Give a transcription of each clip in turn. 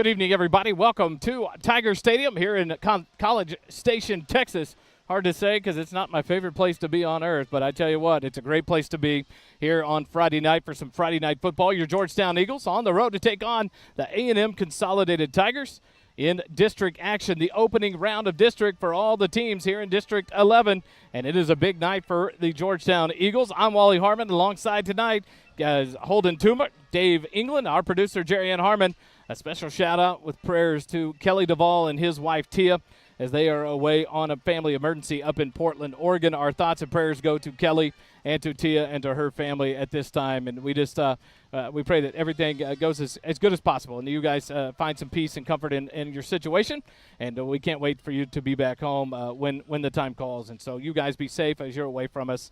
Good evening, everybody. Welcome to Tiger Stadium here in College Station, Texas. Hard to say because it's not my favorite place to be on earth, but I tell you what, it's a great place to be here on Friday night for some Friday night football. Your Georgetown Eagles on the road to take on the A&M Consolidated Tigers in district action, the opening round of district for all the teams here in District 11, and it is a big night for the Georgetown Eagles. I'm Wally Harmon alongside tonight, Holden, Tuma, Dave England, our producer Jeri and Harmon. A special shout-out with prayers to Kelly Duvall and his wife Tia as they are away on a family emergency up in Portland, Oregon. Our thoughts and prayers go to Kelly and to Tia and to her family at this time. And we just we pray that everything goes as good as possible and you guys find some peace and comfort in your situation. And we can't wait for you to be back home when the time calls. And so you guys be safe as you're away from us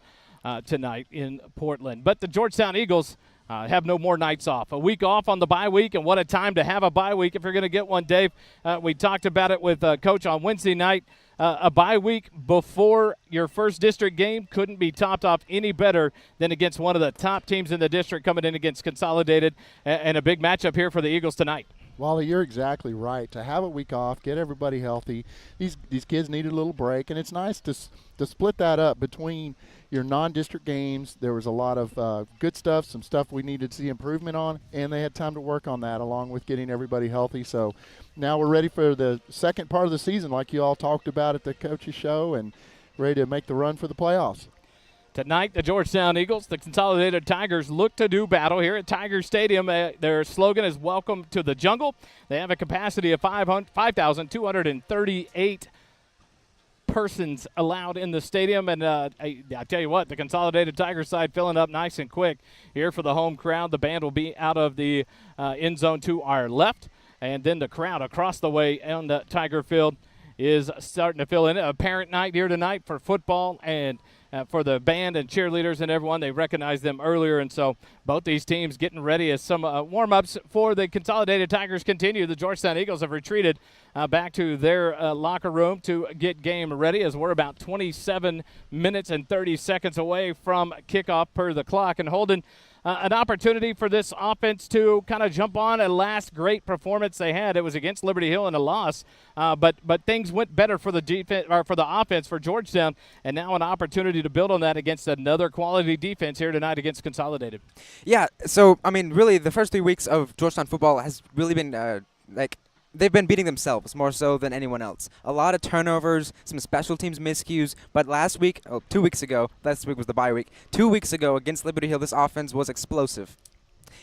tonight in Portland. But the Georgetown Eagles have no more nights off. A week off on the bye week, and what a time to have a bye week if you're going to get one, Dave. We talked about it with Coach on Wednesday night. A bye week before your first district game couldn't be topped off any better than against one of the top teams in the district coming in against Consolidated, and a big matchup here for the Eagles tonight. Wally, you're exactly right. To have a week off, get everybody healthy. These kids needed a little break, and it's nice to split that up between your non-district games. There was a lot of good stuff, some stuff we needed to see improvement on, and they had time to work on that along with getting everybody healthy. So now we're ready for the second part of the season like you all talked about at the coaches show and ready to make the run for the playoffs. Tonight, the Georgetown Eagles, the Consolidated Tigers, look to do battle here at Tiger Stadium. Their slogan is "Welcome to the Jungle." They have a capacity of 5,238 persons allowed in the stadium. And I tell you what, the Consolidated Tigers side filling up nice and quick here for the home crowd. The band will be out of the end zone to our left. And then the crowd across the way on the Tiger Field is starting to fill in. A parent night here tonight for football and for the band and cheerleaders and everyone. They recognized them earlier, and so both these teams getting ready as some warm-ups for the Consolidated Tigers continue. The Georgetown Eagles have retreated back to their locker room to get game ready as we're about 27 minutes and 30 seconds away from kickoff per the clock. And Holden, an opportunity for this offense to kind of jump on a last great performance they had. It was against Liberty Hill in a loss, but things went better for the defense or for the offense for Georgetown, and now an opportunity to build on that against another quality defense here tonight against Consolidated. Yeah, so I mean, really, the first 3 weeks of Georgetown football has really been they've been beating themselves more so than anyone else. A lot of turnovers, some special teams miscues, but 2 weeks ago, last week was the bye week, 2 weeks ago against Liberty Hill, this offense was explosive.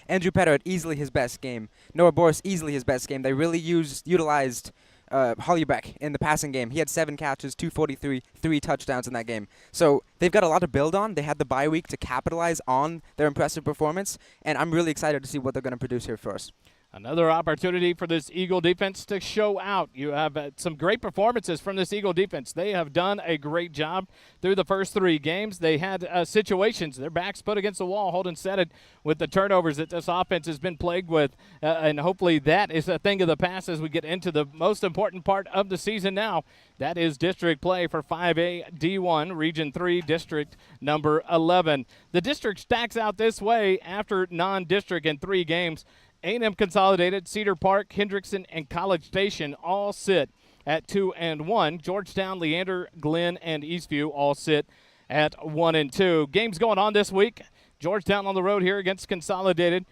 Andrew Petto had easily his best game. Noah Boris easily his best game. They really utilized Hollybeck in the passing game. He had 7 catches, 243, 3 touchdowns in that game. So they've got a lot to build on. They had the bye week to capitalize on their impressive performance, and I'm really excited to see what they're going to produce here for us. Another opportunity for this Eagle defense to show out. You have some great performances from this Eagle defense. They have done a great job through the first 3 games. They had situations, their backs put against the wall. Holden said it with the turnovers that this offense has been plagued with, and hopefully that is a thing of the past as we get into the most important part of the season now. That is district play for 5A D1, Region 3, District number 11. The district stacks out this way after non-district in 3 games. A&M Consolidated, Cedar Park, Hendrickson, and College Station all sit at 2-1. Georgetown, Leander, Glenn, and Eastview all sit at 1-2. Games going on this week. Georgetown on the road here against Consolidated.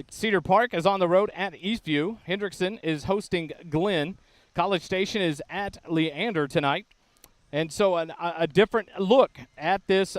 Cedar Park is on the road at Eastview. Hendrickson is hosting Glenn. College Station is at Leander tonight. And so a different look at this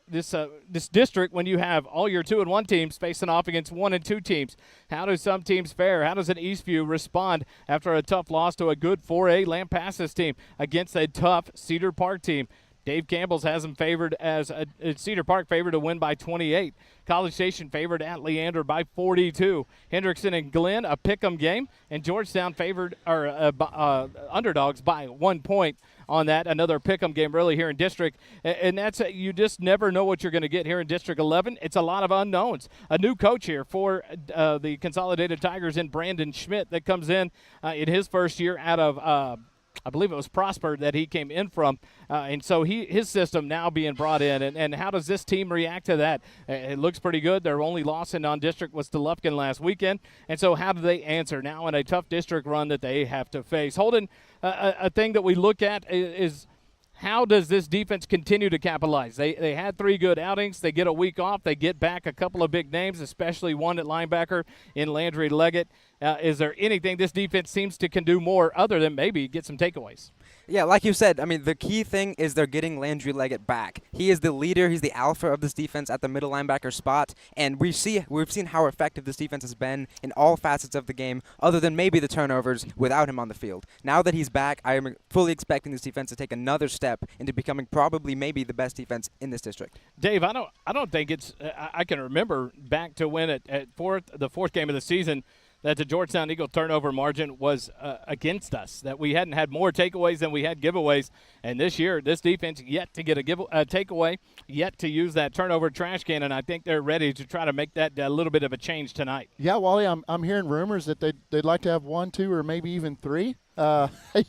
this district when you have all your 2-1 teams facing off against 1-2 teams. How do some teams fare? How does an Eastview respond after a tough loss to a good 4A Lampasas team against a tough Cedar Park team? Dave Campbell's has them favored as Cedar Park favored to win by 28. College Station favored at Leander by 42. Hendrickson and Glenn, a pick'em game, and Georgetown favored underdogs by 1 point on that. Another pick'em game really here in District, and that's you just never know what you're going to get here in District 11. It's a lot of unknowns. A new coach here for the Consolidated Tigers in Brandon Schmidt that comes in his first year out of I believe it was Prosper that he came in from, and so his system now being brought in. And how does this team react to that? It looks pretty good. Their only loss in non-district was to Lufkin last weekend, and so how do they answer now in a tough district run that they have to face? Holden, a thing that we look at is how does this defense continue to capitalize? They had 3 good outings. They get a week off. They get back a couple of big names, especially one at linebacker in Landry Leggett. Is there anything this defense seems to can do more other than maybe get some takeaways? Yeah, like you said, I mean, the key thing is they're getting Landry Leggett back. He is the leader. He's the alpha of this defense at the middle linebacker spot, and we've seen how effective this defense has been in all facets of the game, other than maybe the turnovers without him on the field. Now that he's back, I am fully expecting this defense to take another step into becoming probably maybe the best defense in this district. Dave, I don't think it's I can remember back to when at the fourth game of the season that the Georgetown Eagle turnover margin was against us, that we hadn't had more takeaways than we had giveaways. And this year, this defense yet to get a takeaway, yet to use that turnover trash can, and I think they're ready to try to make that a little bit of a change tonight. Yeah, Wally, I'm hearing rumors that they'd like to have 1, 2, or maybe even 3.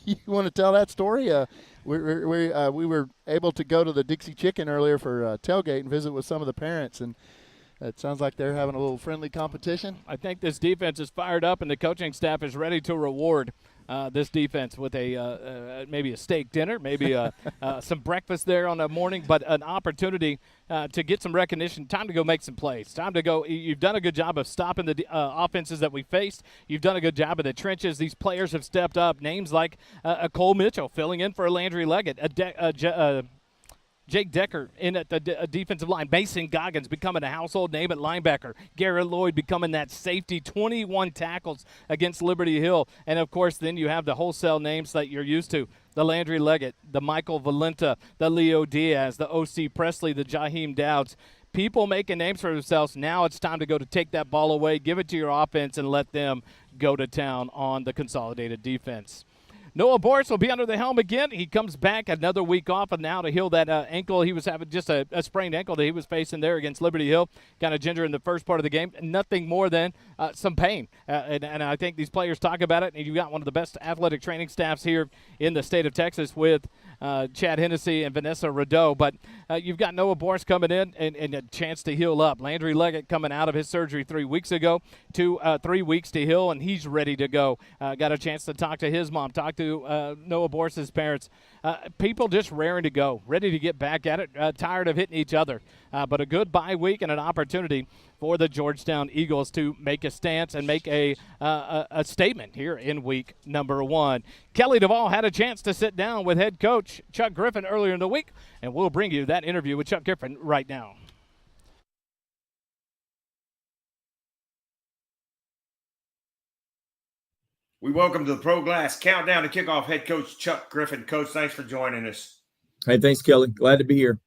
You want to tell that story? We were able to go to the Dixie Chicken earlier for tailgate and visit with some of the parents, and it sounds like they're having a little friendly competition. I think this defense is fired up, and the coaching staff is ready to reward this defense with maybe a steak dinner, maybe some breakfast there on the morning, but an opportunity to get some recognition. Time to go make some plays. Time to go. You've done a good job of stopping the offenses that we faced. You've done a good job in the trenches. These players have stepped up. Names like Cole Mitchell filling in for Landry Leggett, Jake Decker in at the defensive line. Mason Goggins becoming a household name at linebacker. Garrett Lloyd becoming that safety. 21 tackles against Liberty Hill. And, of course, then you have the wholesale names that you're used to. The Landry Leggett, the Michael Valenta, the Leo Diaz, the O.C. Presley, the Jaheim Dowds. People making names for themselves. Now it's time to go to take that ball away, give it to your offense, and let them go to town on the consolidated defense. Noah Boris will be under the helm again. He comes back another week off and now to heal that ankle. He was having just a sprained ankle that he was facing there against Liberty Hill. Kind of ginger in the first part of the game. Nothing more than some pain. And I think these players talk about it. And you've got one of the best athletic training staffs here in the state of Texas with Chad Hennessy and Vanessa Rideau. But you've got Noah Boris coming in and a chance to heal up. Landry Leggett coming out of his surgery 3 weeks ago. 3 weeks to heal, and he's ready to go. Got a chance to talk to his mom, talk to Noah Boris's parents. People just raring to go, ready to get back at it, tired of hitting each other. But a good bye week and an opportunity for the Georgetown Eagles to make a stance and make a statement here in week number 1. Kelly Duvall had a chance to sit down with head coach Chuck Griffin earlier in the week, and we'll bring you that interview with Chuck Griffin right now. We welcome to the Pro Glass Countdown to Kickoff head coach Chuck Griffin. Coach, thanks for joining us. Hey, thanks, Kelly. Glad to be here.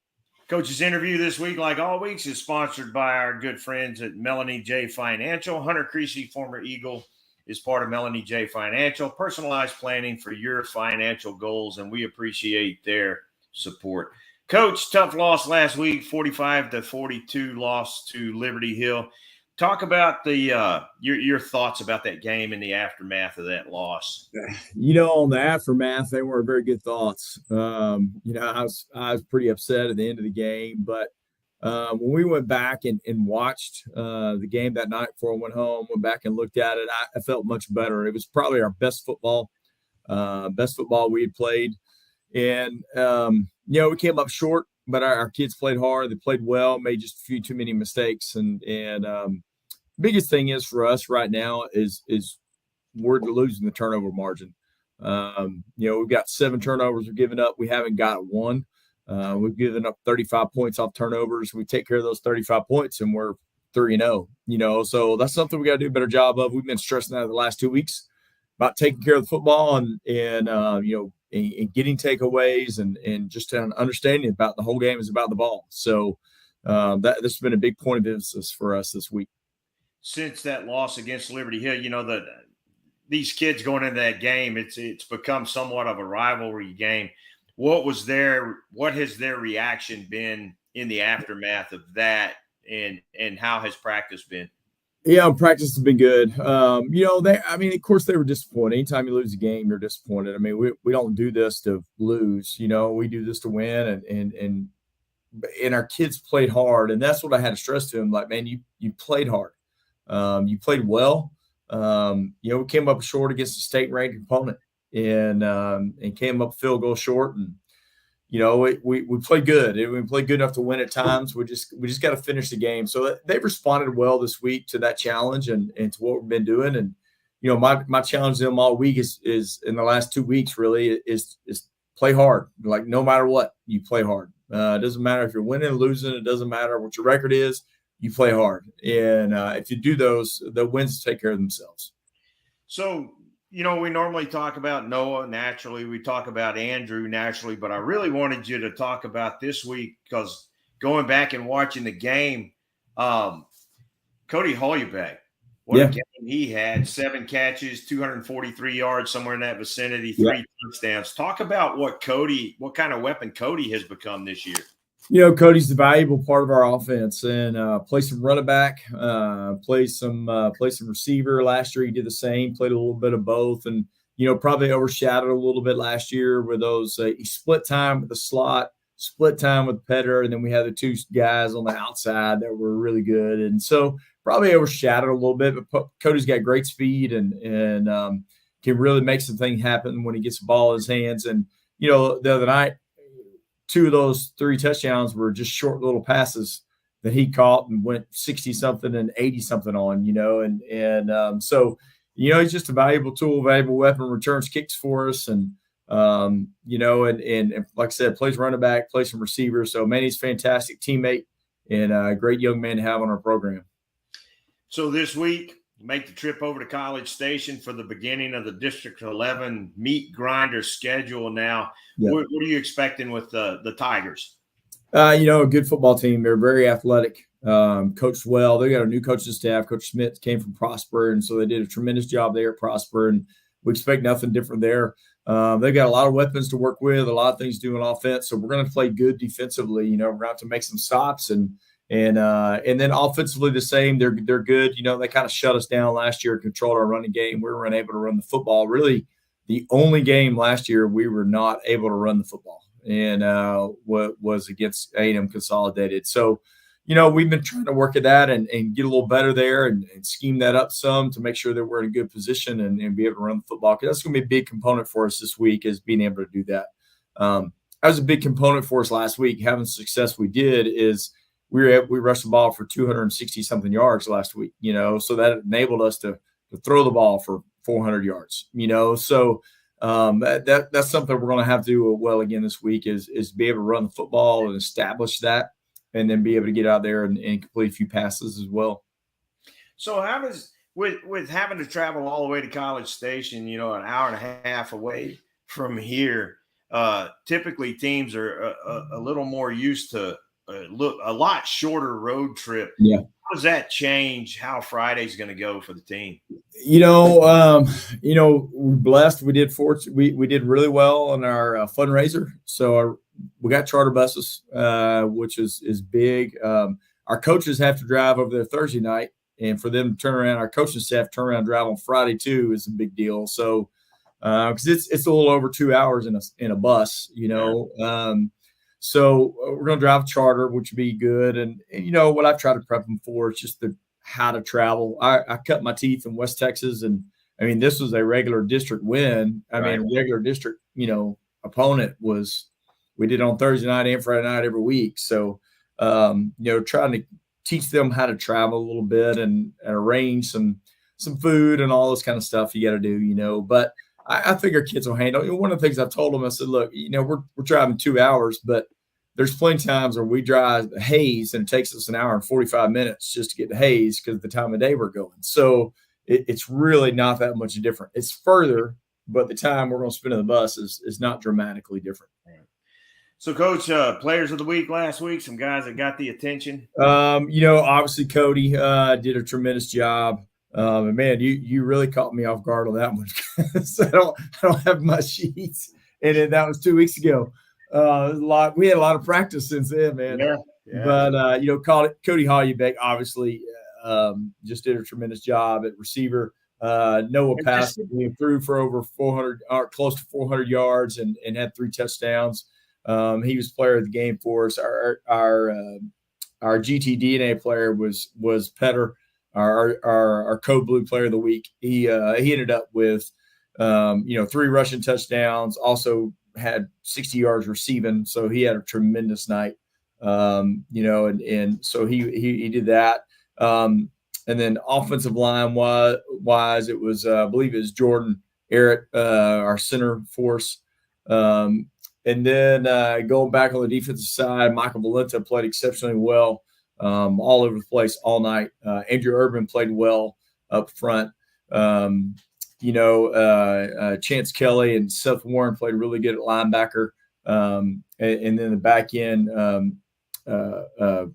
Coach's interview this week, like all weeks, is sponsored by our good friends at Melanie J. Financial. Hunter Creasy, former Eagle, is part of Melanie J. Financial. Personalized planning for your financial goals, and we appreciate their support. Coach, tough loss last week, 45-42 loss to Liberty Hill. Talk about your thoughts about that game and the aftermath of that loss. On the aftermath, they weren't very good thoughts. I was pretty upset at the end of the game, but when we went back and watched the game that night before I went home, went back and looked at it, I felt much better. It was probably our best football we had played. And, we came up short, but our kids played hard. They played well, made just a few too many mistakes. And biggest thing is for us right now is we're losing the turnover margin. We've got 7 turnovers we're giving up. We haven't got 1. We've given up 35 points off turnovers. We take care of those 35 points and we're 3-0, so that's something we got to do a better job of. We've been stressing that the last 2 weeks about taking care of the football and getting takeaways and just an understanding about the whole game is about the ball. So this has been a big point of emphasis for us this week. Since that loss against Liberty Hill, these kids going into that game, it's become somewhat of a rivalry game. What has their reaction been in the aftermath of that, and how has practice been? Yeah, practice has been good. Of course, they were disappointed. Anytime you lose a game, you're disappointed. I mean, we don't do this to lose. We do this to win, and our kids played hard, and that's what I had to stress to them. Like, man, you played hard. You played well. We came up short against a state-ranked opponent, and came up field goal short, and we played good. We played good enough to win at times. We just got to finish the game. So they've responded well this week to that challenge and to what we've been doing. And my challenge to them all week is in the last 2 weeks really is play hard. Like, no matter what, you play hard. It doesn't matter if you're winning or losing. It doesn't matter what your record is. You play hard, and if you do those, the wins take care of themselves. So, we normally talk about Noah naturally. We talk about Andrew naturally, but I really wanted you to talk about this week because going back and watching the game, Cody Hollybeck, what a game he had, 7 catches, 243 yards, somewhere in that vicinity, 3 touchdowns. Talk about what kind of weapon Cody has become this year. Cody's the valuable part of our offense, and play some running back, play some receiver. Last year he did the same, played a little bit of both, and probably overshadowed a little bit last year with those. He split time with the slot, split time with Petter, and then we had the 2 guys on the outside that were really good, and so probably overshadowed a little bit. But Cody's got great speed and can really make some things happen when he gets the ball in his hands. And the other night, 2 of those 3 touchdowns were just short little passes that he caught and went 60-something and 80-something on, so he's just a valuable tool, valuable weapon, returns kicks for us, and like I said, plays running back, plays some receiver. So, man, he's a fantastic teammate and a great young man to have on our program. So this week, make the trip over to College Station for the beginning of the District 11 meat grinder schedule now. Yep. What are you expecting with the Tigers? A good football team. They're very athletic, coached well. They got a new coaching staff. Coach Smith came from Prosper, and so they did a tremendous job there at Prosper, and we expect nothing different there. They've got a lot of weapons to work with, a lot of things to do on offense, so we're going to play good defensively. We're going to have to make some stops, and then offensively the same. They're good. They kind of shut us down last year, controlled our running game. We weren't able to run the football. Really, the only game last year we were not able to run the football, and what was against A&M Consolidated. So, we've been trying to work at that and get a little better there and scheme that up some to make sure that we're in a good position and be able to run the football. Because that's going to be a big component for us this week, is being able to do that. That was a big component for us last week. Having the success we did is we rushed the ball for 260-something yards last week, so that enabled us to throw the ball for 400 yards, So that's something we're going to have to do well again this week is be able to run the football and establish that, and then be able to get out there and complete a few passes as well. So how does with having to travel all the way to College Station, an hour and a half away from here, typically teams are a little more used to a lot shorter road trip. Yeah. How does that change how Friday's going to go for the team? We're blessed. We did really well on our fundraiser. So we got charter buses, which is big. Our coaches have to drive over there Thursday night, and for them to turn around, our coaching staff turn around and drive on Friday too is a big deal. So because it's a little over 2 hours in a bus, So we're going to drive charter, which would be good. And what I've tried to prep them for is just how to travel. I cut my teeth in West Texas, and this was a regular district win. Regular district, opponent we did on Thursday night and Friday night every week. So, trying to teach them how to travel a little bit and arrange some food and all this kind of stuff you got to do, but I think our kids will handle it. One of the things I told them, I said, look, we're driving 2 hours, but there's plenty of times where we drive Hayes and it takes us an hour and 45 minutes just to get to Hayes because of the time of day we're going. So it's really not that much different. It's further, but the time we're going to spend in the bus is not dramatically different. So, Coach, players of the week last week, some guys that got the attention. Obviously Cody did a tremendous job. And man, you really caught me off guard on that one. So I don't have my sheets, and then that was 2 weeks ago. We had a lot of practice since then, man. Yeah. But Cody Hollybeck, obviously, just did a tremendous job at receiver. Noah passed threw for over 400, or close to 400 yards, and had 3 touchdowns. He was player of the game for us. Our GTDNA player was Petter, our Code Blue player of the week. He ended up with 3 rushing touchdowns. Also had 60 yards receiving, so he had a tremendous night. And so he did that. And then offensive line wise, it was I believe it was Jordan Errett, our center force. And then going back on the defensive side, Michael Valenta played exceptionally well, all over the place all night. Andrew Urban played well up front. Chance Kelly and Seth Warren played really good at linebacker. And then the back end, Alex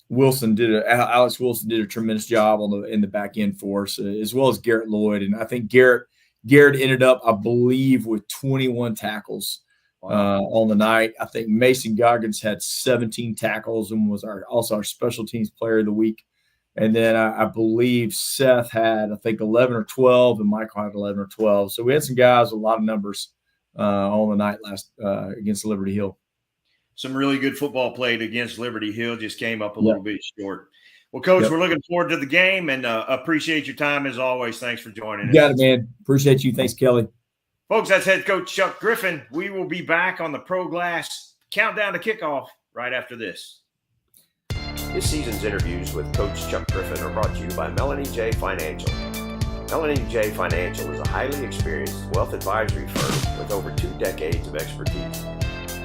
Wilson did a tremendous job in the back end for us, as well as Garrett Lloyd. And I think Garrett ended up, I believe, with 21 tackles on the night. I think Mason Goggins had 17 tackles and was also our special teams player of the week. And then I believe Seth had, I think, 11 or 12, and Michael had 11 or 12. So we had some guys with a lot of numbers on the night last against Liberty Hill. Some really good football played against Liberty Hill, just came up a little bit short. Well, Coach, we're looking forward to the game, and appreciate your time as always. Thanks for joining us. You got it, man. Appreciate you. Thanks, Kelly. Folks, that's head coach Chuck Griffin. We will be back on the Pro Glass countdown to kickoff right after this. This season's interviews with Coach Chuck Griffin are brought to you by Melanie J. Financial. Melanie J. Financial is a highly experienced wealth advisory firm with over 2 decades of expertise.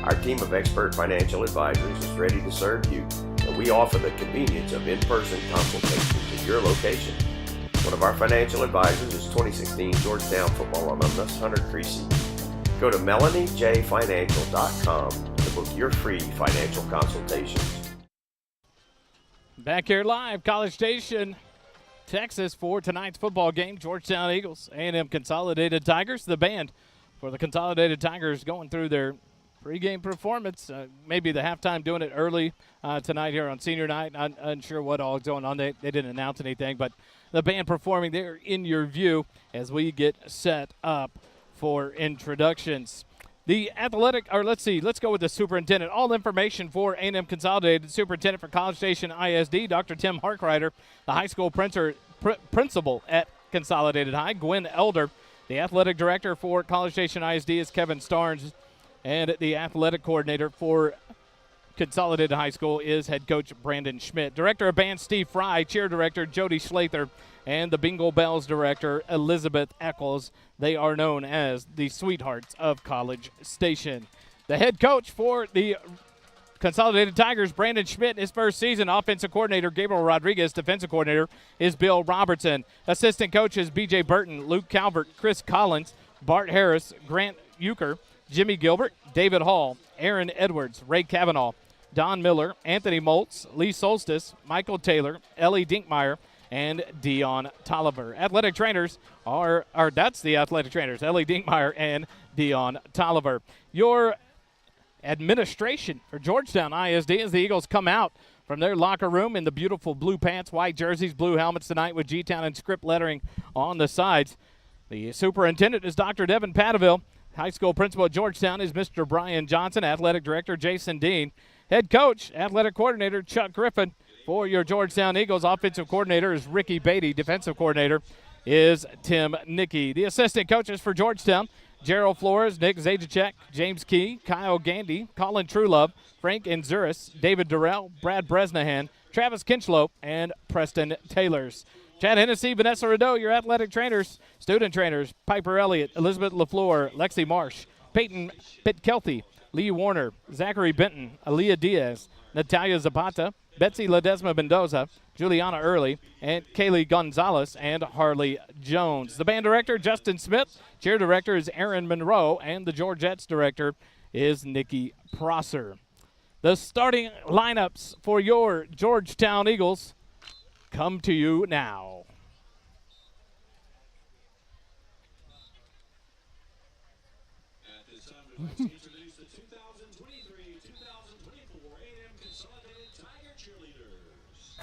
Our team of expert financial advisors is ready to serve you, and we offer the convenience of in-person consultations at your location. One of our financial advisors is 2016 Georgetown football alumnus Hunter Creasy. Go to MelanieJFinancial.com to book your free financial consultations. Back here live, College Station, Texas, for tonight's football game. Georgetown Eagles, A&M Consolidated Tigers. The band for the Consolidated Tigers going through their pregame performance. Maybe the halftime doing it early tonight here on senior night. Not unsure what all is going on. They didn't announce anything, but the band performing there in your view as we get set up for introductions. The athletic, or let's go with the superintendent. All information for A&M Consolidated, superintendent for College Station ISD, Dr. Tim Harkrider, the high school principal at Consolidated High, Gwen Elder. The athletic director for College Station ISD is Kevin Starnes, and the athletic coordinator for Consolidated High School is head coach Brandon Schmidt. Director of band Steve Fry, cheer director Jody Schlather, and the Bingo Bells director Elizabeth Eccles. They are known as the sweethearts of College Station. The head coach for the Consolidated Tigers, Brandon Schmidt, his first season. Offensive coordinator Gabriel Rodriguez. Defensive coordinator is Bill Robertson. Assistant coaches BJ Burton, Luke Calvert, Chris Collins, Bart Harris, Grant Euchre, Jimmy Gilbert, David Hall, Aaron Edwards, Ray Kavanaugh, Don Miller, Anthony Moltz, Lee Solstice, Michael Taylor, Ellie Dinkmeyer, and Dion Tolliver. Athletic trainers that's the athletic trainers, Ellie Dinkmeyer and Dion Tolliver. Your administration for Georgetown ISD as the Eagles come out from their locker room in the beautiful blue pants, white jerseys, blue helmets tonight with G-Town and script lettering on the sides. The superintendent is Dr. Devin Padaville. High school principal at Georgetown is Mr. Brian Johnson. Athletic director Jason Dean. Head coach, athletic coordinator Chuck Griffin. For your Georgetown Eagles, offensive coordinator is Ricky Beatty. Defensive coordinator is Tim Nicky. The assistant coaches for Georgetown, Gerald Flores, Nick Zajaczek, James Key, Kyle Gandy, Colin Truelove, Frank Inzuris, David Durrell, Brad Bresnahan, Travis Kinchlow, and Preston Taylors. Chad Hennessy, Vanessa Rideau, your athletic trainers, student trainers, Piper Elliott, Elizabeth LaFleur, Lexi Marsh, Peyton Pitkelty, Lee Warner, Zachary Benton, Aaliyah Diaz, Natalia Zapata, Betsy Ledesma Mendoza, Juliana Early, and Kaylee Gonzalez, and Harley Jones. The band director, Justin Smith. Cheer director is Aaron Monroe, and the Georgettes director is Nikki Prosser. The starting lineups for your Georgetown Eagles come to you now. At this time, we'd like to introduce the 2023-2024 A&M Consolidated Tiger Cheerleaders.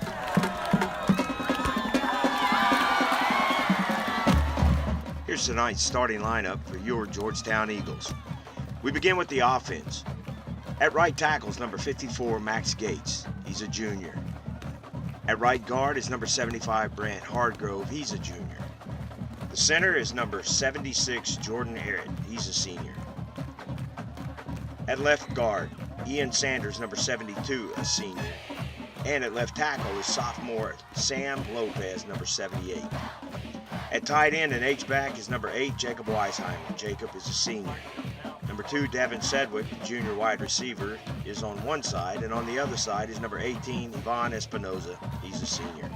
Here's tonight's starting lineup for your Georgetown Eagles. We begin with the offense. At right tackle is number 54, Max Gates. He's a junior. At right guard is number 75, Brant Hardgrove. He's a junior. The center is number 76, Jordan Arrett. He's a senior. At left guard, Ian Sanders, number 72, a senior. And at left tackle is sophomore Sam Lopez, number 78. At tight end and H-back is number 8, Jacob Weisheimer. Jacob is a senior. Number 2, Devin Sedgwick, junior wide receiver, is on one side, and on the other side is number 18, Ivan Espinoza. He's a senior.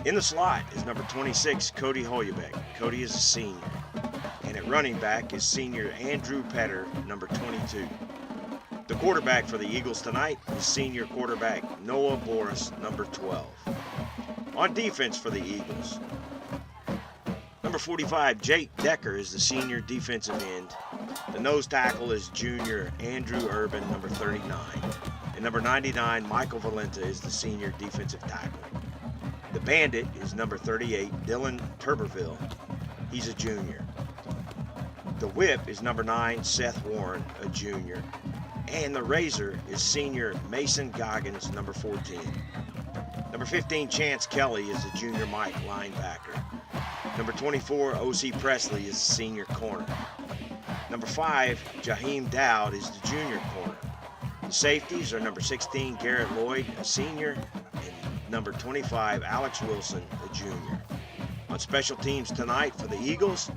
In the slot is number 26, Cody Hoybeck. Cody is a senior. And at running back is senior Andrew Petter, number 22. The quarterback for the Eagles tonight is senior quarterback Noah Boris, number 12. On defense for the Eagles, number 45, Jake Decker, is the senior defensive end. The nose tackle is junior Andrew Urban, number 39. And number 99, Michael Valenta, is the senior defensive tackle. The bandit is number 38, Dylan Turberville. He's a junior. The whip is number 9, Seth Warren, a junior. And the razor is senior Mason Goggins, number 14. Number 15, Chance Kelly, is a junior Mike linebacker. Number 24, O.C. Presley, is the senior corner. Number 5, Jaheim Dowd, is the junior corner. The safeties are number 16, Garrett Lloyd, a senior, and number 25, Alex Wilson, a junior. On special teams tonight for the Eagles,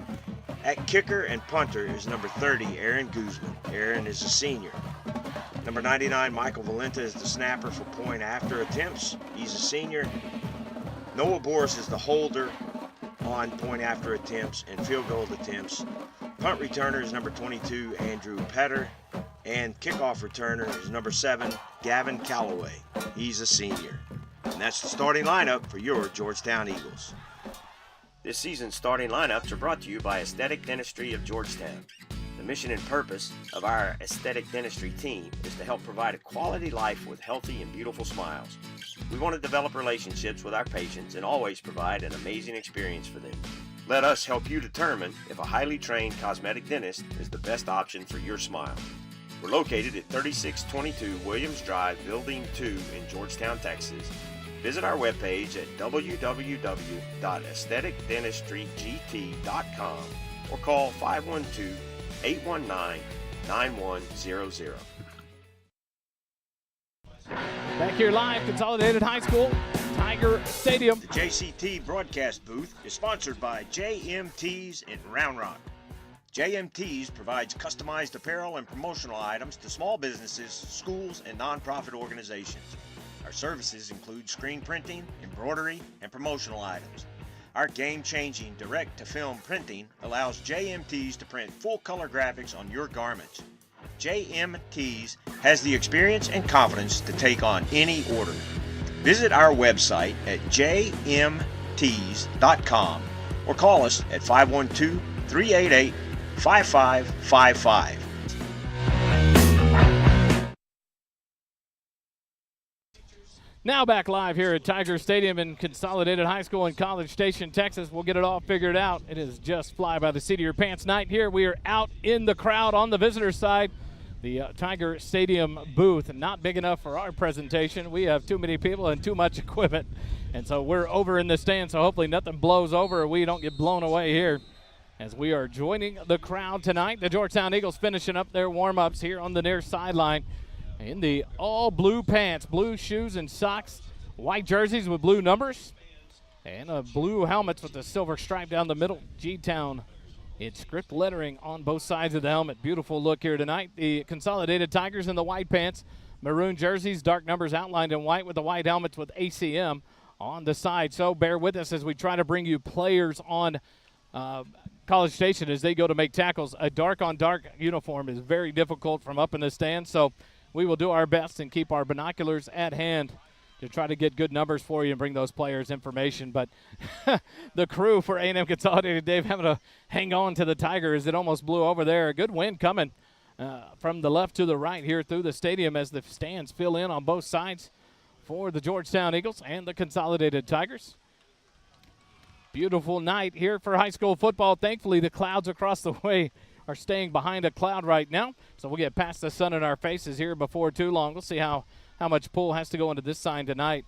at kicker and punter is number 30, Aaron Guzman. Aaron is a senior. Number 99, Michael Valenta, is the snapper for point after attempts. He's a senior. Noah Boris is the holder on point after attempts and field goal attempts. Punt returner is number 22, Andrew Petter. And kickoff returner is number 7, Gavin Calloway. He's a senior. And that's the starting lineup for your Georgetown Eagles. This season's starting lineups are brought to you by Aesthetic Dentistry of Georgetown. The mission and purpose of our aesthetic dentistry team is to help provide a quality life with healthy and beautiful smiles. We want to develop relationships with our patients and always provide an amazing experience for them. Let us help you determine if a highly trained cosmetic dentist is the best option for your smile. We're located at 3622 Williams Drive, Building 2 in Georgetown, Texas. Visit our webpage at www.aestheticdentistrygt.com or call 512-819-9100. Back here live, Consolidated High School, Tiger Stadium. The JCT broadcast booth is sponsored by JMT's in Round Rock. JMT's provides customized apparel and promotional items to small businesses, schools, and nonprofit organizations. Our services include screen printing, embroidery, and promotional items. Our game-changing direct-to-film printing allows JMT's to print full-color graphics on your garments. JMT's has the experience and confidence to take on any order. Visit our website at jmts.com or call us at 512-388-5555. Now back live here at Tiger Stadium in Consolidated High School in College Station, Texas. We'll get it all figured out. It is just fly by the seat of your pants night here. We are out in the crowd on the visitor side. The Tiger Stadium booth, not big enough for our presentation. We have too many people and too much equipment. And so we're over in the stand, so hopefully nothing blows over or we don't get blown away here as we are joining the crowd tonight. The Georgetown Eagles finishing up their warm-ups here on the near sideline in the all blue pants, blue shoes and socks, white jerseys with blue numbers, and blue helmets with the silver stripe down the middle. G-Town in script lettering on both sides of the helmet. Beautiful look here tonight. The Consolidated Tigers in the white pants, maroon jerseys, dark numbers outlined in white with the white helmets with ACM on the side. So bear with us as we try to bring you players on College Station as they go to make tackles. A dark-on-dark uniform is very difficult from up in the stand, so we will do our best and keep our binoculars at hand to try to get good numbers for you and bring those players information. But the crew for A&M Consolidated, Dave, having to hang on to the Tigers. It almost blew over there. A good wind coming from the left to the right here through the stadium as the stands fill in on both sides for the Georgetown Eagles and the Consolidated Tigers. Beautiful night here for high school football. Thankfully, the clouds across the way are staying behind a cloud right now, so we'll get past the sun in our faces here before too long. We'll see how much pull has to go into this sign tonight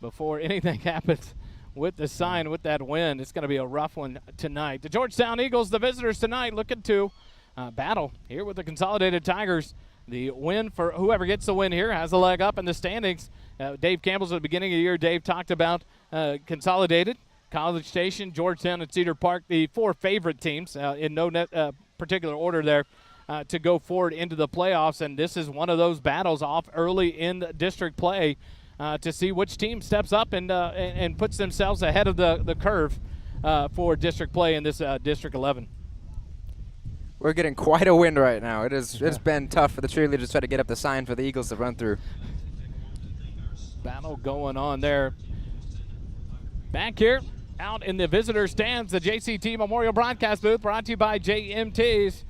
before anything happens with the sign, with that wind. It's going to be a rough one tonight. The Georgetown Eagles, the visitors tonight, looking to battle here with the Consolidated Tigers. The win for whoever gets the win here has a leg up in the standings. Dave Campbell's at the beginning of the year. Dave talked about Consolidated, College Station, Georgetown, and Cedar Park, the four favorite teams in no particular order there to go forward into the playoffs. And this is one of those battles off early in district play to see which team steps up and puts themselves ahead of the curve for district play in this District 11. We're getting quite a wind right now. It's been tough for the cheerleaders to try to get up the sign for the Eagles to run through. Battle going on there. Back here, out in the visitor stands, the JCT Memorial Broadcast booth, brought to you by JMTs.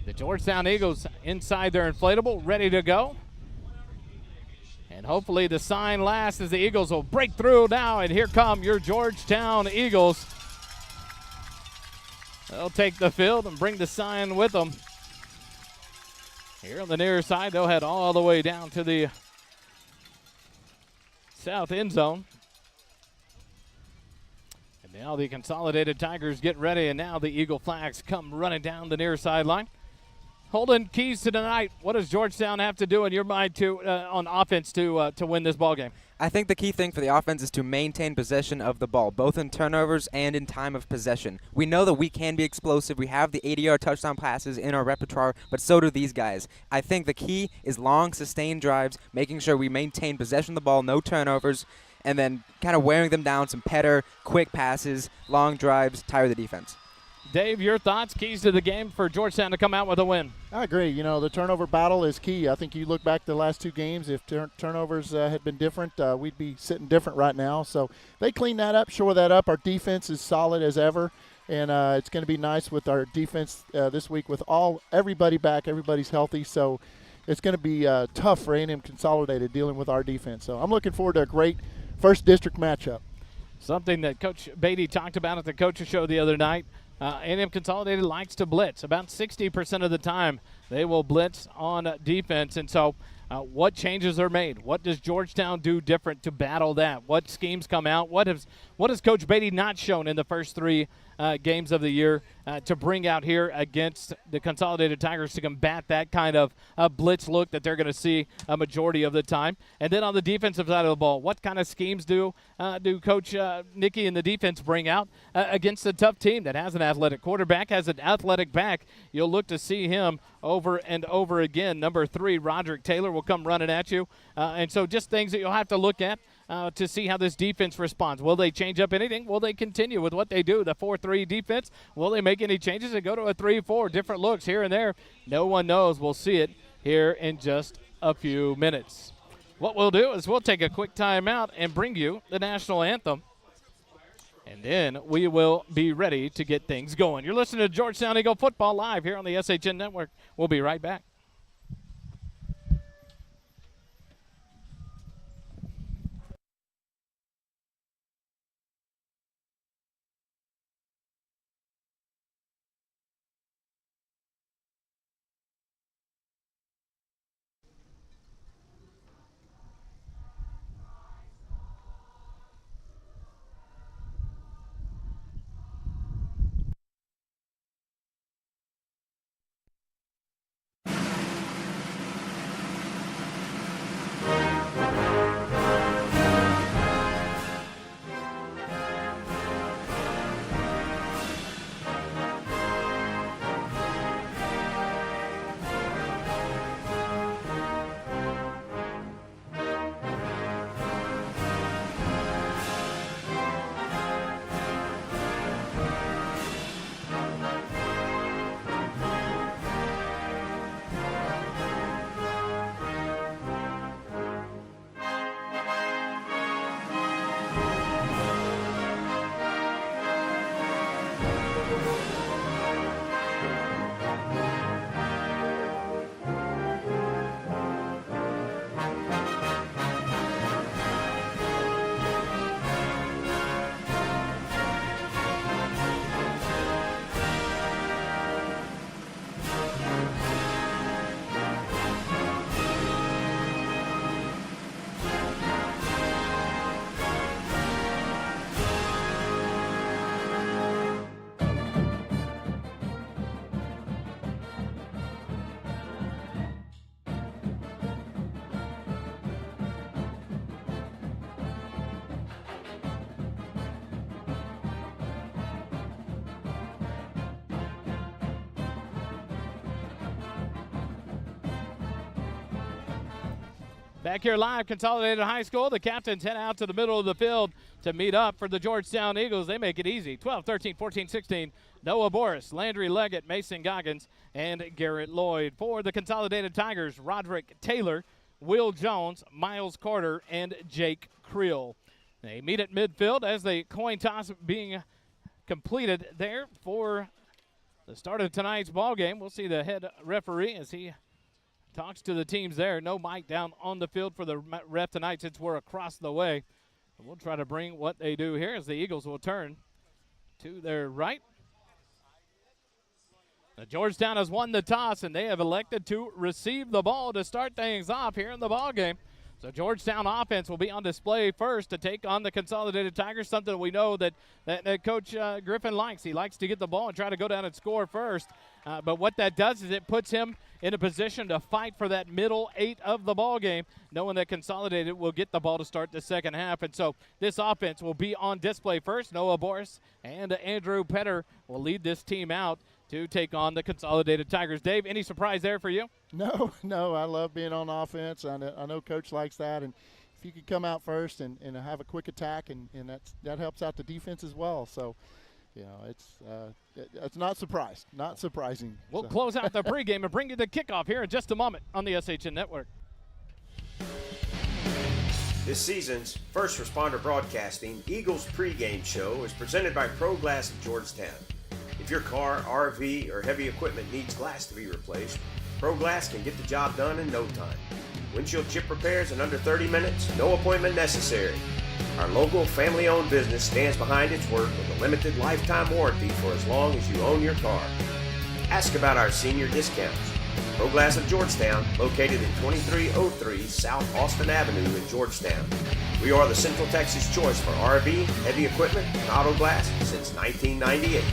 The Georgetown Eagles inside their inflatable, ready to go. And hopefully the sign lasts as the Eagles will break through now, and here come your Georgetown Eagles. They'll take the field and bring the sign with them. Here on the near side, they'll head all the way down to the south end zone. And now the Consolidated Tigers get ready, and now the Eagle flags come running down the near sideline. Holden, keys to tonight. What does Georgetown have to do in your mind on offense to win this ball game? I think the key thing for the offense is to maintain possession of the ball, both in turnovers and in time of possession. We know that we can be explosive. We have the 80-yard touchdown passes in our repertoire, but so do these guys. I think the key is long, sustained drives, making sure we maintain possession of the ball, no turnovers, and then kind of wearing them down, some petter, quick passes, long drives, tire the defense. Dave, your thoughts, keys to the game for Georgetown to come out with a win? I agree. You know, the turnover battle is key. I think you look back the last two games, if turnovers had been different, we'd be sitting different right now. So they clean that up, shore that up. Our defense is solid as ever, and it's going to be nice with our defense this week with everybody back, everybody's healthy. So it's going to be tough for A&M Consolidated dealing with our defense. So I'm looking forward to a great first district matchup. Something that Coach Beatty talked about at the coaches show the other night. A&M Consolidated likes to blitz. About 60% of the time they will blitz on defense. And so what changes are made? What does Georgetown do different to battle that? What schemes come out? What has Coach Beatty not shown in the first three games of the year to bring out here against the Consolidated Tigers to combat that kind of blitz look that they're going to see a majority of the time? And then on the defensive side of the ball, what kind of schemes do Coach Nicky and the defense bring out against a tough team that has an athletic quarterback, has an athletic back? You'll look to see him over and over again. Number 3, Roderick Taylor, will come running at you. And so just things that you'll have to look at to see how this defense responds. Will they change up anything? Will they continue with what they do, the 4-3 defense? Will they make any changes and go to a 3-4? Different looks here and there. No one knows. We'll see it here in just a few minutes. What we'll do is we'll take a quick timeout and bring you the national anthem. And then we will be ready to get things going. You're listening to Georgetown Eagle Football live here on the SHN Network. We'll be right back. Back here live, Consolidated High School. The captains head out to the middle of the field to meet up for the Georgetown Eagles. They make it easy. 12, 13, 14, 16. Noah Boris, Landry Leggett, Mason Goggins, and Garrett Lloyd. For the Consolidated Tigers, Roderick Taylor, Will Jones, Miles Carter, and Jake Creel. They meet at midfield as the coin toss being completed there for the start of tonight's ball game. We'll see the head referee as he talks to the teams there. No mic down on the field for the ref tonight since we're across the way. We'll try to bring what they do here as the Eagles will turn to their right. The Georgetown has won the toss, and they have elected to receive the ball to start things off here in the ball game. So Georgetown offense will be on display first to take on the Consolidated Tigers, something we know that Coach Griffin likes. He likes to get the ball and try to go down and score first. But what that does is it puts him in a position to fight for that middle 8 of the ball game, knowing that Consolidated will get the ball to start the second half. And so this offense will be on display first. Noah Boris and Andrew Petter will lead this team out to take on the Consolidated Tigers. Dave, any surprise there for you? No, I love being on offense. I know Coach likes that, and if you could come out first and have a quick attack, and that helps out the defense as well. So, it's not surprising. We'll close out the pregame and bring you the kickoff here in just a moment on the SHN Network. This season's First Responder Broadcasting Eagles pregame show is presented by Pro Glass of Georgetown. If your car, RV, or heavy equipment needs glass to be replaced, Pro Glass can get the job done in no time. Windshield chip repairs in under 30 minutes, no appointment necessary. Our local family-owned business stands behind its work with a limited lifetime warranty for as long as you own your car. Ask about our senior discounts. Pro Glass of Georgetown, located at 2303 South Austin Avenue in Georgetown. We are the Central Texas choice for RV, heavy equipment, and auto glass since 1998.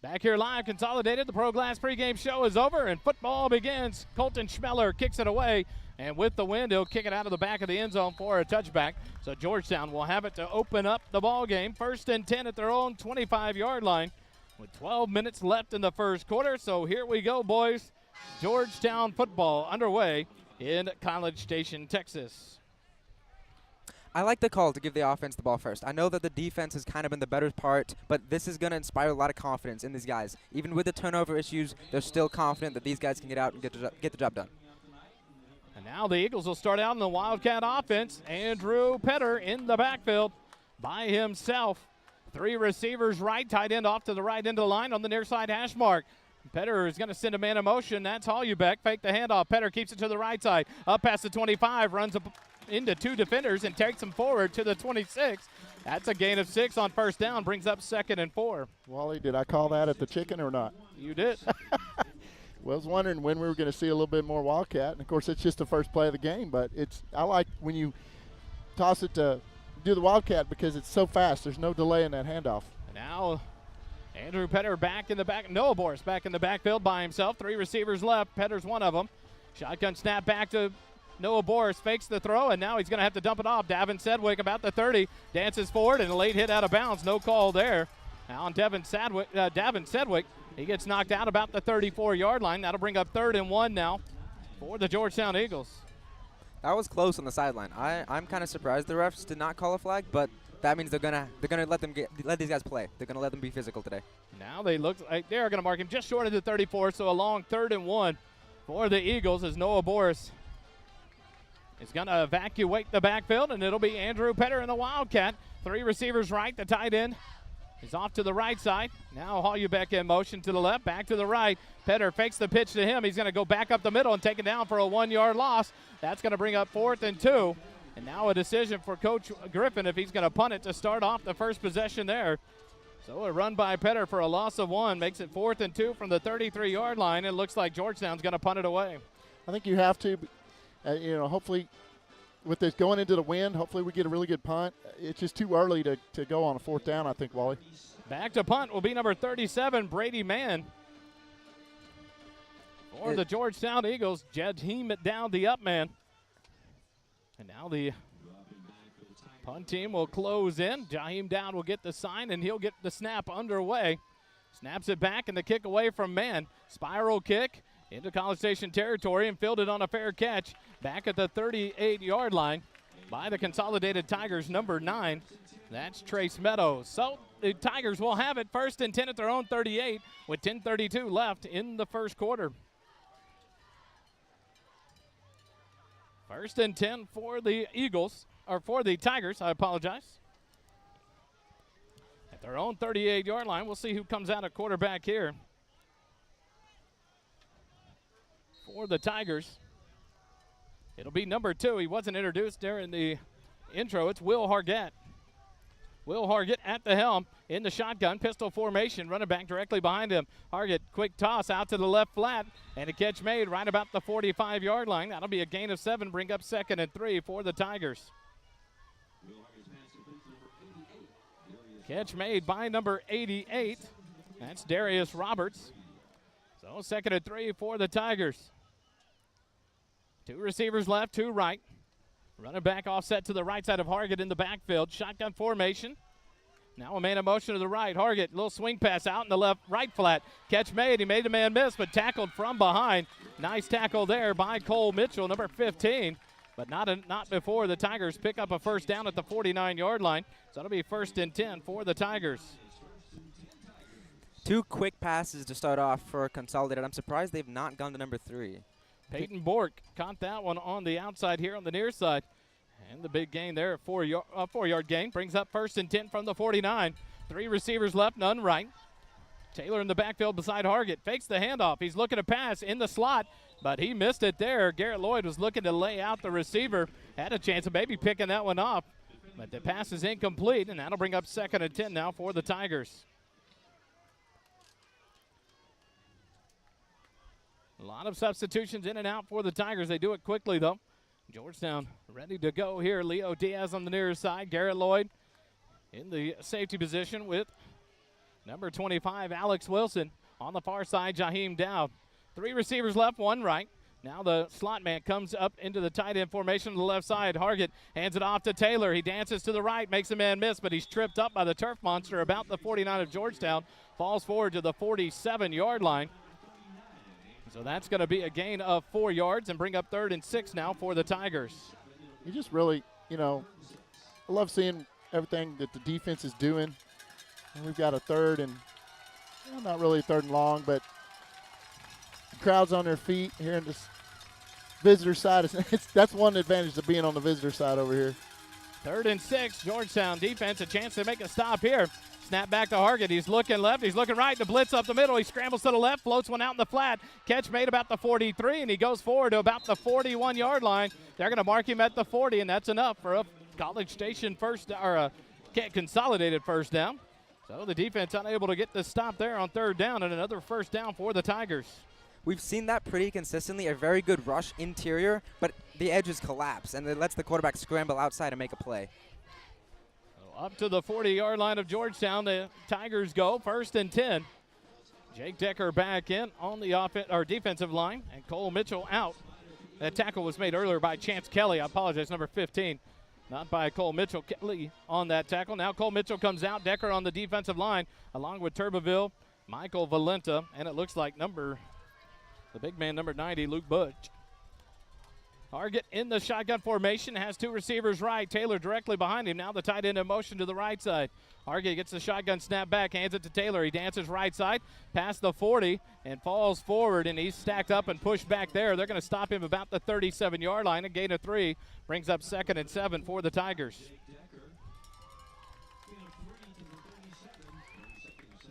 Back here live, Consolidated. The Pro Glass pregame show is over, and football begins. Colton Schmeller kicks it away, and with the wind, he'll kick it out of the back of the end zone for a touchback. So Georgetown will have it to open up the ball game. 1st and 10 at their own 25-yard line with 12 minutes left in the first quarter. So here we go, boys. Georgetown football underway in College Station, Texas. I like the call to give the offense the ball first. I know that the defense has kind of been the better part, but this is going to inspire a lot of confidence in these guys. Even with the turnover issues, they're still confident that these guys can get out and get the job done. And now the Eagles will start out in the Wildcat offense. Andrew Petter in the backfield by himself. 3 receivers right, tight end off to the right end of the line on the near side hash mark. Petter is going to send a man in motion. That's Hollubeck. Fake the handoff. Petter keeps it to the right side. Up past the 25, runs up into 2 defenders and takes them forward to the 26. That's a gain of 6 on first down, brings up 2nd and 4. Wally, did I call that at the chicken or not? You did. Well, I was wondering when we were going to see a little bit more Wildcat, and of course it's just the first play of the game, but I like when you toss it to do the Wildcat because it's so fast. There's no delay in that handoff. And now Andrew Petter back in the back. Noah Boris back in the backfield by himself. 3 receivers left. Petter's one of them. Shotgun snap back to Noah Boris, fakes the throw, and now he's going to have to dump it off. Davin Sedgwick about the 30, dances forward, and a late hit out of bounds. No call there. Now on Davin Sedgwick, he gets knocked out about the 34-yard line. That'll bring up 3rd and 1 now for the Georgetown Eagles. That was close on the sideline. I'm kind of surprised the refs did not call a flag, but that means they're gonna let these guys play. They're gonna let them be physical today. Now they look like they're gonna mark him just short of the 34, so a long 3rd and 1 for the Eagles as Noah Boris is going to evacuate the backfield, and it'll be Andrew Petter in the Wildcat. 3 receivers right. The tight end is off to the right side. Now Hollubeck in motion to the left, back to the right. Petter fakes the pitch to him. He's going to go back up the middle and take it down for a 1-yard loss. That's going to bring up 4th and 2. And now a decision for Coach Griffin if he's going to punt it to start off the first possession there. So a run by Petter for a loss of 1 makes it 4th and 2 from the 33-yard line. It looks like Georgetown's going to punt it away. I think you have to. Hopefully with this going into the wind, hopefully we get a really good punt. It's just too early to go on a 4th down, I think, Wally. Back to punt will be number 37, Brady Mann. For the Georgetown Eagles, Jaheim down the up man. And now the punt team will close in. Jaheim Down will get the sign, and he'll get the snap underway. Snaps it back, and the kick away from Mann. Spiral kick. into College Station territory and fielded on a fair catch back at the 38-yard line by the Consolidated Tigers, number 9. That's Trace Meadows. So the Tigers will have it first and 10 at their own 38 with 10:32 left in the first quarter. First and 10 for the Eagles, or for the Tigers, I apologize. At their own 38-yard line, we'll see who comes out at quarterback here. For the Tigers, it'll be number 2. He wasn't introduced during the intro. It's Will Hargett. Will Hargett at the helm in the shotgun, pistol formation, running back directly behind him. Hargett, quick toss out to the left flat, and a catch made right about the 45-yard line. That'll be a gain of 7, bring up 2nd and 3 for the Tigers. Catch made by number 88. That's Darius Roberts. So 2nd and 3 for the Tigers. 2 receivers left, 2 right. Running back offset to the right side of Hargett in the backfield. Shotgun formation. Now a man in motion to the right. Hargett, little swing pass out in the left, right flat. Catch made. He made the man miss, but tackled from behind. Nice tackle there by Cole Mitchell, number 15. But not before the Tigers pick up a first down at the 49-yard line. So it'll be 1st and 10 for the Tigers. 2 quick passes to start off for Consolidated. I'm surprised they've not gone to number 3. Peyton Bork caught that one on the outside here on the near side. And the big gain there, a 4-yard gain, brings up 1st and 10 from the 49. 3 receivers left, none right. Taylor in the backfield beside Hargett. Fakes the handoff. He's looking to pass in the slot, but he missed it there. Garrett Lloyd was looking to lay out the receiver. Had a chance of maybe picking that one off, but the pass is incomplete, and that'll bring up 2nd and 10 now for the Tigers. A lot of substitutions in and out for the Tigers. They do it quickly, though. Georgetown ready to go here. Leo Diaz on the near side. Garrett Lloyd in the safety position with number 25, Alex Wilson. On the far side, Jaheim Dowd. 3 receivers left, 1 right. Now the slot man comes up into the tight end formation on the left side. Hargett hands it off to Taylor. He dances to the right, makes a man miss, but he's tripped up by the turf monster about the 49 of Georgetown. Falls forward to the 47-yard line. So that's going to be a gain of 4 yards and bring up 3rd and 6 now for the Tigers. You just really, I love seeing everything that the defense is doing. And we've got a 3rd and, not really a 3rd and long, but the crowd's on their feet here in this visitor side. That's one advantage of being on the visitor side over here. 3rd and 6, Georgetown defense, a chance to make a stop here. Snap back to Hargett. He's looking left. He's looking right. The blitz up the middle. He scrambles to the left, floats one out in the flat. Catch made about the 43, and he goes forward to about the 41-yard line. They're going to mark him at the 40, and that's enough for a College Station Consolidated first down. So the defense unable to get the stop there on 3rd down, and another first down for the Tigers. We've seen that pretty consistently, a very good rush interior, but the edges collapse, and it lets the quarterback scramble outside and make a play. Up to the 40-yard line of Georgetown, the Tigers go 1st and 10. Jake Decker back in on the defensive line, and Cole Mitchell out. That tackle was made earlier by Chance Kelly. I apologize, number 15. Not by Cole Mitchell. Kelly on that tackle. Now Cole Mitchell comes out. Decker on the defensive line, along with Turbeville, Michael Valenta, and it looks like the big man, number 90, Luke Butch. Hargett in the shotgun formation, has 2 receivers right. Taylor directly behind him. Now the tight end in motion to the right side. Hargett gets the shotgun snap back, hands it to Taylor. He dances right side, past the 40, and falls forward, and he's stacked up and pushed back there. They're going to stop him about the 37-yard line. A gain of 3 brings up 2nd and 7 for the Tigers.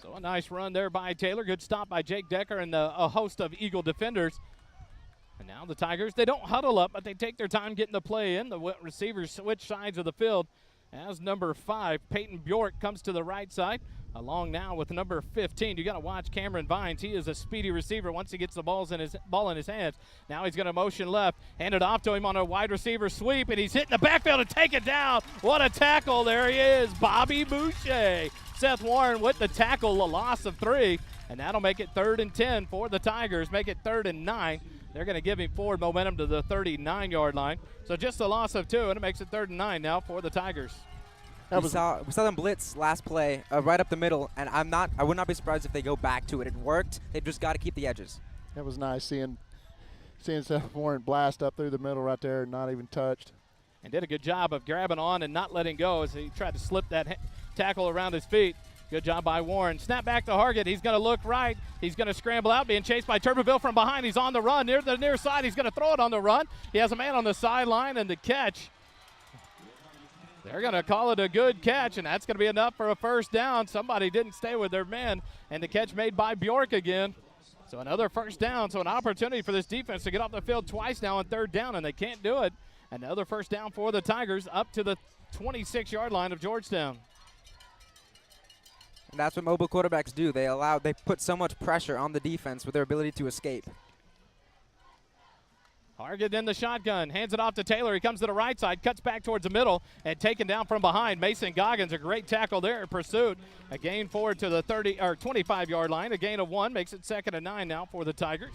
So a nice run there by Taylor. Good stop by Jake Decker and a host of Eagle defenders. And now the Tigers, they don't huddle up, but they take their time getting the play in. The receivers switch sides of the field as number 5, Peyton Bjork, comes to the right side, along now with number 15. You got to watch Cameron Vines. He is a speedy receiver once he gets the ball in his hands. Now he's going to motion left, hand it off to him on a wide receiver sweep, and he's hitting the backfield to take it down. What a tackle. There he is, Bobby Boucher. Seth Warren with the tackle, a loss of 3, and that'll make it 3rd and 10 for the Tigers, make it 3rd and 9. They're going to give him forward momentum to the 39-yard line. So just a loss of 2, and it makes it 3rd and 9 now for the Tigers. We saw them blitz last play right up the middle, and I would not be surprised if they go back to it. It worked. They've just got to keep the edges. That was nice seeing Seth Warren blast up through the middle right there, not even touched. And did a good job of grabbing on and not letting go as he tried to slip that tackle around his feet. Good job by Warren. Snap back to Hargett. He's going to look right. He's going to scramble out, being chased by Tuberville from behind. He's on the run near the near side. He's going to throw it on the run. He has a man on the sideline, and the catch. They're going to call it a good catch, and that's going to be enough for a first down. Somebody didn't stay with their man, and the catch made by Bjork again. So another first down. So an opportunity for this defense to get off the field twice now on third down, and they can't do it. Another first down for the Tigers up to the 26-yard line of Georgetown. And that's what mobile quarterbacks do. They put so much pressure on the defense with their ability to escape. Hargett in the shotgun, hands it off to Taylor. He comes to the right side, cuts back towards the middle, and taken down from behind. Mason Goggins, a great tackle there in pursuit. A gain forward to the 25-yard line. A gain of 1 makes it 2nd and 9 now for the Tigers.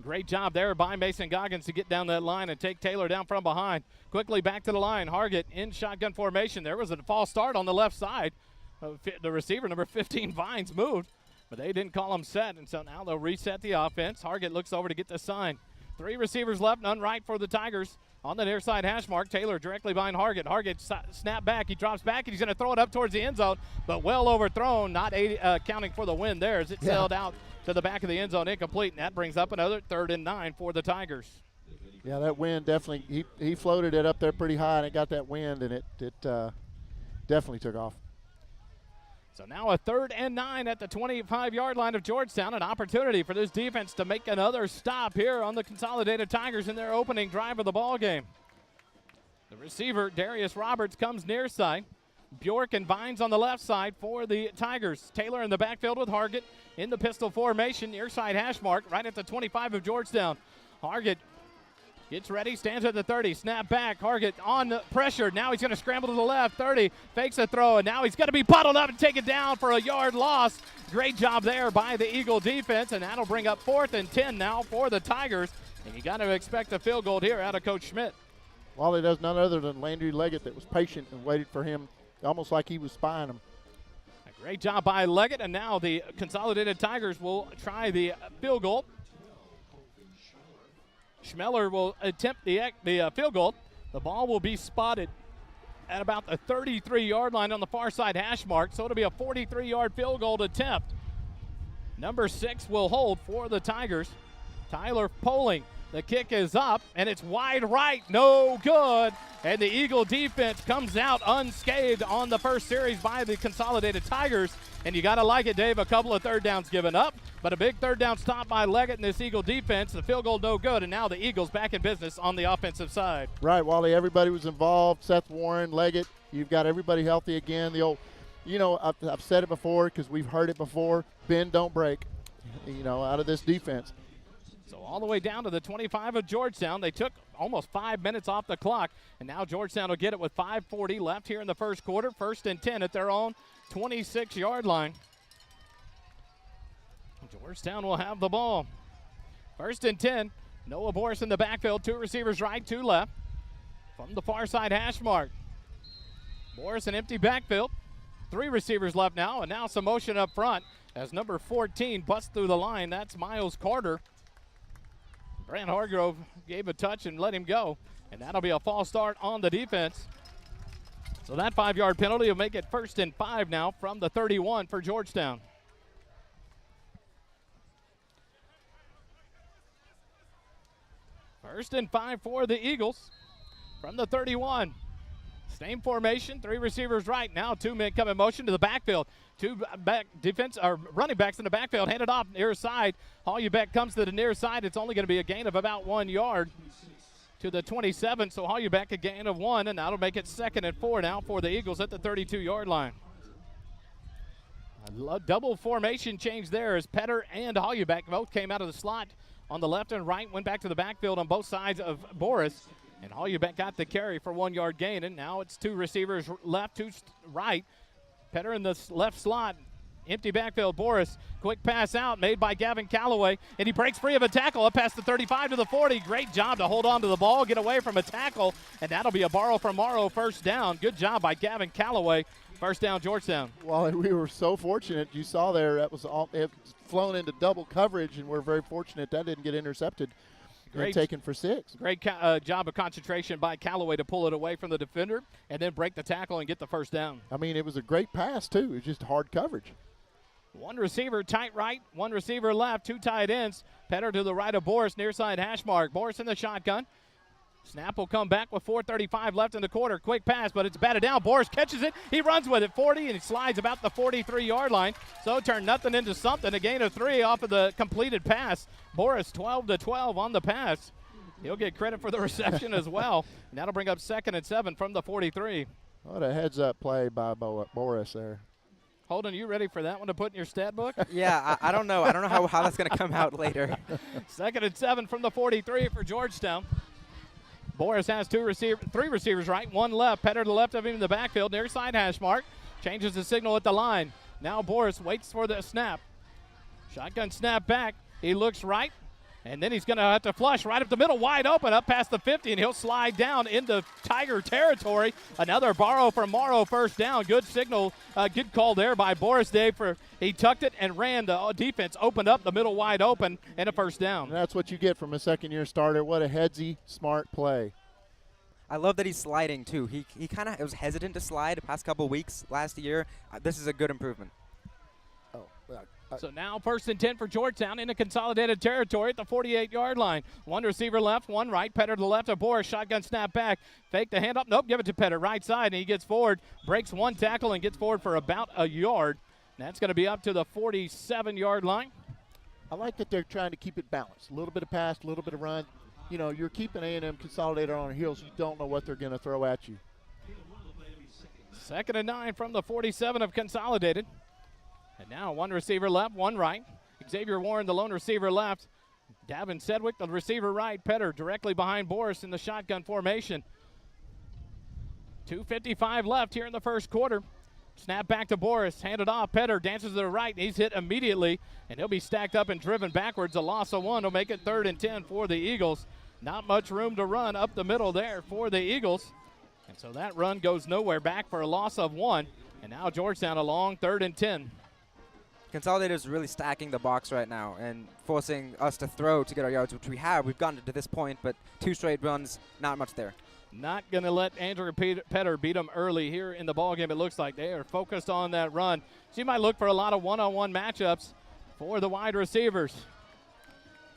Great job there by Mason Goggins to get down that line and take Taylor down from behind. Quickly back to the line. Hargett in shotgun formation. There was a false start on the left side. The receiver, number 15, Vines, moved, but they didn't call him set, and so now they'll reset the offense. Hargett looks over to get the sign. 3 receivers left, none right for the Tigers. On the near side hash mark, Taylor directly behind Hargett. Hargett snap back. He drops back, and he's going to throw it up towards the end zone, but well overthrown, not counting for the win there as it sailed out to the back of the end zone, incomplete, and that brings up another 3rd and 9 for the Tigers. Yeah, that wind definitely, he floated it up there pretty high, and it got that wind, and it definitely took off. So now a 3rd and 9 at the 25-yard line of Georgetown, an opportunity for this defense to make another stop here on the Consolidated Tigers in their opening drive of the ball game. The receiver, Darius Roberts, comes near side. Bjork and Vines on the left side for the Tigers. Taylor in the backfield with Hargett in the pistol formation, near side hash mark, right at the 25 of Georgetown. Hargett gets ready, stands at the 30, snap back. Hargett on the pressure. Now he's going to scramble to the left. 30, fakes a throw, and now he's going to be bottled up and taken down for a yard loss. Great job there by the Eagle defense, and that'll bring up 4th and 10 now for the Tigers. And you got to expect a field goal here out of Coach Schmidt. Wally does none other than Landry Leggett that was patient and waited for him, almost like he was spying him. A great job by Leggett, and now the Consolidated Tigers will try the field goal. Schmeller will attempt the field goal. The ball will be spotted at about the 33-yard line on the far side hash mark, so it'll be a 43-yard field goal attempt. Number 6 will hold for the Tigers. Tyler Poling. The kick is up, and it's wide right. No good. And the Eagle defense comes out unscathed on the first series by the Consolidated Tigers. And you got to like it, Dave. A couple of 3rd downs given up, but a big 3rd down stop by Leggett and this Eagle defense. The field goal no good, and now the Eagles back in business on the offensive side. Right, Wally. Everybody was involved. Seth Warren, Leggett. You've got everybody healthy again. The old, I've said it before because we've heard it before. Bend, don't break, out of this defense. So all the way down to the 25 of Georgetown. They took almost 5 minutes off the clock, and now Georgetown will get it with 5:40 left here in the first quarter. 1st and 10 at their own 26-yard line. Georgetown will have the ball. 1st and 10. Noah Boris in the backfield. 2 receivers right, 2 left. From the far side hash mark. Boris an empty backfield. 3 receivers left now, and now some motion up front as number 14 busts through the line. That's Miles Carter. Brant Hargrove gave a touch and let him go, and that'll be a false start on the defense. So that 5-yard penalty will make it 1st and 5 now from the 31 for Georgetown. First and 5 for the Eagles from the 31. Same formation, 3 receivers right now. 2 men come in motion to the backfield. 2 running backs in the backfield, handed off near side. Hollybeck comes to the near side. It's only going to be a gain of about 1 yard to the 27. So Hollybeck a gain of 1, and that'll make it 2nd and 4 now for the Eagles at the 32-yard line. A double formation change there as Petter and Hollybeck both came out of the slot on the left and right, went back to the backfield on both sides of Boris. And Hollybeck got the carry for 1 yard gain, and now it's 2 receivers left, 2 right. Petter in the left slot, empty backfield. Boris, quick pass out made by Gavin Calloway, and he breaks free of a tackle up past the 35 to the 40. Great job to hold on to the ball, get away from a tackle, and that'll be a borrow from Morrow 1st down. Good job by Gavin Calloway. First down, Georgetown. Well, we were so fortunate. You saw there that was all it flown into double coverage, and we're very fortunate that didn't get intercepted and taken for 6. Great job of concentration by Callaway to pull it away from the defender and then break the tackle and get the first down. I mean, it was a great pass, too. It was just hard coverage. One receiver tight right, one receiver left, 2 tight ends. Petter to the right of Boris, near side hash mark. Boris in the shotgun. Snap will come back with 4:35 left in the quarter. Quick pass, but it's batted down. Boris catches it. He runs with it 40, and he slides about the 43-yard line. So turn nothing into something. A gain of 3 off of the completed pass. Boris 12-12 on the pass. He'll get credit for the reception as well. And that'll bring up 2nd and 7 from the 43. What a heads-up play by Boris there. Holden, you ready for that one to put in your stat book? Yeah, I don't know. I don't know how that's going to come out later. 2nd and 7 from the 43 for Georgetown. Boris has 3 receivers right, 1 left. Petter to the left of him in the backfield, near side hash mark. Changes the signal at the line. Now Boris waits for the snap. Shotgun snap back. He looks right, and then he's going to have to flush right up the middle, wide open, up past the 50, and he'll slide down into Tiger territory. Another borrow from Morrow, first down. Good signal, good call there by Boris Dave. He tucked it and ran. The defense opened up the middle wide open, and a first down. And that's what you get from a second-year starter. What a headsy, smart play. I love that he's sliding, too. He kind of was hesitant to slide the past couple weeks last year. This is a good improvement. So now 1st and 10 for Georgetown in a consolidated territory at the 48-yard line. 1 receiver left, 1 right. Petter to the left of Boris. Shotgun snap back. Fake the handoff. Nope, give it to Petter. Right side, and he gets forward. Breaks 1 tackle and gets forward for about a yard. That's going to be up to the 47-yard line. I like that they're trying to keep it balanced. A little bit of pass, a little bit of run. You know, you're keeping A&M Consolidated on their heels. You don't know what they're going to throw at you. 2nd and 9 from the 47 of Consolidated. And now 1 receiver left, 1 right. Xavier Warren, the lone receiver left. Davin Sedgwick, the receiver right. Petter directly behind Boris in the shotgun formation. 2:55 left here in the first quarter. Snap back to Boris, handed off. Petter dances to the right. He's hit immediately, and he'll be stacked up and driven backwards. A loss of 1 will make it 3rd and 10 for the Eagles. Not much room to run up the middle there for the Eagles. And so that run goes nowhere, back for a loss of 1. And now Georgetown a long 3rd and 10. Consolidated is really stacking the box right now and forcing us to throw to get our yards, which we have. We've gotten to this point, but 2 straight runs, not much there. Not going to let Andrew Petter beat them early here in the ballgame. It looks like they are focused on that run. So you might look for a lot of one-on-one matchups for the wide receivers.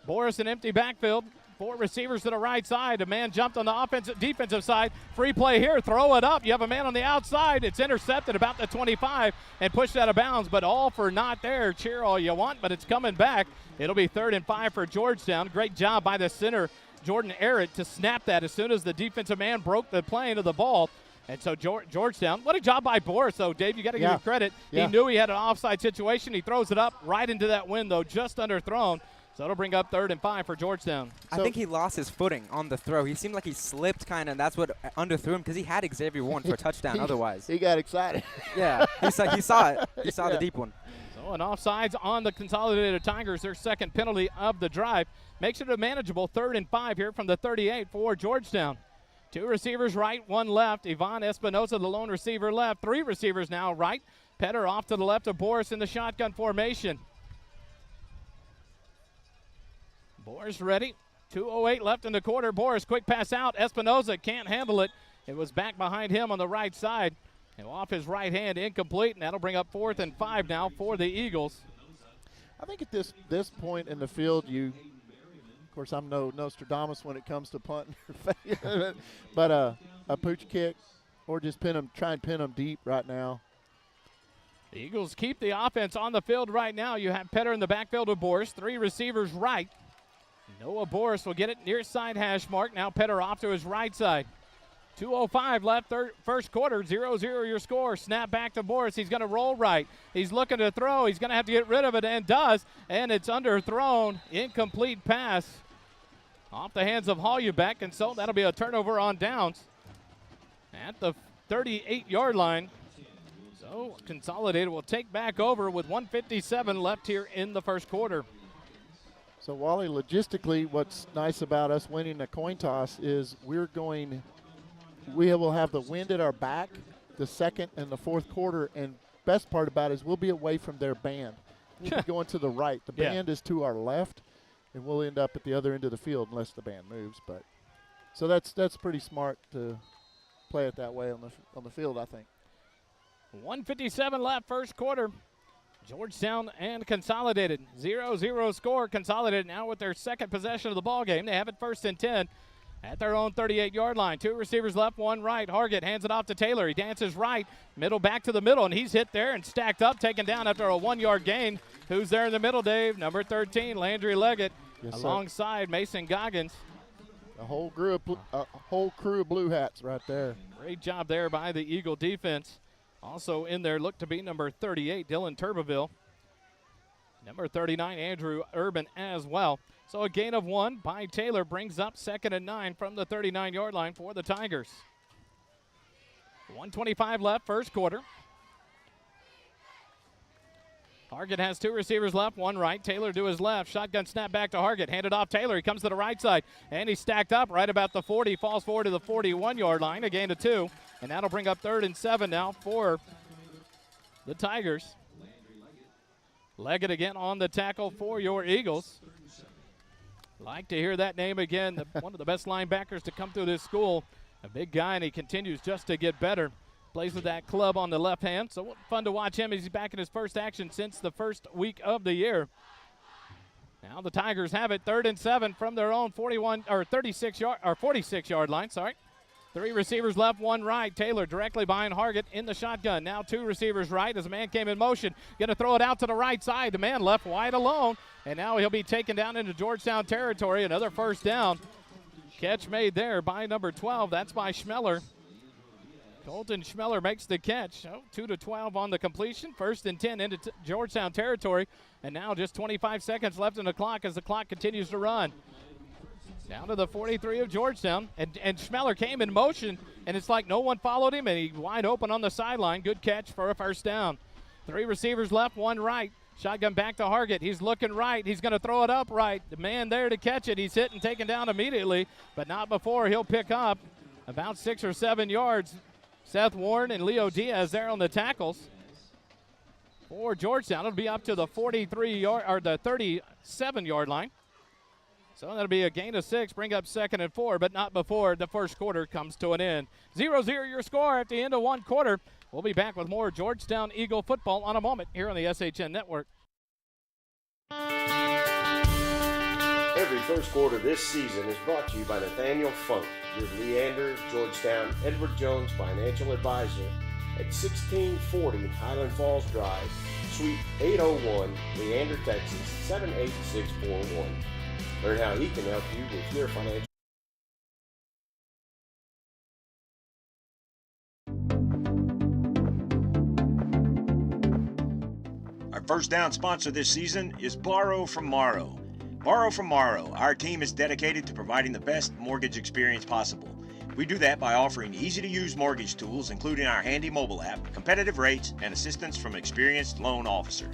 Boris an empty backfield. 4 receivers to the right side. A man jumped on the defensive side. Free play here. Throw it up. You have a man on the outside. It's intercepted about the 25 and pushed out of bounds, but all for not there. Cheer all you want, but it's coming back. It'll be 3rd and 5 for Georgetown. Great job by the center, Jordan Arrett, to snap that as soon as the defensive man broke the plane of the ball. And so Georgetown, what a job by Boris, though, Dave. You got to give him credit. Yeah. He knew he had an offside situation. He throws it up right into that wind, though, just underthrown. So it'll bring up 3rd and 5 for Georgetown. I think he lost his footing on the throw. He seemed like he slipped kind of, and that's what underthrew him because he had Xavier Warren for a touchdown otherwise. He got excited. Yeah, he saw it. He saw the deep one. So an offsides on the Consolidated Tigers, their 2nd penalty of the drive. Makes it a manageable 3rd and 5 here from the 38 for Georgetown. 2 receivers right, 1 left. Ivan Espinosa, the lone receiver left. 3 receivers now right. Petter off to the left of Boris in the shotgun formation. Boris ready. 2:08 left in the quarter. Boris, quick pass out. Espinosa can't handle it. It was back behind him on the right side. And off his right hand, incomplete, and that'll bring up 4th and 5 now for the Eagles. I think at this point in the field, of course, I'm no Nostradamus when it comes to punting, but a pooch kick or just try and pin them deep right now. The Eagles keep the offense on the field right now. You have Petter in the backfield with Boris. 3 receivers right. Noah Boris will get it near side hash mark. Now Petter off to his right side. 2:05 left, first quarter, 0-0 your score. Snap back to Boris. He's going to roll right. He's looking to throw. He's going to have to get rid of it, and does. And it's underthrown. Incomplete pass off the hands of Hollenbeck, and so that'll be a turnover on downs at the 38-yard line. So Consolidated will take back over with 1:57 left here in the first quarter. So, Wally, logistically, what's nice about us winning the coin toss is we will have the wind at our back the second and the fourth quarter, and best part about it is we'll be away from their band. We'll be going to the right. The band is to our left, and we'll end up at the other end of the field unless the band moves. But so that's pretty smart to play it that way on the field, I think. 1:57 left, first quarter. Georgetown and Consolidated 0-0 score. Consolidated now with their second possession of the ball game. They have it 1st and 10 at their own 38-yard line. 2 receivers left, 1 right. Hargett hands it off to Taylor. He dances right, middle back to the middle, and he's hit there and stacked up, taken down after a 1-yard gain. Who's there in the middle, Dave? Number 13, Landry Leggett, alongside Mason Goggins. A whole crew of blue hats right there. Great job there by the Eagle defense. Also in there looked to be number 38, Dylan Turbeville. Number 39, Andrew Urban as well. So a gain of 1 by Taylor brings up 2nd and 9 from the 39-yard line for the Tigers. 1:25 left, first quarter. Hargett has 2 receivers left, 1 right. Taylor to his left. Shotgun snap back to Hargett. Handed off Taylor. He comes to the right side, and he's stacked up right about the 40. Falls forward to the 41-yard line. A gain of 2, and that'll bring up 3rd and 7 now for the Tigers. Leggett again on the tackle for your Eagles. Like to hear that name again. One of the best linebackers to come through this school. A big guy, and he continues just to get better. Plays with that club on the left hand. So fun to watch him as he's back in his first action since the first week of the year. Now the Tigers have it 3rd and 7 from their own 46-yard line. 3 receivers left, 1 right. Taylor directly behind Hargett in the shotgun. Now 2 receivers right as a man came in motion. Going to throw it out to the right side. The man left wide alone. And now he'll be taken down into Georgetown territory. Another first down. Catch made there by number 12. That's by Schmeller. Colton Schmeller makes the catch. 2-12 on the completion. 1st and 10 into Georgetown territory. And now just 25 seconds left in the clock as the clock continues to run. Down to the 43 of Georgetown. And Schmeller came in motion, and it's like no one followed him, and he's wide open on the sideline. Good catch for a first down. 3 receivers left, 1 right. Shotgun back to Hargett. He's looking right. He's going to throw it up right. The man there to catch it. He's hit and taken down immediately, but not before he'll pick up about 6 or 7 yards. Seth Warren and Leo Diaz there on the tackles. For Georgetown, it'll be up to the 37-yard line. So that'll be a gain of 6, bring up 2nd and 4, but not before the first quarter comes to an end. 0-0 your score at the end of 1 quarter. We'll be back with more Georgetown Eagle football on a moment here on the SHN Network. Every first quarter this season is brought to you by Nathaniel Funk, your Leander, Georgetown, Edward Jones financial advisor at 1640 Highland Falls Drive, Suite 801, Leander, Texas 78641. Learn how he can help you with your financial. Our first down sponsor this season is Borrow from Morrow. Borrow from Morrow, our team is dedicated to providing the best mortgage experience possible. We do that by offering easy-to-use mortgage tools, including our handy mobile app, competitive rates, and assistance from an experienced loan officer.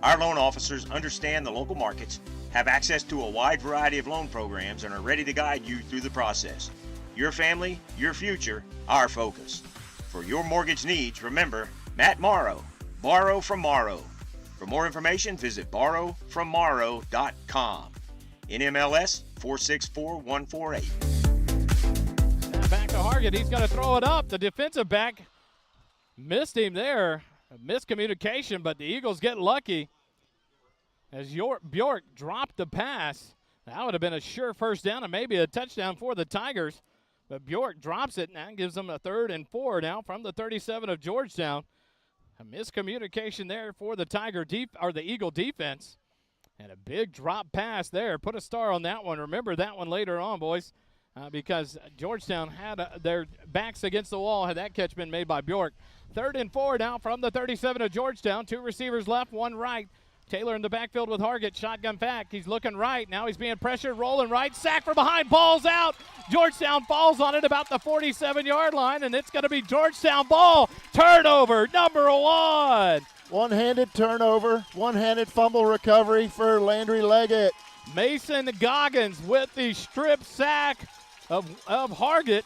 Our loan officers understand the local markets, have access to a wide variety of loan programs, and are ready to guide you through the process. Your family, your future, our focus. For your mortgage needs, remember, Matt Morrow, Borrow from Morrow. For more information, visit borrowfrommorrow.com. NMLS 464148. Snap back to Hargett. He's going to throw it up. The defensive back missed him there. A miscommunication, but the Eagles get lucky as Bjork dropped the pass. That would have been a sure first down and maybe a touchdown for the Tigers. But Bjork drops it, and that gives them a 3rd and 4 now from the 37 of Georgetown. A miscommunication there for the the Eagle defense. And a big drop pass there. Put a star on that one. Remember that one later on, boys, because Georgetown had their backs against the wall had that catch been made by Bjork. 3rd and 4 now from the 37 of Georgetown. 2 receivers left, 1 right. Taylor in the backfield with Hargett. Shotgun back. He's looking right. Now he's being pressured, rolling right. Sack from behind. Ball's out. Georgetown falls on it about the 47-yard line, and it's going to be Georgetown ball. Turnover, number 1. One-handed turnover, one-handed fumble recovery for Landry Leggett. Mason Goggins with the strip sack of Hargett.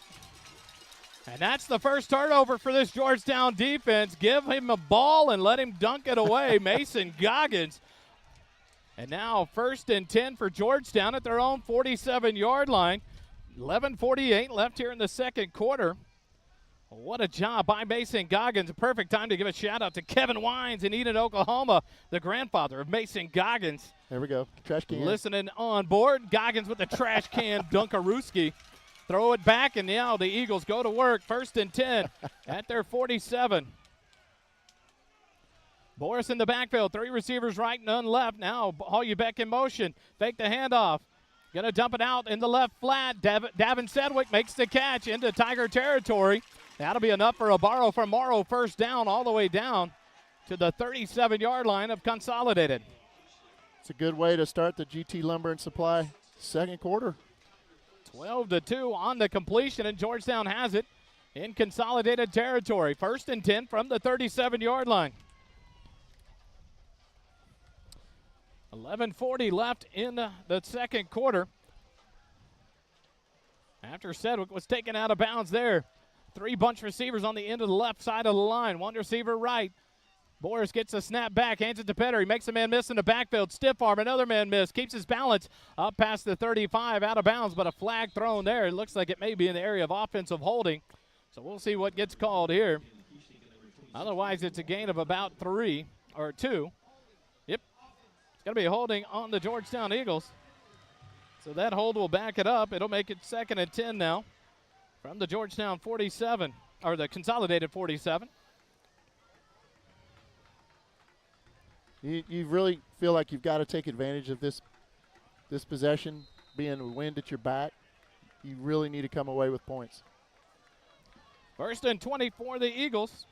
And that's the first turnover for this Georgetown defense. Give him a ball and let him dunk it away. Mason Goggins. And now 1st and 10 for Georgetown at their own 47-yard line. 11:48 left here in the second quarter. What a job by Mason Goggins. A perfect time to give a shout-out to Kevin Wines in Eden, Oklahoma, the grandfather of Mason Goggins. There we go. Trash can. Listening on board. Goggins with the trash can Dunkarooski. Throw it back, and now the Eagles go to work. 1st and 10 at their 47. Boris in the backfield. 3 receivers right, none left. Now Hollybeck in motion. Fake the handoff. Going to dump it out in the left flat. Davin Sedgwick makes the catch into Tiger territory. That'll be enough for a borrow from Morrow. First down all the way down to the 37-yard line of Consolidated. It's a good way to start the GT Lumber and Supply second quarter. 12-2 on the completion, and Georgetown has it in Consolidated territory. 1st and 10 from the 37-yard line. 11:40 left in the second quarter. After Sedgwick was taken out of bounds there. 3 bunch receivers on the end of the left side of the line. 1 receiver right. Boris gets a snap back, hands it to Petter. He makes a man miss in the backfield. Stiff arm, another man miss. Keeps his balance up past the 35, out of bounds, but a flag thrown there. It looks like it may be in the area of offensive holding. So we'll see what gets called here. Otherwise, it's a gain of about 3 or 2. Yep. It's going to be holding on the Georgetown Eagles. So that hold will back it up. It'll make it 2nd and 10 now from the Georgetown 47, or the Consolidated 47. You really feel like you've got to take advantage of this possession, being a wind at your back. You really need to come away with points. 1st and 20 for the Eagles.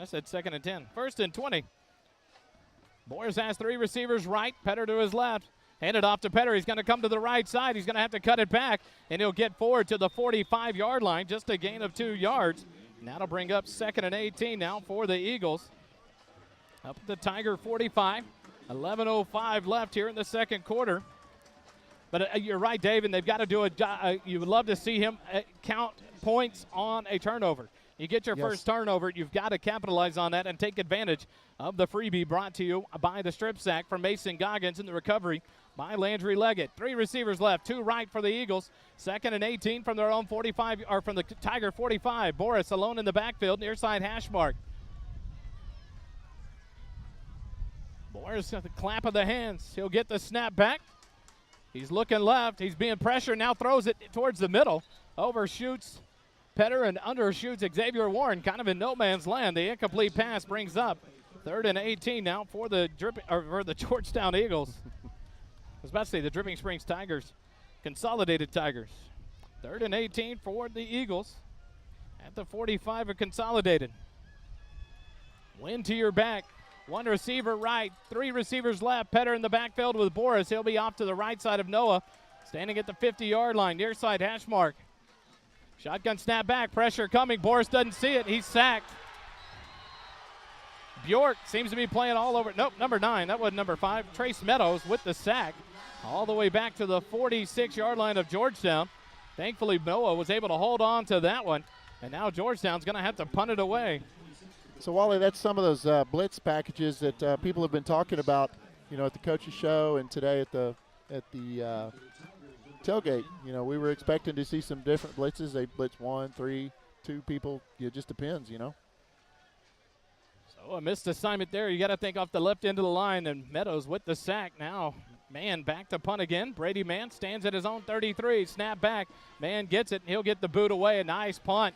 I said 2nd and 10. 1st and 20. Boris has 3 receivers right, Petter to his left. Handed off to Petter. He's going to come to the right side. He's going to have to cut it back, and he'll get forward to the 45-yard line, just a gain of 2 yards. And that'll bring up 2nd and 18 now for the Eagles. Up at the Tiger 45. 11:05 left here in the second quarter. But you're right, Dave, and they've got to do it. You would love to see him count points on a turnover. You get your first turnover, you've got to capitalize on that and take advantage of the freebie brought to you by the strip sack from Mason Goggins in the recovery by Landry Leggett. 3 receivers left, 2 right for the Eagles. 2nd and 18 from their own 45, or from the Tiger 45. Boris alone in the backfield, near side hash mark. Boris got the clap of the hands. He'll get the snap back. He's looking left. He's being pressured. Now throws it towards the middle. Overshoots Petter and undershoots Xavier Warren, kind of in no man's land. The incomplete pass brings up 3rd and 18 now for the Georgetown Eagles. I was about to say the Dripping Springs Tigers, Consolidated Tigers. 3rd and 18 for the Eagles at the 45 of Consolidated. Wind to your back. 1 receiver right, 3 receivers left. Petter in the backfield with Boris. He'll be off to the right side of Noah, standing at the 50-yard line, near side hash mark. Shotgun snap back, pressure coming. Boris doesn't see it. He's sacked. Bjork seems to be playing all over. Nope, number 9. That wasn't number 5. Trace Meadows with the sack all the way back to the 46-yard line of Georgetown. Thankfully, Noah was able to hold on to that one, and now Georgetown's going to have to punt it away. So, Wally, that's some of those blitz packages that people have been talking about, at the coach's show and today at the tailgate. We were expecting to see some different blitzes. They blitz 1, 3, 2 people. It just depends, So a missed assignment there. You got to think off the left end of the line, and Meadows with the sack now. Mann back to punt again. Brady Mann stands at his own 33. Snap back. Mann gets it, and he'll get the boot away. A nice punt.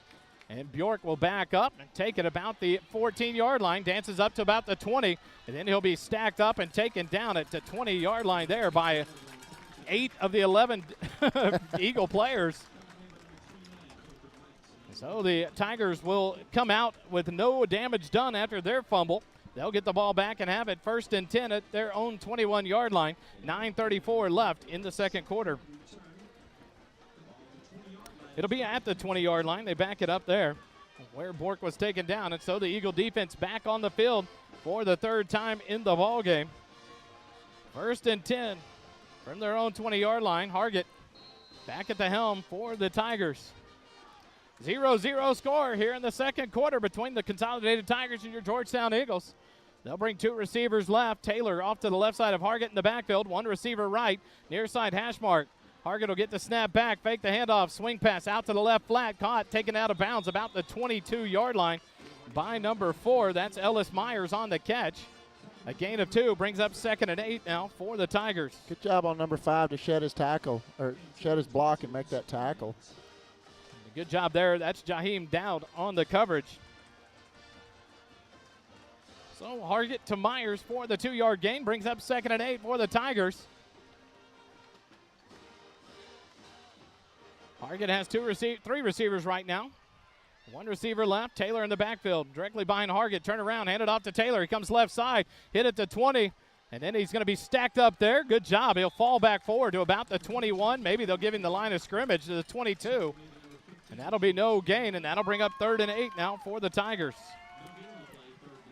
And Bjork will back up and take it about the 14-yard line, dances up to about the 20, and then he'll be stacked up and taken down at the 20-yard line there by 8 of the 11 Eagle players. So the Tigers will come out with no damage done after their fumble. They'll get the ball back and have it 1st and 10 at their own 21-yard line. 9:34 left in the second quarter. It'll be at the 20-yard line. They back it up there where Bork was taken down. And so the Eagle defense back on the field for the 3rd time in the ball game. 1st and 10 from their own 20-yard line. Hargett back at the helm for the Tigers. 0-0 score here in the second quarter between the Consolidated Tigers and your Georgetown Eagles. They'll bring two receivers left. Taylor off to the left side of Hargett in the backfield. One receiver right, near side hash mark. Hargett will get the snap back, fake the handoff, swing pass out to the left flat, caught, taken out of bounds about the 22-yard line by number 4. That's Ellis Myers on the catch. A gain of 2 brings up 2nd and 8 now for the Tigers. Good job on number 5 to shed his tackle, or shed his block and make that tackle. Good job there. That's Jaheim Dowd on the coverage. So Hargett to Myers for the 2-yard gain, brings up 2nd and 8 for the Tigers. Hargett has three receivers right now. One receiver left, Taylor in the backfield, directly behind Hargett. Turn around, hand it off to Taylor. He comes left side, hit it to 20, and then he's going to be stacked up there. Good job. He'll fall back forward to about the 21. Maybe they'll give him the line of scrimmage to the 22. And that'll be no gain, and that'll bring up 3rd and 8 now for the Tigers.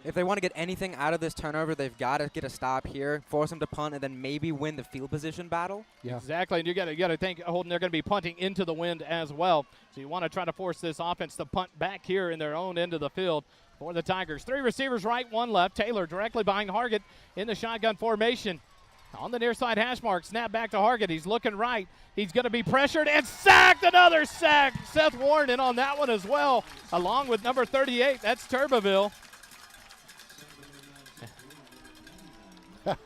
If they want to get anything out of this turnover, they've got to get a stop here, force them to punt, and then maybe win the field position battle. Yeah. Exactly, and you got to think, Holden, they're going to be punting into the wind as well. So you want to try to force this offense to punt back here in their own end of the field for the Tigers. 3 receivers right, 1 left. Taylor directly behind Hargett in the shotgun formation. On the near side hash mark, snap back to Hargett. He's looking right. He's going to be pressured and sacked. Another sack. Seth Warren in on that one as well, along with number 38. That's Turbeville.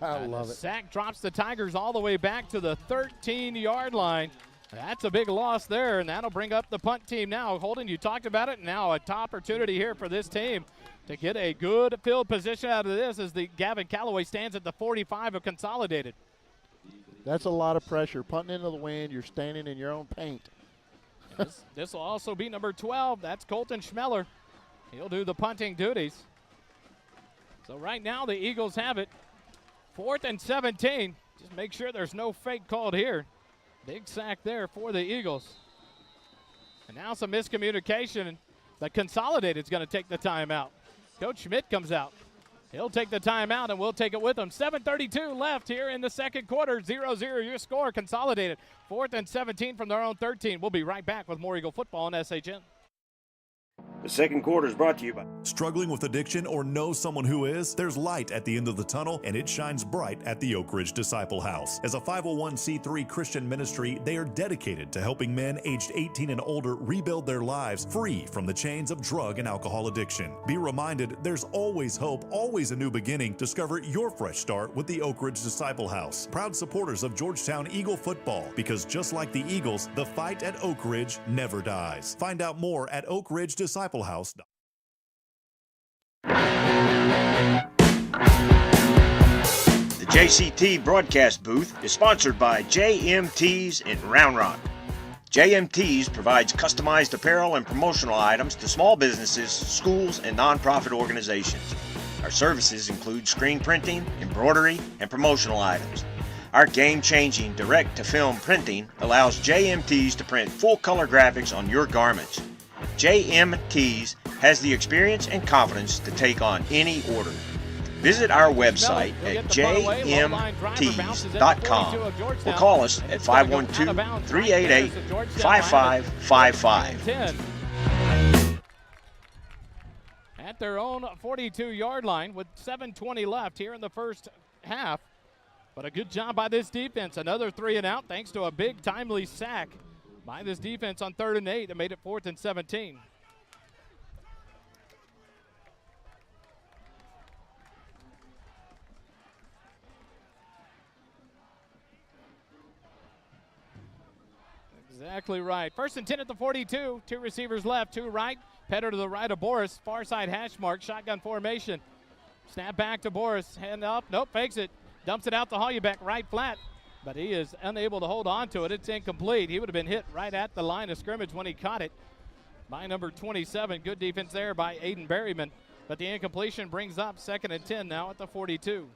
I love it. Sack drops the Tigers all the way back to the 13-yard line. That's a big loss there, and that'll bring up the punt team now. Holden, you talked about it. Now a top opportunity here for this team to get a good field position out of this as the Gavin Calloway stands at the 45 of Consolidated. That's a lot of pressure. Punting into the wind, you're standing in your own paint. This will also be number 12. That's Colton Schmeller. He'll do the punting duties. So right now the Eagles have it. 4th and 17. Just make sure there's no fake called here. Big sack there for the Eagles. And now some miscommunication. The Consolidated's going to take the timeout. Coach Schmidt comes out. He'll take the timeout, and we'll take it with him. 7:32 left here in the second quarter. 0-0 your score. Consolidated. 4th and 17 from their own 13. We'll be right back with more Eagle football on SHN. The second quarter is brought to you by... Struggling with addiction or know someone who is? There's light at the end of the tunnel, and it shines bright at the Oak Ridge Disciple House. As a 501c3 Christian ministry, they are dedicated to helping men aged 18 and older rebuild their lives free from the chains of drug and alcohol addiction. Be reminded, there's always hope, always a new beginning. Discover your fresh start with the Oak Ridge Disciple House. Proud supporters of Georgetown Eagle football, because just like the Eagles, the fight at Oak Ridge never dies. Find out more at Oak Ridge Disciple House. The JCT broadcast booth is sponsored by JMT's in Round Rock. JMT's provides customized apparel and promotional items to small businesses, schools, and nonprofit organizations. Our services include screen printing, embroidery, and promotional items. Our game-changing direct-to-film printing allows JMT's to print full-color graphics on your garments. JMT's has the experience and confidence to take on any order. Visit our website at jmts.com or call us at 512-388-5555. At their own 42-yard line with 7:20 left here in the first half. But a good job by this defense. Another 3 and out thanks to a big timely sack by this defense on 3rd and 8 that made it 4th and 17. Exactly right. 1st and 10 at the 42. 2 receivers left, 2 right. Petter to the right of Boris. Far side hash mark. Shotgun formation. Snap back to Boris. Hand up. Nope, fakes it. Dumps it out to Hollyback right flat. But he is unable to hold on to it. It's incomplete. He would have been hit right at the line of scrimmage when he caught it by number 27. Good defense there by Aiden Berryman. But the incompletion brings up 2nd and 10 now at the 42.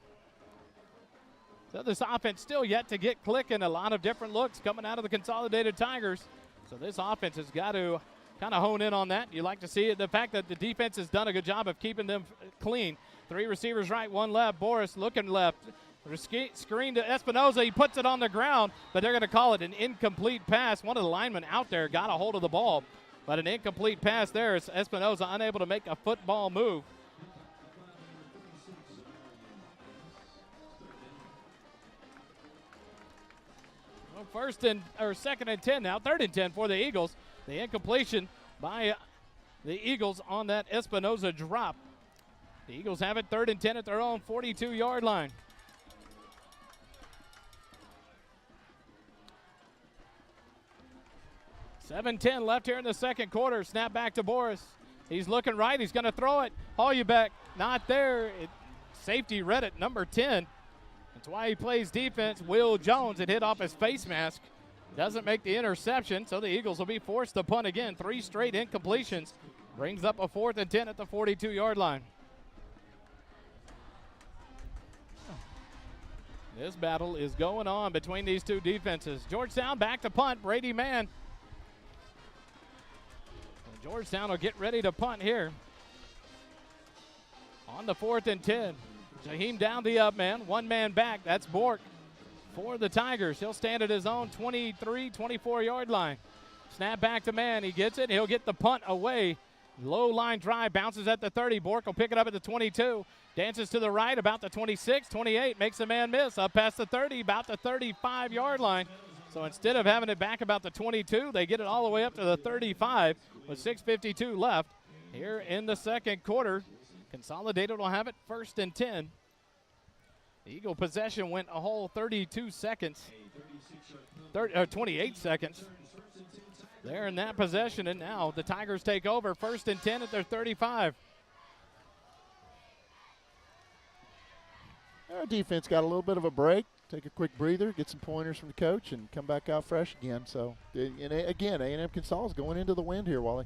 So this offense still yet to get clicking. A lot of different looks coming out of the Consolidated Tigers. So this offense has got to kind of hone in on that. You like to see it. The fact that the defense has done a good job of keeping them clean. 3 receivers right, 1 left. Boris looking left. Screen to Espinoza. He puts it on the ground, but they're going to call it an incomplete pass. One of the linemen out there got a hold of the ball. but an incomplete pass there as Espinoza unable to make a football move. Well, second and 10 now, third and 10 for the Eagles. The incompletion by the Eagles on that Espinoza drop. The Eagles have it third and 10 at their own 42-yard line. $7:10 left here in the second quarter. Snap back to Boris. He's looking right. He's going to throw it. Holubeck not there. Safety read it, number 10. That's why he plays defense. Will Jones, it hit off his face mask. Doesn't make the interception, so the Eagles will be forced to punt again. 3 straight incompletions. Brings up a 4th and 10 at the 42-yard line. This battle is going on between these two defenses. Georgetown back to punt. Brady Mann. Georgetown will get ready to punt here. On the 4th and 10. Jaheim down the up man. One man back. That's Bork for the Tigers. He'll stand at his own 23, 24-yard line. Snap back to Mann. He gets it. He'll get the punt away. Low line drive. Bounces at the 30. Bork will pick it up at the 22. Dances to the right about the 26, 28. Makes a man miss. Up past the 30. About the 35-yard line. So instead of having it back about the 22, they get it all the way up to the 35 with 6:52 left here in the second quarter. Consolidated will have it 1st and 10. The Eagle possession went a whole 32 seconds, 28 seconds. They're in that possession, and now the Tigers take over 1st and 10 at their 35. Our defense got a little bit of a break. Take a quick breather, get some pointers from the coach, and come back out fresh again. So, again, A&M Consolidated is going into the wind here, Wally.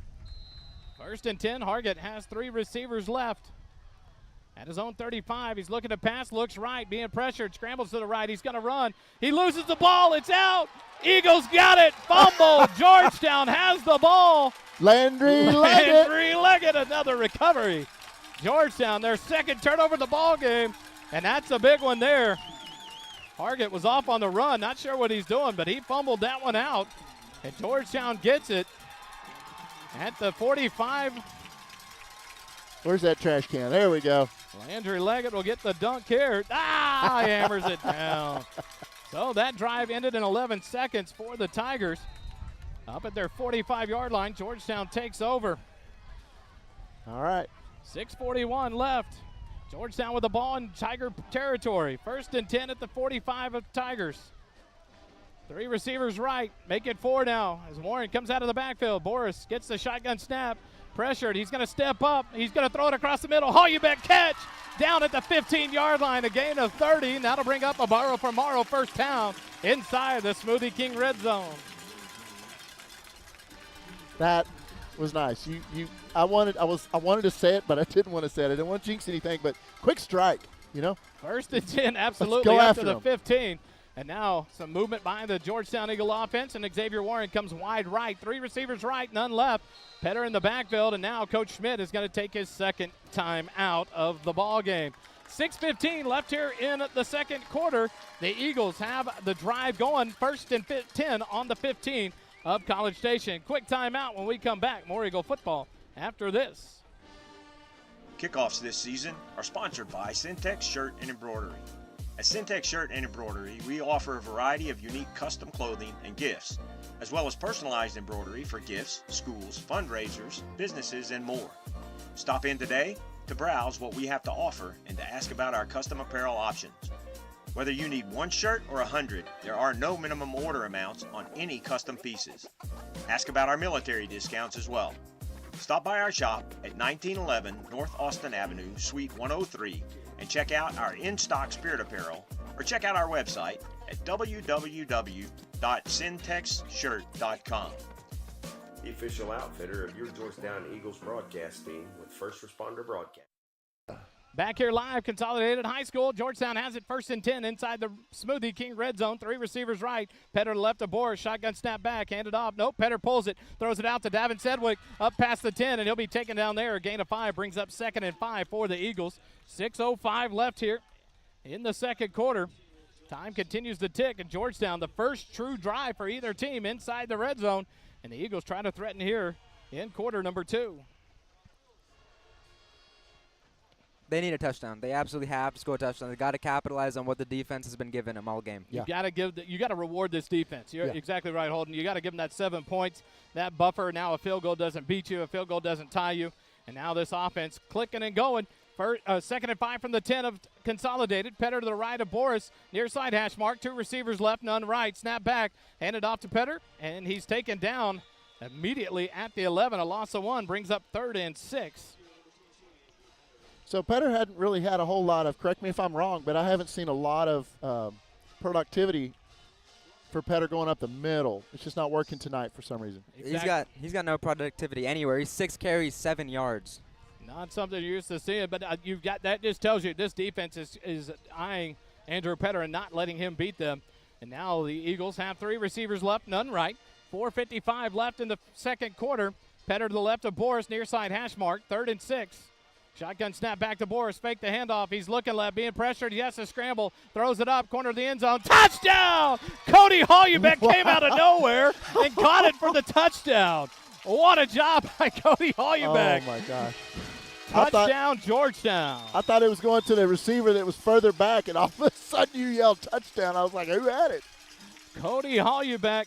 1st and 10. Hargett has 3 receivers left. At his own 35, he's looking to pass, looks right, being pressured, scrambles to the right. He's going to run. He loses the ball. It's out. Eagles got it. Fumble. Georgetown has the ball. Landry Leggett. Another recovery. Georgetown, their second turnover of the ball game, and that's a big one there. Hargett was off on the run. Not sure what he's doing, but he fumbled that one out. And Georgetown gets it at the 45. Where's that trash can? There we go. Landry Leggett will get the dunk here. He hammers it down. So that drive ended in 11 seconds for the Tigers. Up at their 45-yard line, Georgetown takes over. All right. 6:41 left. Georgetown with the ball in Tiger territory. 1st and 10 at the 45 of Tigers. 3 receivers right. Make it 4 now as Warren comes out of the backfield. Boris gets the shotgun snap. Pressured. He's going to step up. He's going to throw it across the middle. Holubeck catch down at the 15-yard line. A gain of 30. And that'll bring up a borrow for Morrow first down inside the Smoothie King red zone. That was nice. I wanted to say it, but I didn't want to say it. I didn't want to jinx anything, but quick strike, 1st and 10, absolutely, go up after to the him. 15. And now some movement behind the Georgetown Eagle offense, and Xavier Warren comes wide right. 3 receivers right, none left. Petter in the backfield, and now Coach Schmidt is going to take his second time out of the ball game. 6:15 left here in the second quarter. The Eagles have the drive going, 1st and 10 on the 15 of College Station. Quick timeout when we come back. More Eagle football after this. Kickoffs this season are sponsored by Syntex Shirt and Embroidery. At Syntex Shirt and Embroidery, we offer a variety of unique custom clothing and gifts, as well as personalized embroidery for gifts, schools, fundraisers, businesses, and more. Stop in today to browse what we have to offer and to ask about our custom apparel options. Whether you need 1 shirt or 100, there are no minimum order amounts on any custom pieces. Ask about our military discounts as well. Stop by our shop at 1911 North Austin Avenue, Suite 103, and check out our in-stock spirit apparel, or check out our website at www.syntexshirt.com. The official outfitter of your Georgetown Eagles broadcast team with First Responder Broadcast. Back here live, Consolidated High School. Georgetown has it 1st and 10 inside the Smoothie King red zone. 3 receivers right. Petter left of Boris. Shotgun snap back. Handed off. Nope. Petter pulls it. Throws it out to Davin Sedgwick. Up past the 10, and he'll be taken down there. A gain of 5 brings up 2nd and 5 for the Eagles. 6:05 left here in the second quarter. Time continues to tick, and Georgetown, the first true drive for either team inside the red zone. And the Eagles trying to threaten here in quarter number 2. They need a touchdown. They absolutely have to score a touchdown. They got to capitalize on what the defense has been giving them all game. You got to reward this defense. You're exactly right, Holden. You got to give them that 7 points. That buffer. Now a field goal doesn't beat you. A field goal doesn't tie you. And now this offense clicking and going. Second and 5 from the 10 of Consolidated. Petter to the right of Boris. Near side hash mark. 2 receivers left, none right. Snap back. Handed off to Petter. And he's taken down immediately at the 11. A loss of 1 brings up 3rd and 6. So Petter hadn't really had a whole lot of, correct me if I'm wrong, but I haven't seen a lot of productivity for Petter going up the middle. It's just not working tonight for some reason. Exactly. He's got no productivity anywhere. He's 6 carries, 7 yards. Not something you're used to seeing, but you've got that just tells you this defense is eyeing Andrew Petter and not letting him beat them. And now the Eagles have 3 receivers left, none right. 4:55 left in the second quarter. Petter to the left of Boris, near side hash mark, 3rd and 6. Shotgun snap back to Boris. Fake the handoff. He's looking left, being pressured. Yes, a scramble. Throws it up. Corner of the end zone. Touchdown! Cody Hollenbeck came out of nowhere and got it for the touchdown. What a job by Cody Hollenbeck. Oh, my gosh. Touchdown, Georgetown. I thought it was going to the receiver that was further back, and all of a sudden you yelled touchdown. I was like, who had it? Cody Hollenbeck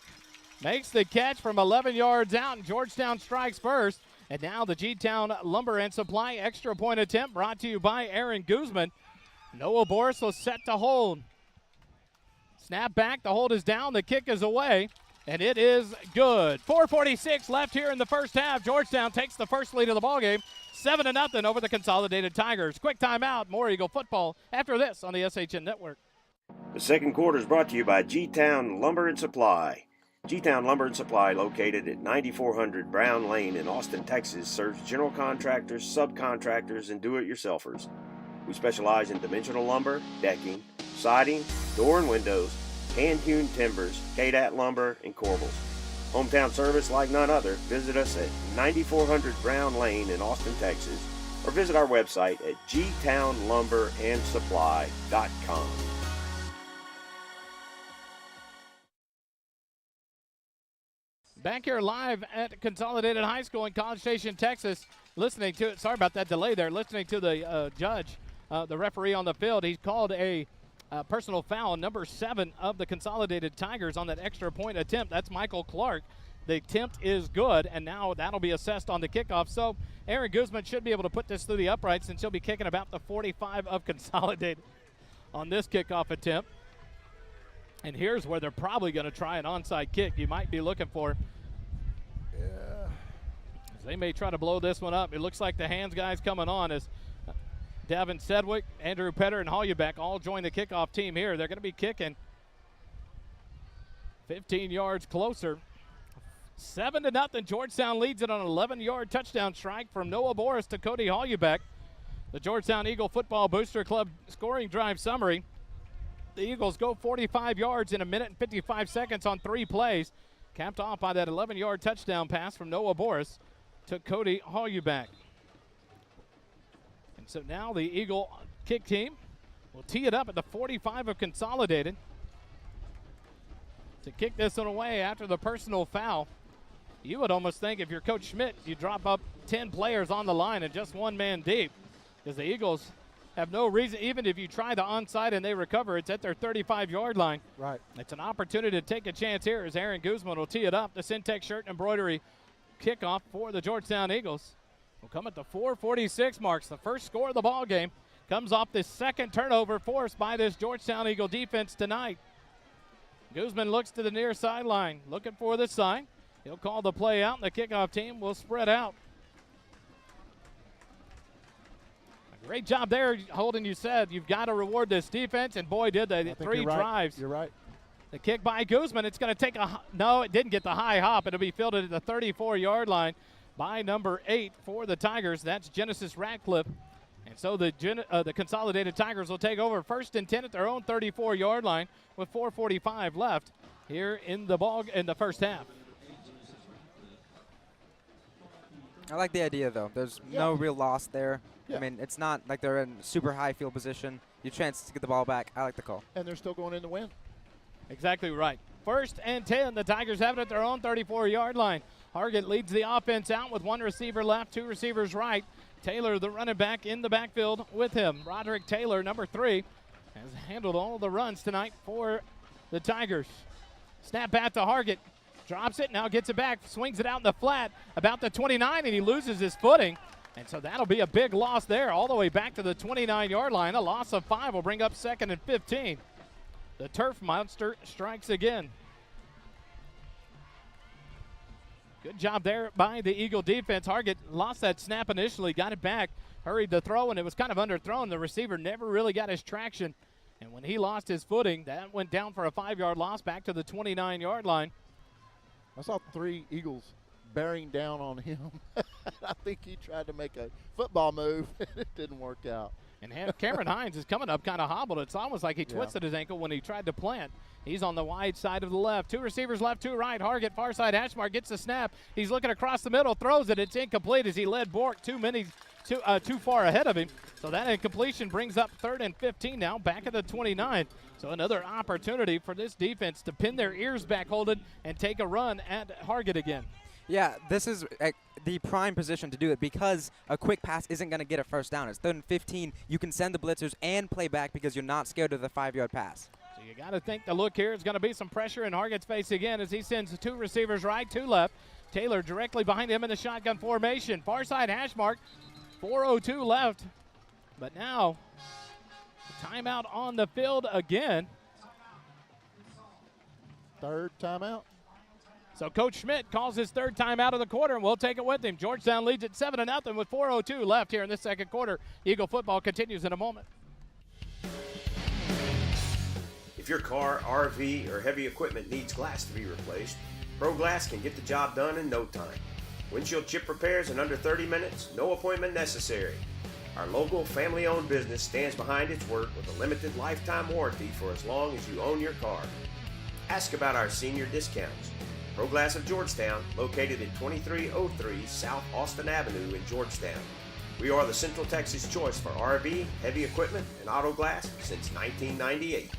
makes the catch from 11 yards out, and Georgetown strikes first. And now the G-Town Lumber and Supply extra point attempt brought to you by Aaron Guzman. Noah Boris was set to hold. Snap back. The hold is down. The kick is away. And it is good. 4:46 left here in the first half. Georgetown takes the first lead of the ballgame. 7-0 over the Consolidated Tigers. Quick timeout. More Eagle football after this on the SHN Network. The second quarter is brought to you by G-Town Lumber and Supply. G-Town Lumber and Supply, located at 9400 Brown Lane in Austin, Texas, serves general contractors, subcontractors, and do-it-yourselfers. We specialize in dimensional lumber, decking, siding, door and windows, hand-hewn timbers, KDAT lumber, and corbels. Hometown service like none other. Visit us at 9400 Brown Lane in Austin, Texas, or visit our website at gtownlumberandsupply.com. Back here live at Consolidated High School in College Station, Texas, listening to it. Sorry about that delay there. Listening to the judge, the referee on the field. He called a personal foul, number 7 of the Consolidated Tigers on that extra point attempt. That's Michael Clark. The attempt is good, and now that'll be assessed on the kickoff. So Aaron Guzman should be able to put this through the uprights, and she'll be kicking about the 45 of Consolidated on this kickoff attempt. And here's where they're probably going to try an onside kick you might be looking for. Yeah. They may try to blow this one up. It looks like the hands guys coming on as Davin Sedgwick, Andrew Petter, and Hollenbeck all join the kickoff team here. They're going to be kicking 15 yards closer. 7-0. Georgetown leads it on an 11-yard touchdown strike from Noah Boris to Cody Hollenbeck. The Georgetown Eagle Football Booster Club scoring drive summary. The Eagles go 45 yards in 1 minute and 55 seconds on 3 plays. Capped off by that 11-yard touchdown pass from Noah Boris to Cody Hollenbeck. And so now the Eagle kick team will tee it up at the 45 of Consolidated to kick this one away after the personal foul. You would almost think if you're Coach Schmidt, you drop up 10 players on the line and just one man deep, because the Eagles have no reason, even if you try the onside and they recover, it's at their 35-yard line. Right. It's an opportunity to take a chance here as Aaron Guzman will tee it up. The Syntex shirt and embroidery kickoff for the Georgetown Eagles will come at the 4:46 marks. The first score of the ball game comes off this second turnover forced by this Georgetown Eagle defense tonight. Guzman looks to the near sideline, looking for the sign. He'll call the play out, and the kickoff team will spread out. Great job there, Holden. You said you've got to reward this defense, and boy, did they. 3 drives. You're right. The kick by Guzman. It's going to take no, it didn't get the high hop. It'll be fielded at the 34-yard line by number 8 for the Tigers. That's Genesis Radcliffe. And so the Consolidated Tigers will take over 1st and 10 at their own 34-yard line with 4:45 left here in the first half. I like the idea, though. There's no real loss there. Yeah. I mean, it's not like they're in super high field position. Your chance to get the ball back. I like the call. And they're still going in to win. Exactly right. 1st and 10. The Tigers have it at their own 34-yard line. Hargett leads the offense out with one receiver left, two receivers right. Taylor, the running back, in the backfield with him. Roderick Taylor, number 3, has handled all the runs tonight for the Tigers. Snap back to Hargett. Drops it, now gets it back, swings it out in the flat, about the 29, and he loses his footing. And so that'll be a big loss there, all the way back to the 29-yard line. A loss of 5 will bring up 2nd and 15. The Turf Monster strikes again. Good job there by the Eagle defense. Hargett lost that snap initially, got it back, hurried the throw, and it was kind of underthrown. The receiver never really got his traction. And when he lost his footing, that went down for a 5-yard loss back to the 29-yard line. I saw 3 Eagles bearing down on him. I think he tried to make a football move, and it didn't work out. And Cameron Hines is coming up kind of hobbled. It's almost like he twisted his ankle when he tried to plant. He's on the wide side of the left. 2 receivers left, 2 right. Hargett, far side hash mark, gets the snap. He's looking across the middle, throws it. It's incomplete as he led Bork too far ahead of him. So that incompletion brings up 3rd and 15 now, back at the 29. So another opportunity for this defense to pin their ears back, Holden, and take a run at Hargett again. Yeah, this is the prime position to do it because a quick pass isn't going to get a first down. It's 3rd and 15. You can send the blitzers and play back because you're not scared of the 5-yard pass. So you got to think the look here is going to be some pressure in Hargett's face again as he sends 2 receivers right, 2 left. Taylor directly behind him in the shotgun formation. Far side hash mark, 4:02 left. But now, timeout on the field again. 3rd timeout. So Coach Schmidt calls his 3rd timeout of the quarter, and we'll take it with him. Georgetown leads at 7-0 with 4:02 left here in the 2nd quarter. Eagle football continues in a moment. If your car, RV, or heavy equipment needs glass to be replaced, Pro Glass can get the job done in no time. Windshield chip repairs in under 30 minutes, no appointment necessary. Our local family-owned business stands behind its work with a limited lifetime warranty for as long as you own your car. Ask about our senior discounts. Pro Glass of Georgetown, located at 2303 South Austin Avenue in Georgetown. We are the Central Texas choice for RV, heavy equipment, and auto glass since 1998.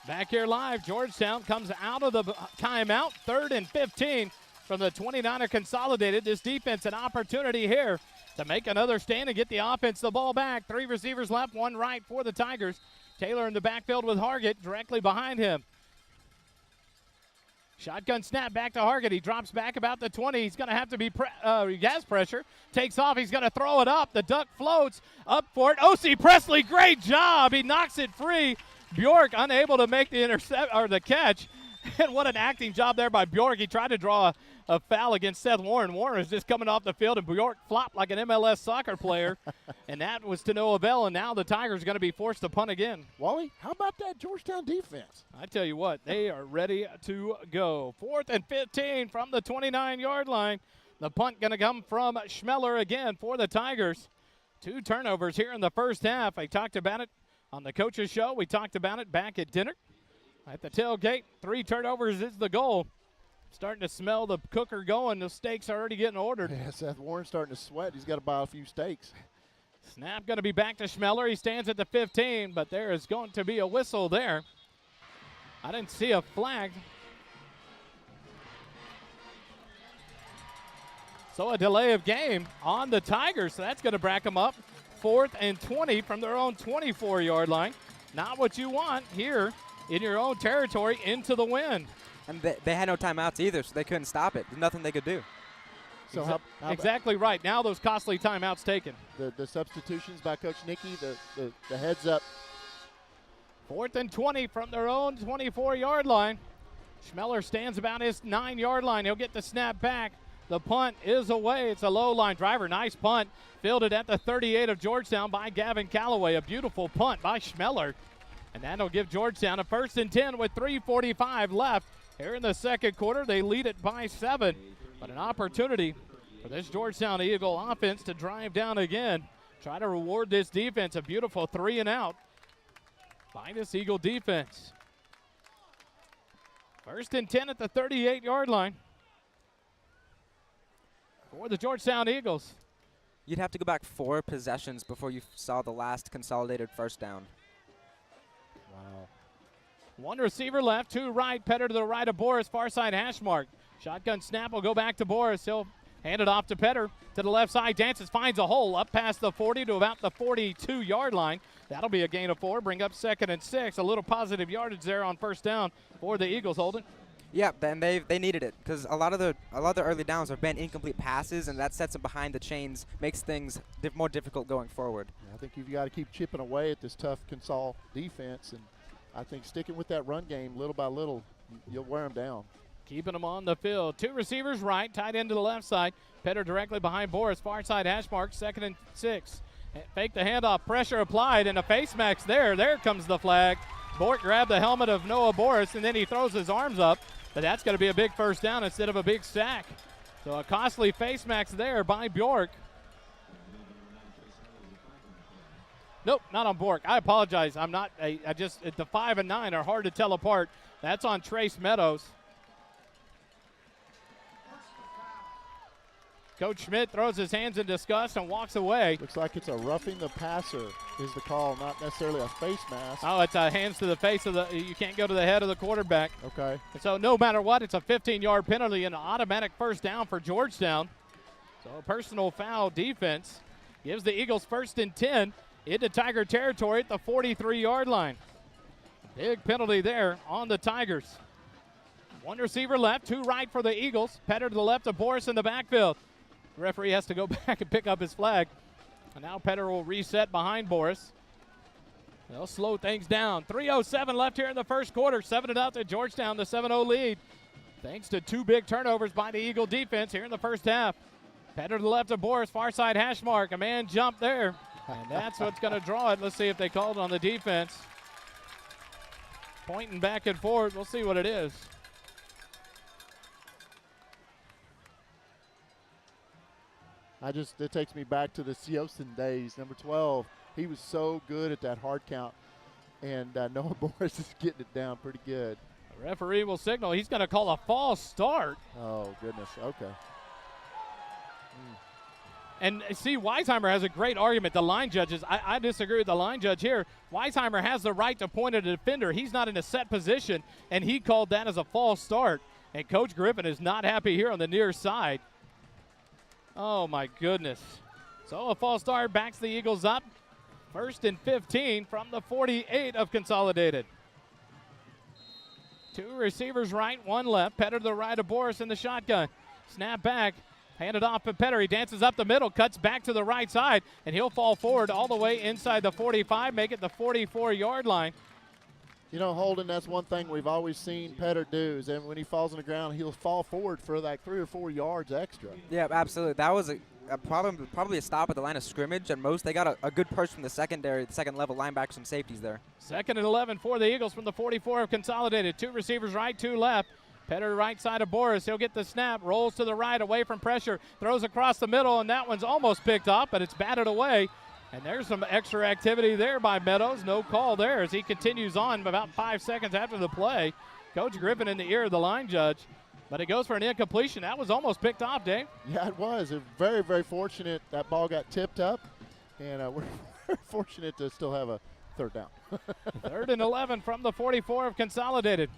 Back here live, Georgetown comes out of the timeout, 3rd and 15 from the 29er Consolidated. This defense an opportunity here to make another stand and get the offense the ball back. 3 receivers left, 1 right for the Tigers. Taylor in the backfield with Hargett directly behind him. Shotgun snap back to Hargett. He drops back about the 20. He's going to have to be he has pressure. Takes off. He's going to throw it up. The duck floats up for it. O.C. Presley, great job. He knocks it free. Bjork unable to make the intercept or the catch. And what an acting job there by Bjork. He tried to draw a foul against Seth Warren. Warren is just coming off the field, and Bjork flopped like an MLS soccer player. And that was to no avail, and now the Tigers are going to be forced to punt again. Wally, how about that Georgetown defense? I tell you what, they are ready to go. 4th and 15 from the 29-yard line. The punt going to come from Schmeller again for the Tigers. 2 turnovers here in the first half. I talked about it on the coaches show. We talked about it back at dinner. At the tailgate, 3 turnovers is the goal. Starting to smell the cooker going. The steaks are already getting ordered. Yeah, Seth Warren's starting to sweat. He's got to buy a few steaks. Snap going to be back to Schmeller. He stands at the 15, but there is going to be a whistle there. I didn't see a flag. So a delay of game on the Tigers. So that's going to back them up. 4th and 20 from their own 24-yard line. Not what you want here in your own territory into the wind. And they had no timeouts either, so they couldn't stop it. There's nothing they could do. So how exactly right. Now those costly timeouts taken. The substitutions by Coach Nicky, the heads up. 4th and 20 from their own 24-yard line. Schmeller stands about his 9-yard line. He'll get the snap back. The punt is away. It's a low line driver. Nice punt. Fielded at the 38 of Georgetown by Gavin Calloway. A beautiful punt by Schmeller. And that'll give Georgetown a 1st and 10 with 3:45 left. Here in the 2nd quarter, they lead it by 7. But an opportunity for this Georgetown Eagle offense to drive down again. Try to reward this defense. A beautiful 3 and out by this Eagle defense. 1st and 10 at the 38-yard line for the Georgetown Eagles. You'd have to go back 4 possessions before you saw the last consolidated first down. Wow. One receiver left, two right. Petter to the right of Boris, far side hash mark. Shotgun snap will go back to Boris. He'll hand it off to Petter to the left side. Dances, finds a hole up past the 40 to about the 42-yard line. That'll be a gain of 4. Bring up 2nd and 6. A little positive yardage there on first down for the Eagles, Holden. Yeah, and they needed it because a lot of the early downs have been incomplete passes, and that sets them behind the chains, makes things more difficult going forward. I think you've got to keep chipping away at this tough Consol defense, and I think sticking with that run game little by little, you'll wear them down. Keeping them on the field. Two receivers right, tight end to the left side. Petter directly behind Boris, far side hash mark, 2nd and 6. Fake the handoff, pressure applied, and a face mask there. There comes the flag. Bork grabbed the helmet of Noah Boris, and then he throws his arms up. But that's going to be a big first down instead of a big sack. So a costly face mask there by Bjork. Nope, not on Bork. I apologize. I'm not. I just the 5 and 9 are hard to tell apart. That's on Trace Meadows. Coach Schmidt throws his hands in disgust and walks away. Looks like it's a roughing the passer is the call, not necessarily a face mask. Oh, it's a hands to the face of the. You can't go to the head of the quarterback. Okay. And so no matter what, it's a 15-yard penalty and an automatic first down for Georgetown. So a personal foul defense gives the Eagles 1st and 10 into Tiger territory at the 43-yard line. Big penalty there on the Tigers. One receiver left, two right for the Eagles. Petter to the left of Boris in the backfield. The referee has to go back and pick up his flag. And now Petter will reset behind Boris. They'll slow things down. 3:07 left here in the first quarter. 7-0 to Georgetown, the 7-0 lead. Thanks to two big turnovers by the Eagle defense here in the first half. Petter to the left of Boris, far side hash mark. A man jumped there. And that's what's going to draw it. Let's see if they called on the defense. Pointing back and forth. We'll see what it is. It takes me back to the Siosin days. Number 12, he was so good at that hard count. And Noah Boris is getting it down pretty good. The referee will signal. He's going to call a false start. Oh, goodness. Okay. And see, Weisheimer has a great argument. The line judges, I disagree with the line judge here. Weisheimer has the right to point at a defender. He's not in a set position, and he called that as a false start. And Coach Griffin is not happy here on the near side. Oh, my goodness. So a false start backs the Eagles up. 1st and 15 from the 48 of Consolidated. Two receivers right, one left. Petter to the right of Boris in the shotgun. Snap back. Handed off to Petter. He dances up the middle, cuts back to the right side, and he'll fall forward all the way inside the 45, make it the 44-yard line. You know, Holden, that's one thing we've always seen Petter do is that when he falls on the ground, he'll fall forward for like 3 or 4 yards extra. Yeah, absolutely. That was a problem, probably a stop at the line of scrimmage. At most, they got a good push from the secondary, the second-level linebackers and safeties there. 2nd and 11 for the Eagles from the 44 of Consolidated. Two receivers right, two left. Petter right side of Boris. He'll get the snap, rolls to the right, away from pressure, throws across the middle, and that one's almost picked off, but it's batted away. And there's some extra activity there by Meadows. No call there as he continues on about 5 seconds after the play. Coach Griffin in the ear of the line judge, but it goes for an incompletion. That was almost picked off, Dave. Yeah, it was. Very, very fortunate that ball got tipped up, and we're very fortunate to still have a third down. 3rd and 11 from the 44 of Consolidated.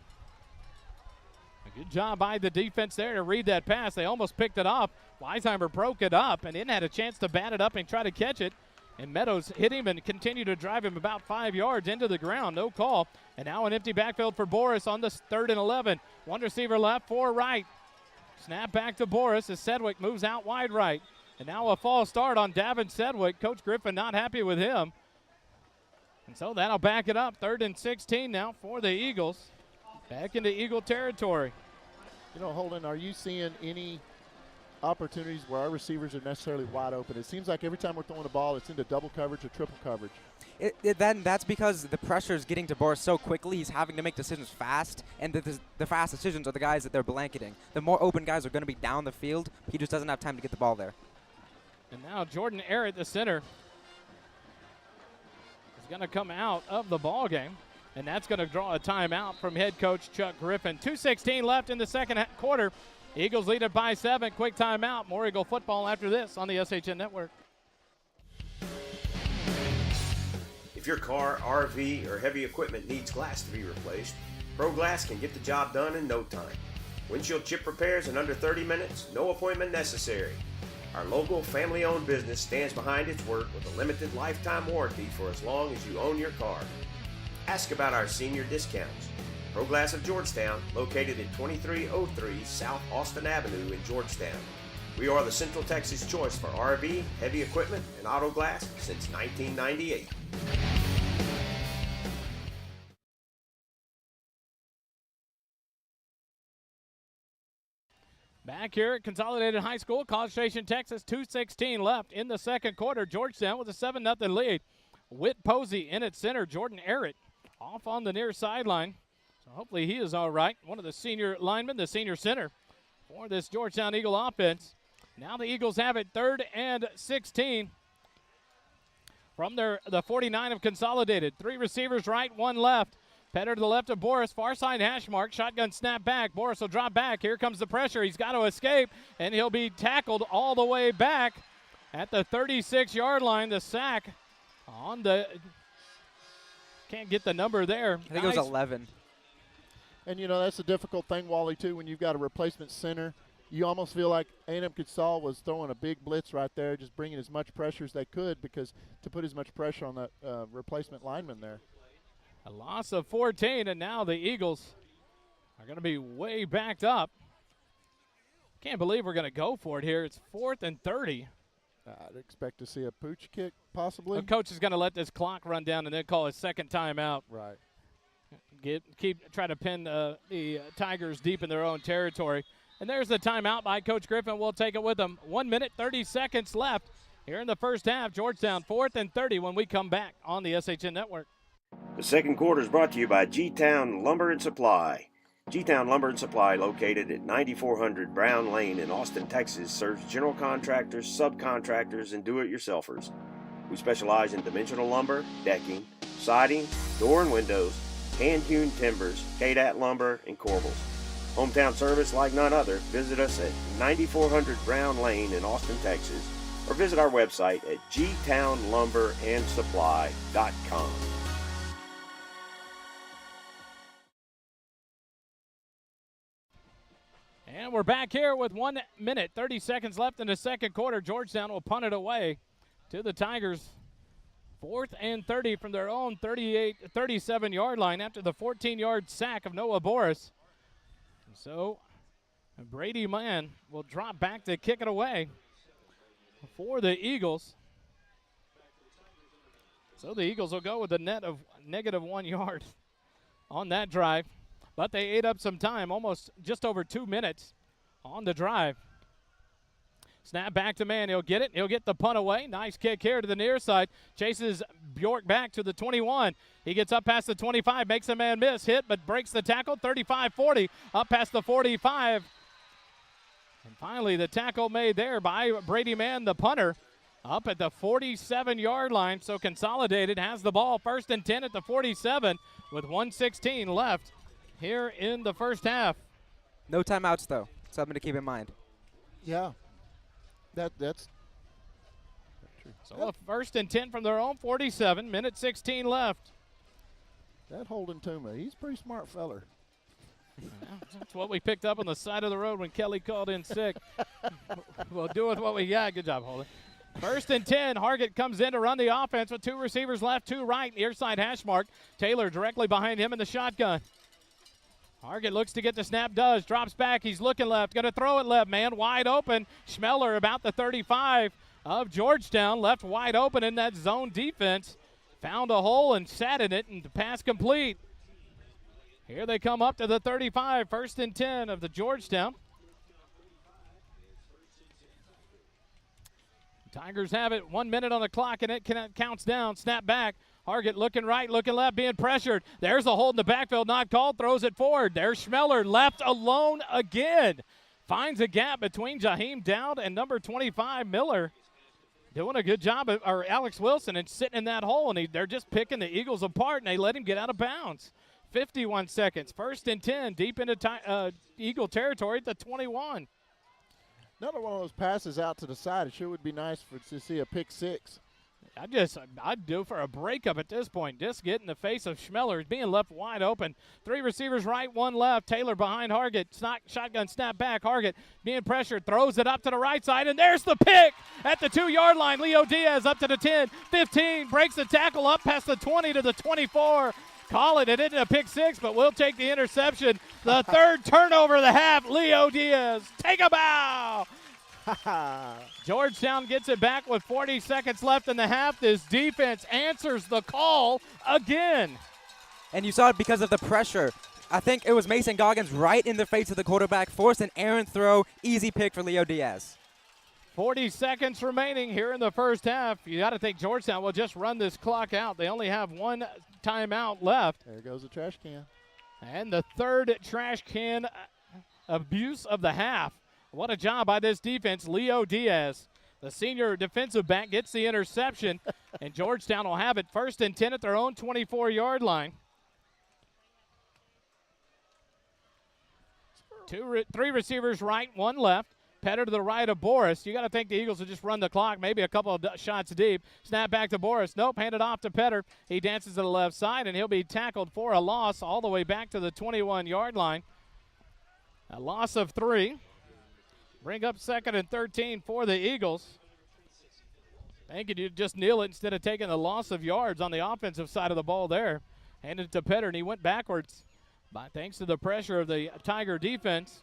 A good job by the defense there to read that pass. They almost picked it off. Weisheimer broke it up and then had a chance to bat it up and try to catch it. And Meadows hit him and continued to drive him about 5 yards into the ground. No call. And now an empty backfield for Boris on this 3rd and 11. One receiver left, four right. Snap back to Boris as Sedgwick moves out wide right. And now a false start on Davin Sedgwick. Coach Griffin not happy with him. And so that'll back it up. 3rd and 16 now for the Eagles. Back into Eagle territory. You know, Holden, are you seeing any opportunities where our receivers are necessarily wide open? It seems like every time we're throwing the ball, it's into double coverage or triple coverage. That's because the pressure is getting to Boris so quickly. He's having to make decisions fast, and the fast decisions are the guys that they're blanketing. The more open guys are going to be down the field. He just doesn't have time to get the ball there. And now Jordan Arrett, the center, is going to come out of the ball game. And that's going to draw a timeout from head coach Chuck Griffin. 2:16 left in the second quarter. Eagles lead it by 7. Quick timeout. More Eagle football after this on the SHN Network. If your car, RV, or heavy equipment needs glass to be replaced, Pro Glass can get the job done in no time. Windshield chip repairs in under 30 minutes, no appointment necessary. Our local family-owned business stands behind its work with a limited lifetime warranty for as long as you own your car. Ask about our senior discounts. Pro Glass of Georgetown, located at 2303 South Austin Avenue in Georgetown. We are the Central Texas choice for RV, heavy equipment, and auto glass since 1998. Back here at Consolidated High School, College Station, Texas, 2:16 left in the second quarter. Georgetown with a 7-0 lead. Whit Posey in at center. Jordan Arrett off on the near sideline. So hopefully he is all right. One of the senior linemen, the senior center for this Georgetown Eagle offense. Now the Eagles have it 3rd and 16 from the 49 of Consolidated. 3 receivers right, 1 left. Petter to the left of Boris, far side hash mark, shotgun snap back. Boris will drop back. Here comes the pressure. He's got to escape, and he'll be tackled all the way back at the 36-yard line. The sack on the – can't get the number there. I think it was 11. And, you know, that's a difficult thing, Wally, too, when you've got a replacement center. You almost feel like A&M Consolidated was throwing a big blitz right there, just bringing as much pressure as they could because to put as much pressure on that replacement lineman there. A loss of 14, and now the Eagles are going to be way backed up. Can't believe we're going to go for it here. It's 4th and 30. I'd expect to see a pooch kick possibly. The coach is going to let this clock run down and then call his second timeout. Right. Try to pin the Tigers deep in their own territory. And there's the timeout by Coach Griffin. We'll take it with him. 1 minute, 30 seconds left here in the first half. Georgetown 4th and 30 when we come back on the SHN Network. The second quarter is brought to you by G-Town Lumber and Supply. G-Town Lumber and Supply, located at 9400 Brown Lane in Austin, Texas, serves general contractors, subcontractors, and do-it-yourselfers. We specialize in dimensional lumber, decking, siding, door and windows, hand-hewn timbers, KDAT lumber, and corbels. Hometown service like none other. Visit us at 9400 Brown Lane in Austin, Texas, or visit our website at gtownlumberandsupply.com. And we're back here with 1 minute, 30 seconds left in the second quarter. Georgetown will punt it away to the Tigers. 4th and 30 from their own 37-yard line after the 14-yard sack of Noah Boris. So Brady Mann will drop back to kick it away for the Eagles. So the Eagles will go with a net of -1 yard on that drive. But they ate up some time, almost just over 2 minutes on the drive. Snap back to Mann. He'll get it. He'll get the punt away. Nice kick here to the near side. Chases Bjork back to the 21. He gets up past the 25, makes a man miss, hit, but breaks the tackle. 35-40, up past the 45. And finally, the tackle made there by Brady Mann, the punter, up at the 47-yard line. So Consolidated has the ball 1st and 10 at the 47 with 1:16 left here in the first half. No timeouts, though. Something to keep in mind. Yeah. That's true. So a 1st and 10 from their own 47, minute 16 left. That Holden Tuma, he's a pretty smart feller. That's what we picked up on the side of the road when Kelly called in sick. We'll do with what we got. Good job, Holden. 1st and 10. Hargett comes in to run the offense with 2 receivers left, 2 right, near side hash mark. Taylor directly behind him in the shotgun. Hargett looks to get the snap, drops back. He's looking left, going to throw it left, man, wide open. Schmeller about the 35 of Georgetown, left wide open in that zone defense. Found a hole and sat in it, and the pass complete. Here they come up to the 35, 1st and 10 of the Georgetown. Tigers have it, 1 minute on the clock, and it counts down. Snap back. Hargett looking right, looking left, being pressured. There's a hold in the backfield, not called, throws it forward. There's Schmeller, left alone again. Finds a gap between Jaheim Dowd and number 25, Miller. Doing a good job, or Alex Wilson, and sitting in that hole, and they're just picking the Eagles apart, and they let him get out of bounds. 51 seconds, 1st and 10, deep into Eagle territory at the 21. Another one of those passes out to the side. It sure would be nice to see a pick 6. I'd do for a breakup at this point. Just get in the face of Schmeller. He's being left wide open. 3 receivers right, 1 left. Taylor behind Hargett. Shotgun snap back. Hargett being pressured. Throws it up to the right side, and there's the pick at the 2-yard line. Leo Diaz up to the 10, 15. Breaks the tackle up past the 20 to the 24. Call it. It isn't a pick 6, but we'll take the interception. The 3rd turnover of the half. Leo Diaz. Take a bow. Georgetown gets it back with 40 seconds left in the half. This defense answers the call again. And you saw it because of the pressure. I think it was Mason Goggins right in the face of the quarterback, forced an errant throw, easy pick for Leo Diaz. 40 seconds remaining here in the first half. You got to think Georgetown will just run this clock out. They only have 1 timeout left. There goes the trash can. And the 3rd trash can abuse of the half. What a job by this defense. Leo Diaz, the senior defensive back, gets the interception, and Georgetown will have it 1st and 10 at their own 24-yard line. 3 receivers right, 1 left. Petter to the right of Boris. You got to think the Eagles will just run the clock, maybe a couple of shots deep. Snap back to Boris. Nope, handed off to Petter. He dances to the left side, and he'll be tackled for a loss all the way back to the 21-yard line. A loss of 3. Bring up 2nd and 13 for the Eagles. Thinking you'd just kneel it instead of taking the loss of yards on the offensive side of the ball there. Handed it to Petter, and he went backwards. But thanks to the pressure of the Tiger defense.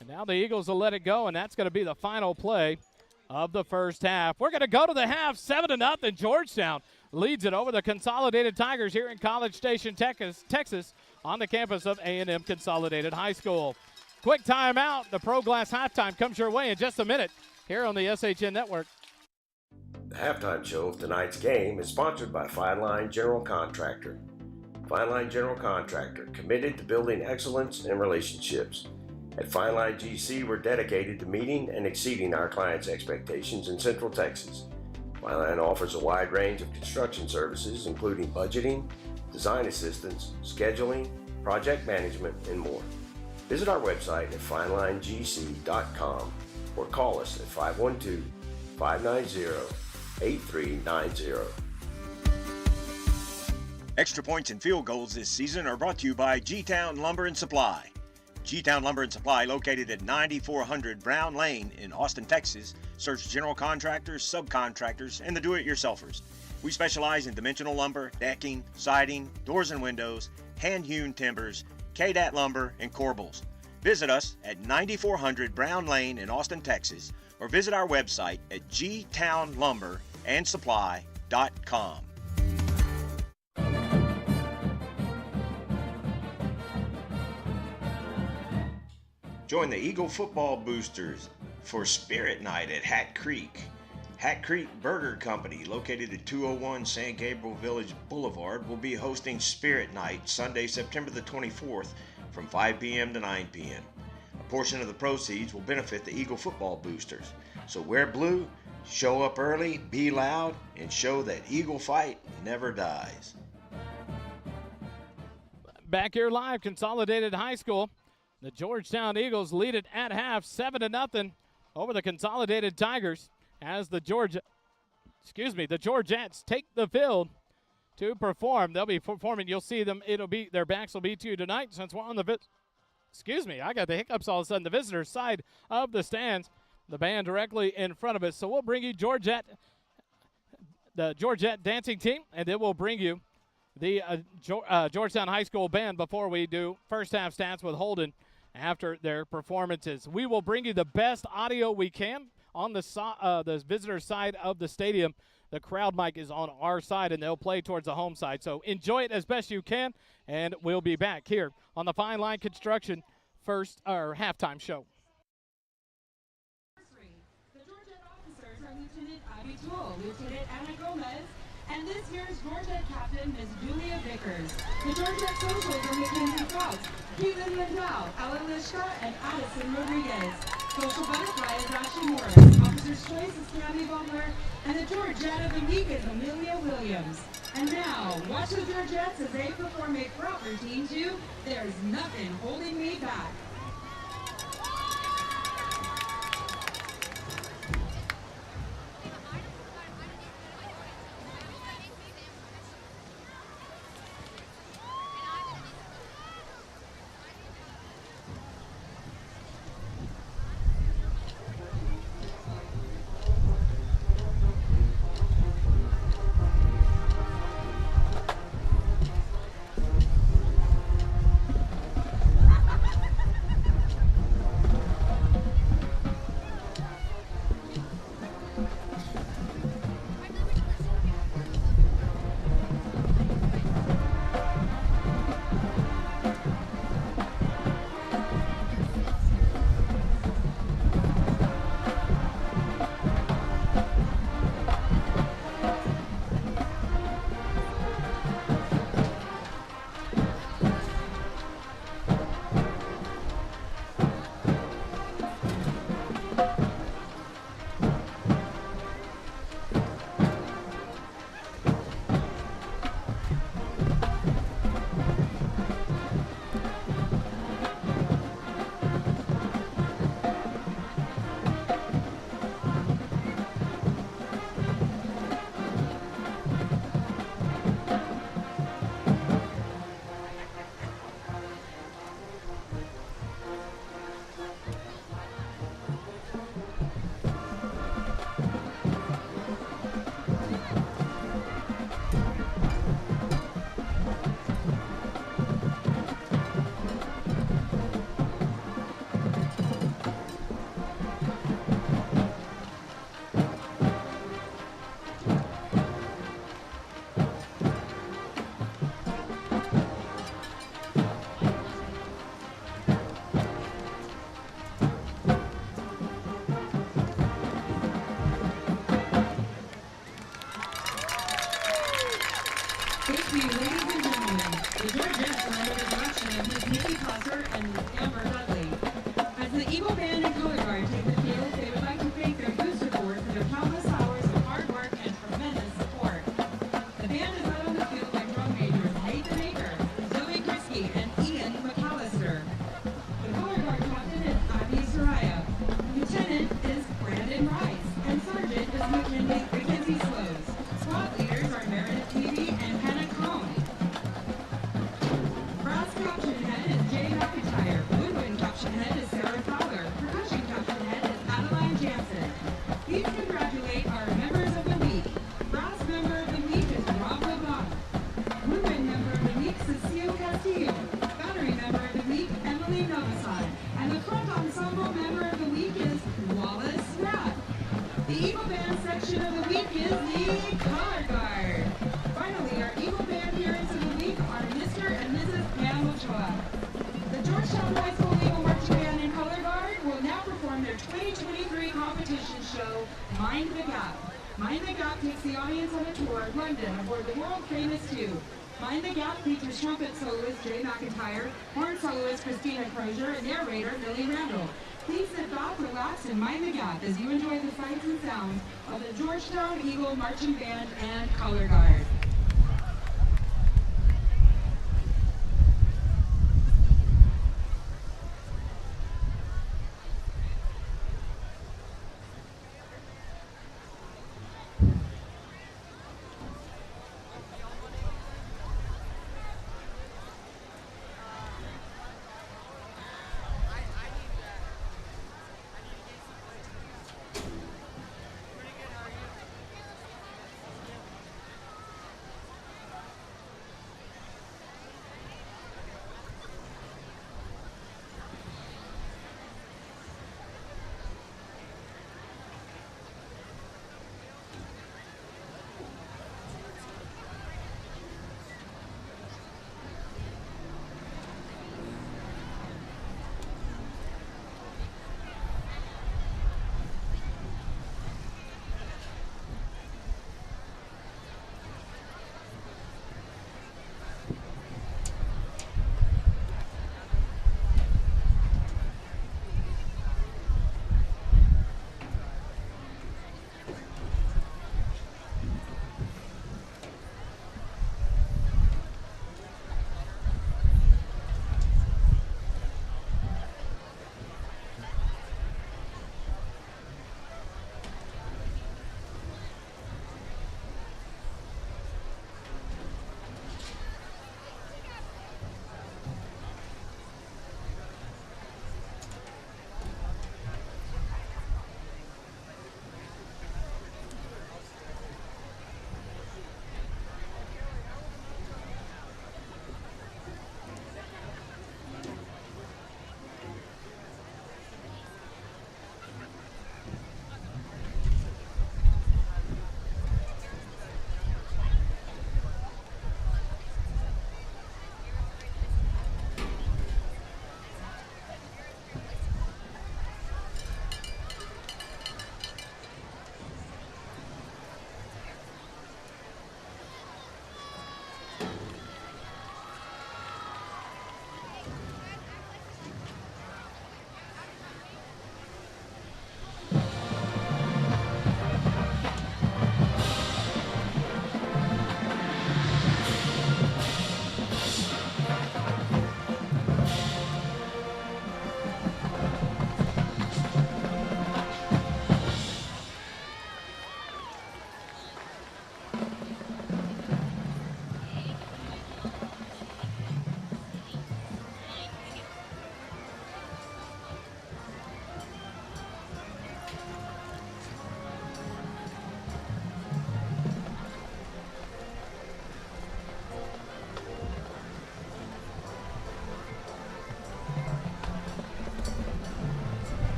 And now the Eagles will let it go, and that's going to be the final play of the first half. We're going to go to the half, 7-0. Georgetown leads it over the Consolidated Tigers here in College Station, Texas, on the campus of A&M Consolidated High School. Quick timeout. The Pro Glass halftime comes your way in just a minute here on the SHN Network. The halftime show of tonight's game is sponsored by Fine Line General Contractor. Fine Line General Contractor, committed to building excellence and relationships. At Fine Line GC, we're dedicated to meeting and exceeding our clients' expectations in Central Texas. Fine Line offers a wide range of construction services, including budgeting, design assistance, scheduling, project management, and more. Visit our website at finelinegc.com or call us at 512-590-8390. Extra points and field goals this season are brought to you by G-Town Lumber and Supply. G-Town Lumber and Supply, located at 9400 Brown Lane in Austin, Texas, serves general contractors, subcontractors, and the do-it-yourselfers. We specialize in dimensional lumber, decking, siding, doors and windows, hand-hewn timbers, KDAT lumber, and corbels. Visit us at 9400 Brown Lane in Austin, Texas, or visit our website at gtownlumberandsupply.com. Join the Eagle Football Boosters for Spirit Night at Hat Creek. Hat Creek Burger Company, located at 201 San Gabriel Village Boulevard, will be hosting Spirit Night Sunday, September the 24th from 5 p.m. to 9 p.m. A portion of the proceeds will benefit the Eagle Football Boosters. So wear blue, show up early, be loud, and show that Eagle fight never dies. Back here live, Consolidated High School. The Georgetown Eagles lead it at half, 7-0 over the Consolidated Tigers as the Georgettes take the field to perform. They'll be performing. You'll see them. Their backs will be to you tonight since we're on the I got the hiccups all of a sudden. The visitor side of the stands. The band directly in front of us. So we'll bring you the Georgette dancing team, and then we'll bring you the Georgetown High School band before we do first half stats with Holden after their performances. We will bring you the best audio we can on the visitor side of the stadium. The crowd mic is on our side, and they'll play towards the home side. So enjoy it as best you can, and we'll be back here on the Fine Line Construction halftime show. The Georgette officers are Lieutenant Ivy Toole, Lieutenant Anna Gomez, and this year's Georgette captain, Ms. Julia Vickers. The Georgette socials are Mackenzie Frost, Keelan Lindau, Alan Lishka, and Addison Rodriguez. Social butterfly is Ashley Morris. Officer's choice is Tammy Butler, and the Georgette of the week is Amelia Williams. And now, watch the Georgettes as they perform a crowd routine to There's Nothing Holding Me Back. Thank you, ladies and gentlemen. The Georgettes are under the direction of Ms. Nikki Prosser and Amber Dudley. As the Eagle Band and Color Guard take the field, they would like to thank their booster board for their countless hours of hard work and tremendous support. The band is out on the field by drum majors Nathan Aker, Zoe Grisky, and Ian McAllister. The Color Guard captain is Ivy Soraya. Lieutenant is Brandon Rice, and Sergeant is Mackenzie Slows. Squad leaders are Meredith Peavy and Hannah Cohn. Brass caption head is Jay McIntyre. Woodwind caption head is Sarah Fowler. Percussion caption head is Adeline Jansen. Please congratulate our members of the week. Brass member of the week is Rob LeBlanc. Woodwind member of the week, Cecile Castillo. Battery member of the week, Emily Novosad. And the front ensemble member of the week is Wallace Rapp. The Eagle Band section of the week is the Color Guard. Finally, our Eagle Band parents of the week are Mr. and Mrs. Pam Ochoa. The Georgetown High School Eagle Marching Band and Color Guard will now perform their 2023 competition show, Mind the Gap. Mind the Gap takes the audience on a tour of London aboard the world-famous tube. Mind the Gap features trumpet soloist Jay McIntyre, horn soloist Christina Crozier, and narrator Millie Randall. Please sit back, relax, and mind the gap as you enjoy the sights and sounds of the Georgetown Eagle Marching Band and Color Guard.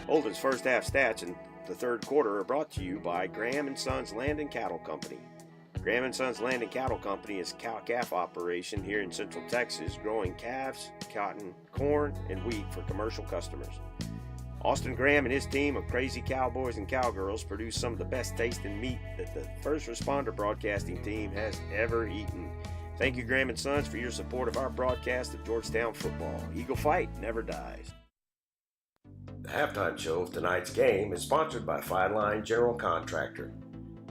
Holden's first half stats in the third quarter are brought to you by Graham & Sons Land and Cattle Company. Graham & Sons Land and Cattle Company is a cow-calf operation here in Central Texas, growing calves, cotton, corn, and wheat for commercial customers. Austin Graham and his team of crazy cowboys and cowgirls produce some of the best tasting meat that the First Responder Broadcasting team has ever eaten. Thank you, Graham & Sons, for your support of our broadcast of Georgetown football. Eagle fight never dies. The halftime show of tonight's game is sponsored by Fine Line General Contractor.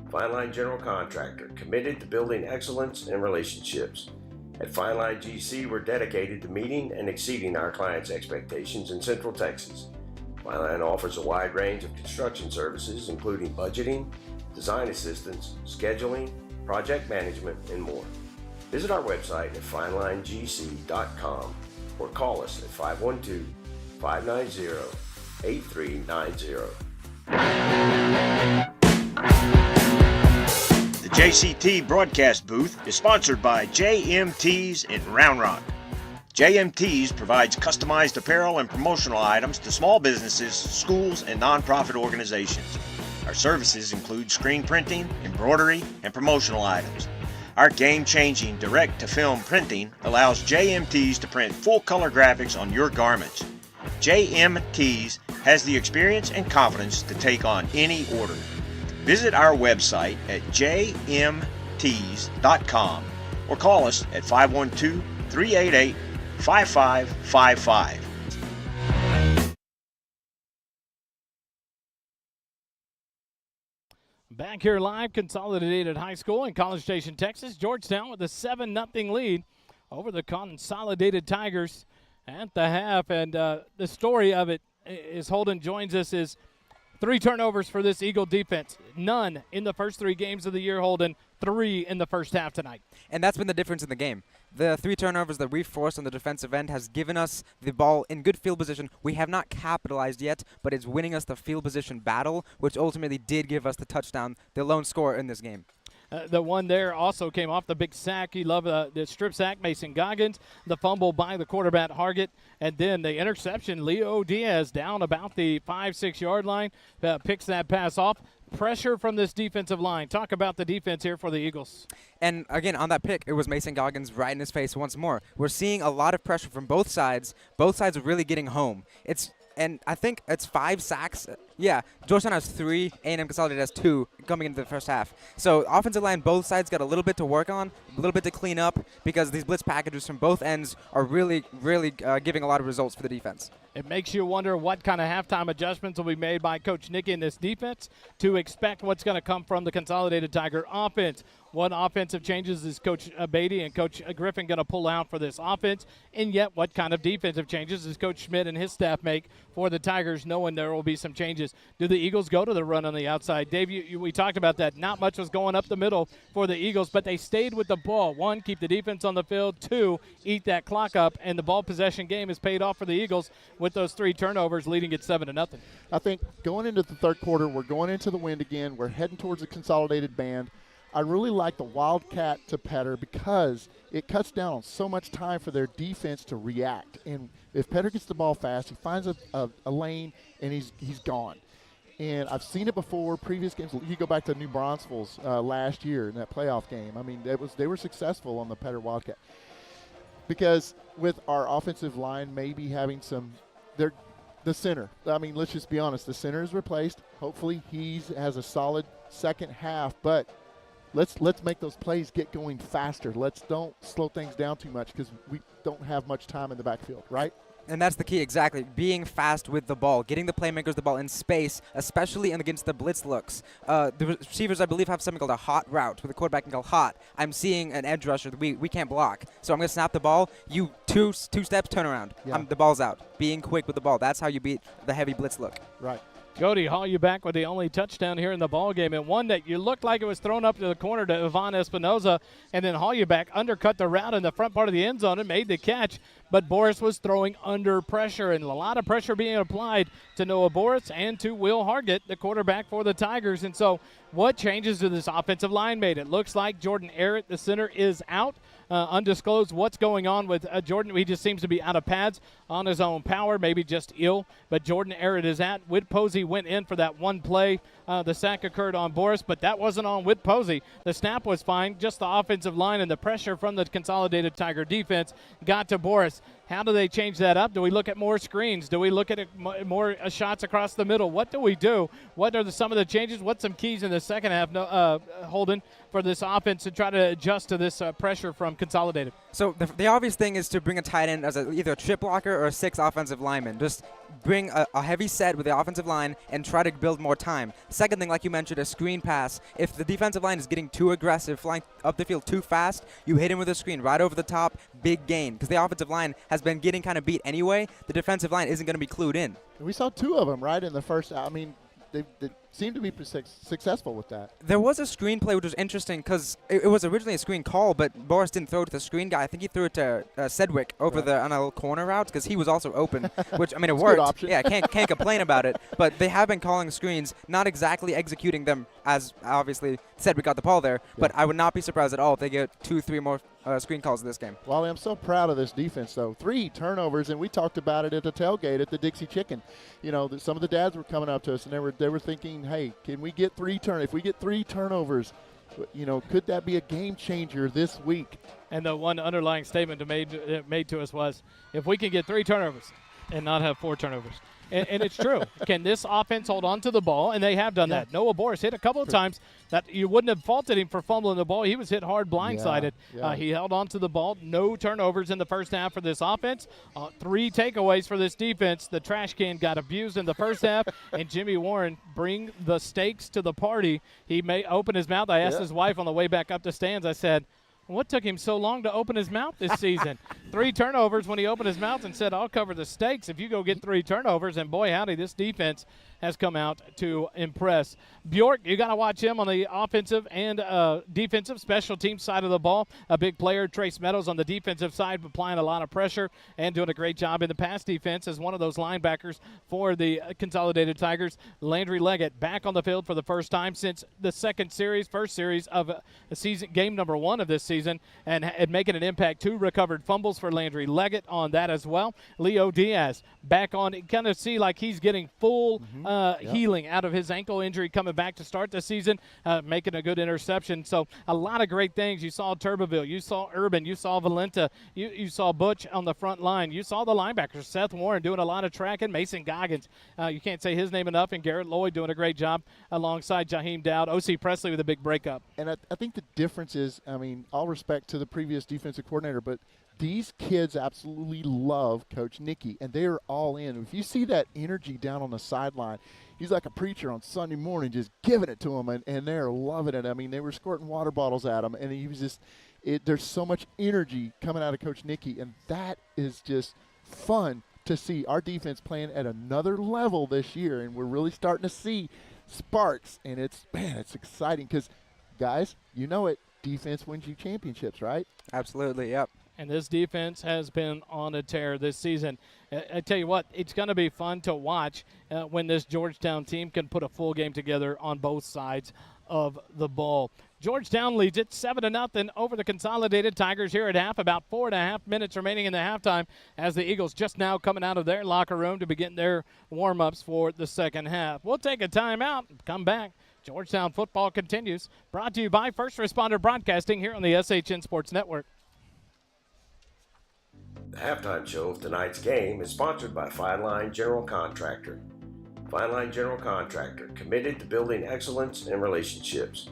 Fine Line General Contractor, committed to building excellence and relationships. At Fine Line GC, we're dedicated to meeting and exceeding our clients' expectations in Central Texas. Fine Line offers a wide range of construction services, including budgeting, design assistance, scheduling, project management, and more. Visit our website at finelinegc.com or call us at 512-590-8390. The JCT broadcast booth is sponsored by JMT's in Round Rock. JMT's provides customized apparel and promotional items to small businesses, schools, and nonprofit organizations. Our services include screen printing, embroidery, and promotional items. Our game-changing direct-to-film printing allows JMT's to print full-color graphics on your garments. JMT's has the experience and confidence to take on any order. Visit our website at jmts.com or call us at 512-388-5555. Back here live, Consolidated High School in College Station, Texas. Georgetown with a 7-0 lead over the Consolidated Tigers at the half. And the story of it is Holden joins us is 3 turnovers for this Eagle defense. None in the first 3 games of the year, Holden. 3 in the first half tonight. And that's been the difference in the game. The 3 turnovers that we forced on the defensive end has given us the ball in good field position. We have not capitalized yet, but it's winning us the field position battle, which ultimately did give us the touchdown, the lone score in this game. The one there also came off the big sack. You love the strip sack, Mason Goggins, the fumble by the quarterback Hargett, and then the interception. Leo Diaz down about the 5-6 yard line, picks that pass off. Pressure from this defensive line. Talk about the defense here for the Eagles. And again, on that pick, it was Mason Goggins right in his face once more. We're seeing a lot of pressure from both sides. Both sides are really getting home. And I think it's 5 sacks. Yeah, Georgetown has 3, A&M Consolidated has 2 coming into the first half. So offensive line, both sides got a little bit to work on, a little bit to clean up, because these blitz packages from both ends are really giving a lot of results for the defense. It makes you wonder what kind of halftime adjustments will be made by Coach Nicky in this defense to expect what's going to come from the Consolidated Tiger offense. What offensive changes is Coach Beatty and Coach Griffin going to pull out for this offense? And yet, what kind of defensive changes does Coach Schmidt and his staff make for the Tigers, knowing there will be some changes? Do the Eagles go to the run on the outside? Dave, we talked about that. Not much was going up the middle for the Eagles, but they stayed with the ball. 1, keep the defense on the field. 2, eat that clock up, and the ball possession game has paid off for the Eagles with those 3 turnovers, leading it 7-0. I think going into the third quarter, we're going into the wind again. We're heading towards a Consolidated band. I really like the Wildcat to Petter because it cuts down on so much time for their defense to react. And if Petter gets the ball fast, he finds a lane, and he's gone. And I've seen it before, previous games. You go back to New Braunfels last year in that playoff game. I mean, they were successful on the Petter Wildcat. Because with our offensive line maybe having the center. I mean, let's just be honest. The center is replaced. Hopefully he has a solid second half, but let's make those plays get going faster. Let's don't slow things down too much because we don't have much time in the backfield, right? And that's the key, exactly. Being fast with the ball, getting the playmakers the ball in space, especially against the blitz looks. The receivers, I believe, have something called a hot route, where the quarterback can go hot. I'm seeing an edge rusher that we can't block. So I'm going to snap the ball. You two steps, turn around. Yeah. The ball's out. Being quick with the ball. That's how you beat the heavy blitz look. Right. Cody Hollyback with the only touchdown here in the ball game, and one that you looked like it was thrown up to the corner to Ivan Espinoza, and then Hollyback undercut the route in the front part of the end zone and made the catch. but Boris was throwing under pressure, and a lot of pressure being applied to Noah Boris and to Will Hargett, the quarterback for the Tigers. And so what changes to this offensive line made? It looks like Jordan Arrett, the center, is out. Undisclosed what's going on with Jordan. He just seems to be out of pads on his own power, maybe just ill. But Jordan Arrett is out. Whit Posey went in for that one play. The sack occurred on Boris, but that wasn't on Whit Posey. The snap was fine. Just the offensive line and the pressure from the Consolidated Tiger defense got to Boris. How do they change that up? Do we look at more screens? Do we look at more shots across the middle? What do we do? What are some of the changes? What's some keys in the second half, Holden, for this offense to try to adjust to this pressure from Consolidated? So the obvious thing is to bring a tight end as either a trip blocker or a 6 offensive lineman. Just bring a heavy set with the offensive line and try to build more time. Second thing, like you mentioned, a screen pass. If the defensive line is getting too aggressive, flying up the field too fast, you hit him with a screen right over the top, big gain. Because the offensive line has been getting kind of beat anyway. The defensive line isn't going to be clued in. We saw 2 of them right in the first. I mean, they seemed to be successful with that. There was a screen play which was interesting because it was originally a screen call, but Boris didn't throw it to the screen guy. I think he threw it to Sedgwick over on a little corner route because he was also open, which, I mean, it worked. Yeah, can't complain about it. But they have been calling screens, not exactly executing them as obviously Sedgwick got the ball there. Yeah. But I would not be surprised at all if they get 2-3 more screen calls this game. Wally, I'm so proud of this defense, though. 3 turnovers, and we talked about it at the tailgate at the Dixie Chicken. You know, some of the dads were coming up to us, and they were thinking, hey, can we get 3 if we get 3 turnovers, you know, could that be a game changer this week? And the one underlying statement made to us was, if we can get 3 turnovers and not have 4 turnovers. And it's true. Can this offense hold on to the ball? And they have done that. Noah Boris hit a couple of times that you wouldn't have faulted him for fumbling the ball. He was hit hard blindsided. He held on to the ball. No turnovers in the first half for this offense. 3 takeaways for this defense. The trash can got abused in the first half. And Jimmy Warren bring the stakes to the party. He may open his mouth. I asked his wife on the way back up the stands, I said, what took him so long to open his mouth this season? 3 turnovers when he opened his mouth and said, I'll cover the stakes if you go get 3 turnovers. And boy, howdy, this defense has come out to impress. Bjork, you got to watch him on the offensive and defensive special team side of the ball. A big player, Trace Meadows, on the defensive side, applying a lot of pressure and doing a great job in the pass defense as one of those linebackers for the Consolidated Tigers. Landry Leggett back on the field for the first time since the first series of the season, game number 1 of this season, and making an impact. 2 recovered fumbles for Landry Leggett on that as well. Leo Diaz back on, kind of see like he's getting full healing out of his ankle injury, coming back to start the season, making a good interception. So a lot of great things. You saw Turbeville, you saw Urban, you saw Valenta, you saw Butch on the front line, you saw the linebackers, Seth Warren doing a lot of tracking, Mason Goggins, you can't say his name enough, and Garrett Lloyd doing a great job alongside Jaheim Dowd. O.C. Presley with a big breakup. And I think the difference is, I mean, all respect to the previous defensive coordinator, but these kids absolutely love Coach Nicky, and they are all in. If you see that energy down on the sideline, he's like a preacher on Sunday morning, just giving it to them, and they're loving it. I mean, they were squirting water bottles at him, and he was just there's so much energy coming out of Coach Nicky, and that is just fun to see. Our defense playing at another level this year, and we're really starting to see sparks, and it's exciting because, guys, you know it, defense wins you championships, right? Absolutely, yep. And this defense has been on a tear this season. I tell you what, it's going to be fun to watch when this Georgetown team can put a full game together on both sides of the ball. Georgetown leads it 7-0 over the Consolidated Tigers here at half. About 4.5 minutes remaining in the halftime as the Eagles just now coming out of their locker room to begin their warm-ups for the second half. We'll take a timeout and come back. Georgetown football continues. Brought to you by First Responder Broadcasting here on the SHN Sports Network. The halftime show of tonight's game is sponsored by Fine Line General Contractor. Fine Line General Contractor, committed to building excellence and relationships.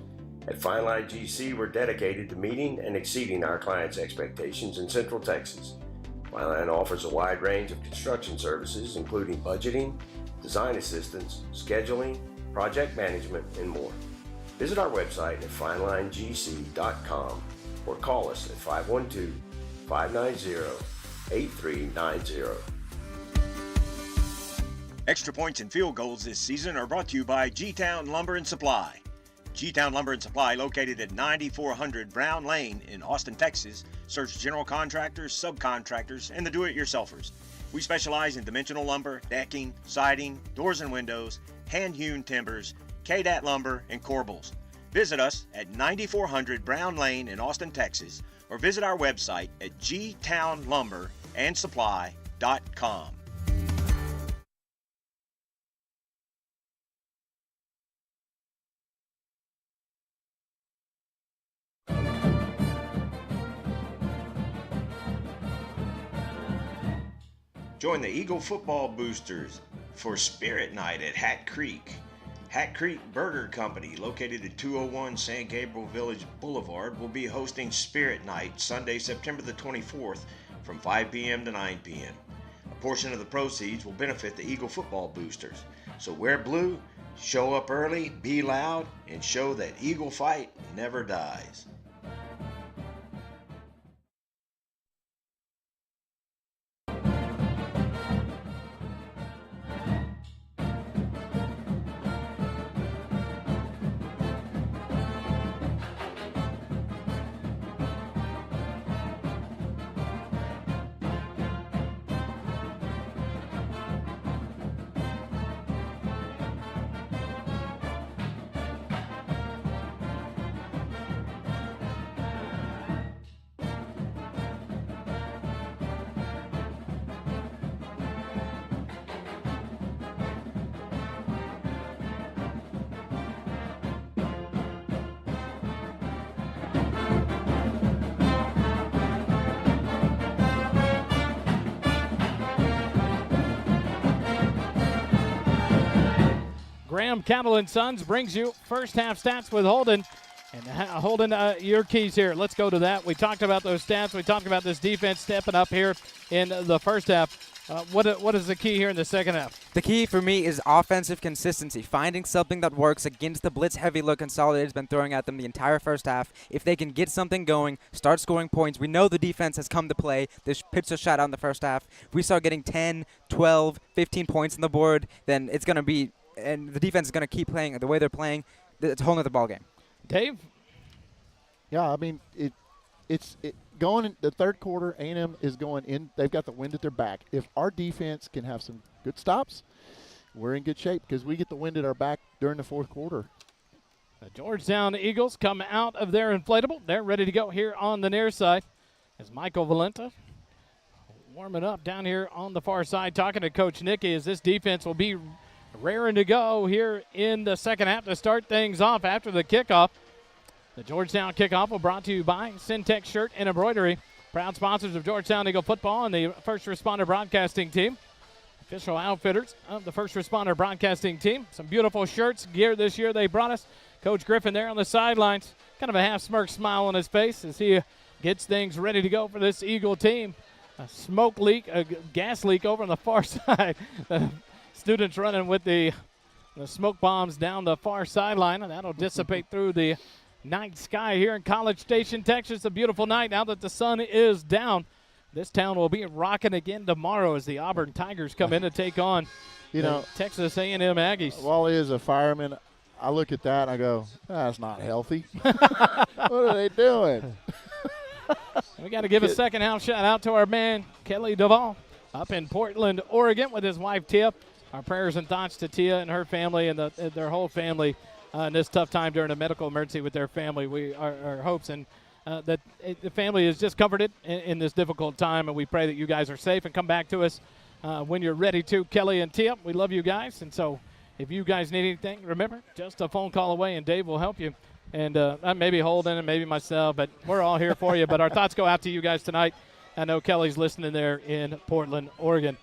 At Fine Line GC, we're dedicated to meeting and exceeding our clients' expectations in Central Texas. Fine Line offers a wide range of construction services, including budgeting, design assistance, scheduling, project management, and more. Visit our website at finelinegc.com or call us at 512-590-8390. Extra points and field goals this season are brought to you by G-Town Lumber and Supply. G-Town Lumber and Supply, located at 9400 Brown Lane in Austin, Texas, Search general contractors, subcontractors, and the do-it-yourselfers. We specialize in dimensional lumber, decking, siding, doors and windows, hand-hewn timbers, KDAT lumber, and corbels. Visit us at 9400 Brown Lane in Austin, Texas, or visit our website at gtownlumberandsupply.com. Join the Eagle Football Boosters for Spirit Night at Hat Creek. Hat Creek Burger Company, located at 201 San Gabriel Village Boulevard, will be hosting Spirit Night Sunday, September the 24th from 5 p.m. to 9 p.m. A portion of the proceeds will benefit the Eagle Football Boosters. So wear blue, show up early, be loud, and show that Eagle fight never dies. Graham Cattle & Sons brings you first half stats with Holden. And Holden, your keys here. Let's go to that. We talked about those stats. We talked about this defense stepping up here in the first half. What is the key here in the second half? The key for me is offensive consistency, finding something that works against the blitz-heavy look Consolidated has been throwing at them the entire first half. If they can get something going, start scoring points. We know the defense has come to play. They pitched a shutout in the first half. If we start getting 10, 12, 15 points on the board, then it's going to be – and the defense is going to keep playing the way they're playing. It's a whole other ballgame. Dave? Yeah, I mean, it's going in the third quarter, A&M is going in. They've got the wind at their back. If our defense can have some good stops, we're in good shape because we get the wind at our back during the fourth quarter. The Georgetown Eagles come out of their inflatable. They're ready to go here on the near side as Michael Valenta warming up down here on the far side, talking to Coach Nicky as this defense will be raring to go here in the second half to start things off after the kickoff. The Georgetown kickoff will brought to you by Syntex Shirt and Embroidery, proud sponsors of Georgetown Eagle football and the First Responder Broadcasting Team, official outfitters of the First Responder Broadcasting Team. Some beautiful shirts, gear this year they brought us. Coach Griffin there on the sidelines, kind of a half-smirk smile on his face as he gets things ready to go for this Eagle team. A smoke leak, a gas leak over on the far side. Students running with the smoke bombs down the far sideline, and that'll dissipate through the night sky here in College Station, Texas. A beautiful night now that the sun is down. This town will be rocking again tomorrow as the Auburn Tigers come in to take on Texas A&M Aggies. Wally is a fireman. I look at that and I go, that's not healthy. What are they doing? We got to give a second half shout out to our man Kelly Duvall up in Portland, Oregon with his wife Tia. Our prayers and thoughts to Tia and her family and their whole family in this tough time during a medical emergency with their family. Our hopes and that the family is just comforted in this difficult time, and we pray that you guys are safe and come back to us when you're ready to. Kelly and Tia, we love you guys, and so if you guys need anything, remember, just a phone call away, and Dave will help you. And maybe Holden and maybe myself, but we're all here for you. But our thoughts go out to you guys tonight. I know Kelly's listening there in Portland, Oregon.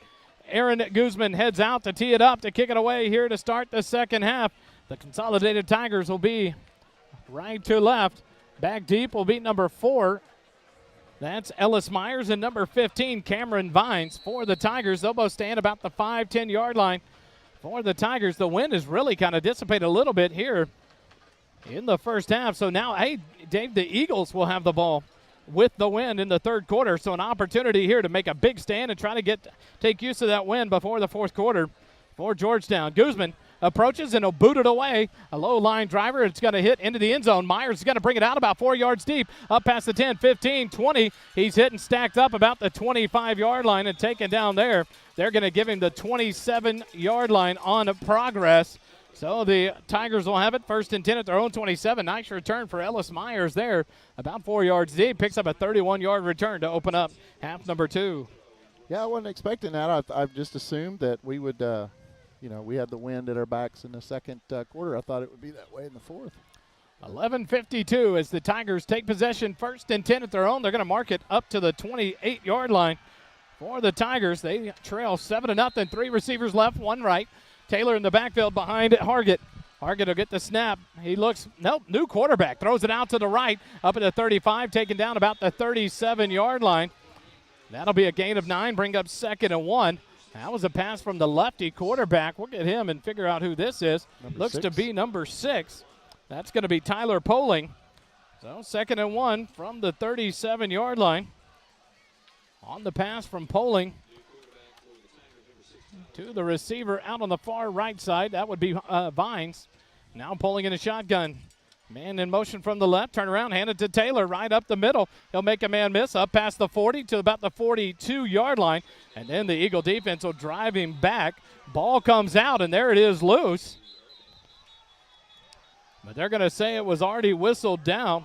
Aaron Guzman heads out to tee it up to kick it away here to start the second half. The Consolidated Tigers will be right to left. Back deep will be number 4. That's Ellis Myers, and number 15, Cameron Vines for the Tigers. They'll both stand about the 5-10-yard line for the Tigers. The wind has really kind of dissipated a little bit here in the first half. So now, hey, Dave, the Eagles will have the ball with the wind in the third quarter. So an opportunity here to make a big stand and try to take use of that wind before the fourth quarter for Georgetown. Guzman approaches and he'll boot it away. A low line driver. It's going to hit into the end zone. Myers is going to bring it out about 4 yards deep. Up past the 10, 15, 20. He's hitting stacked up about the 25-yard line and taken down there. They're going to give him the 27-yard line on progress. So the Tigers will have it 1st and 10 at their own 27. Nice return for Ellis Myers there. About 4 yards deep. Picks up a 31-yard return to open up half number 2. Yeah, I wasn't expecting that. I've just assumed that we would, we had the wind at our backs in the second quarter. I thought it would be that way in the fourth. 11:52 as the Tigers take possession 1st and 10 at their own. They're going to mark it up to the 28-yard line for the Tigers. They trail 7-0. 3 receivers left, 1 right. Taylor in the backfield behind Hargett. Hargett will get the snap. He looks, new quarterback. Throws it out to the right, up at the 35, taken down about the 37-yard line. That'll be a gain of 9, bring up 2nd and 1. That was a pass from the lefty quarterback. We'll get him and figure out who this is. Looks 6. to be number 6. That's going to be Tyler Poling. So 2nd and 1 from the 37-yard line. On the pass from Poling to the receiver out on the far right side. That would be Vines. Now Poling in a shotgun. Man in motion from the left. Turn around, hand it to Taylor right up the middle. He'll make a man miss up past the 40 to about the 42-yard line. And then the Eagle defense will drive him back. Ball comes out, and there it is loose. But they're going to say it was already whistled down.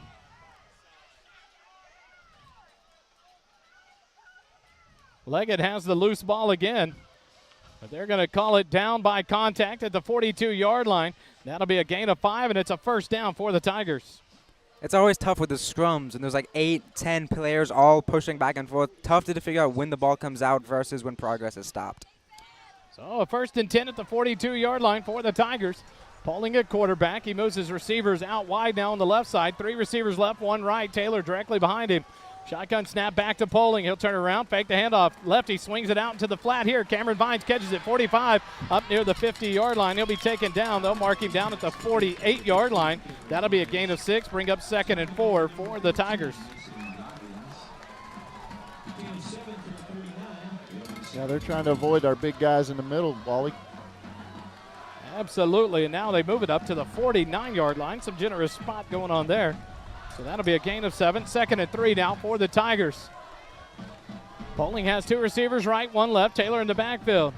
Leggett has the loose ball again. But they're going to call it down by contact at the 42-yard line. That'll be a gain of 5, and it's a 1st down for the Tigers. It's always tough with the scrums, and there's like 8, 10 players all pushing back and forth. Tough to figure out when the ball comes out versus when progress is stopped. So a 1st and 10 at the 42-yard line for the Tigers. Poling at quarterback. He moves his receivers out wide now on the left side. 3 receivers left, 1 right. Taylor directly behind him. Shotgun snap back to Poling. He'll turn around, fake the handoff. Lefty swings it out into the flat here. Cameron Vines catches it 45 up near the 50-yard line. He'll be taken down. They'll mark him down at the 48-yard line. That'll be a gain of 6. Bring up 2nd and 4 for the Tigers. Yeah, they're trying to avoid our big guys in the middle, Wally. Absolutely, and now they move it up to the 49-yard line. Some generous spot going on there. So that'll be a gain of 7. 2nd and 3 now for the Tigers. Poling has 2 receivers right, 1 left. Taylor in the backfield.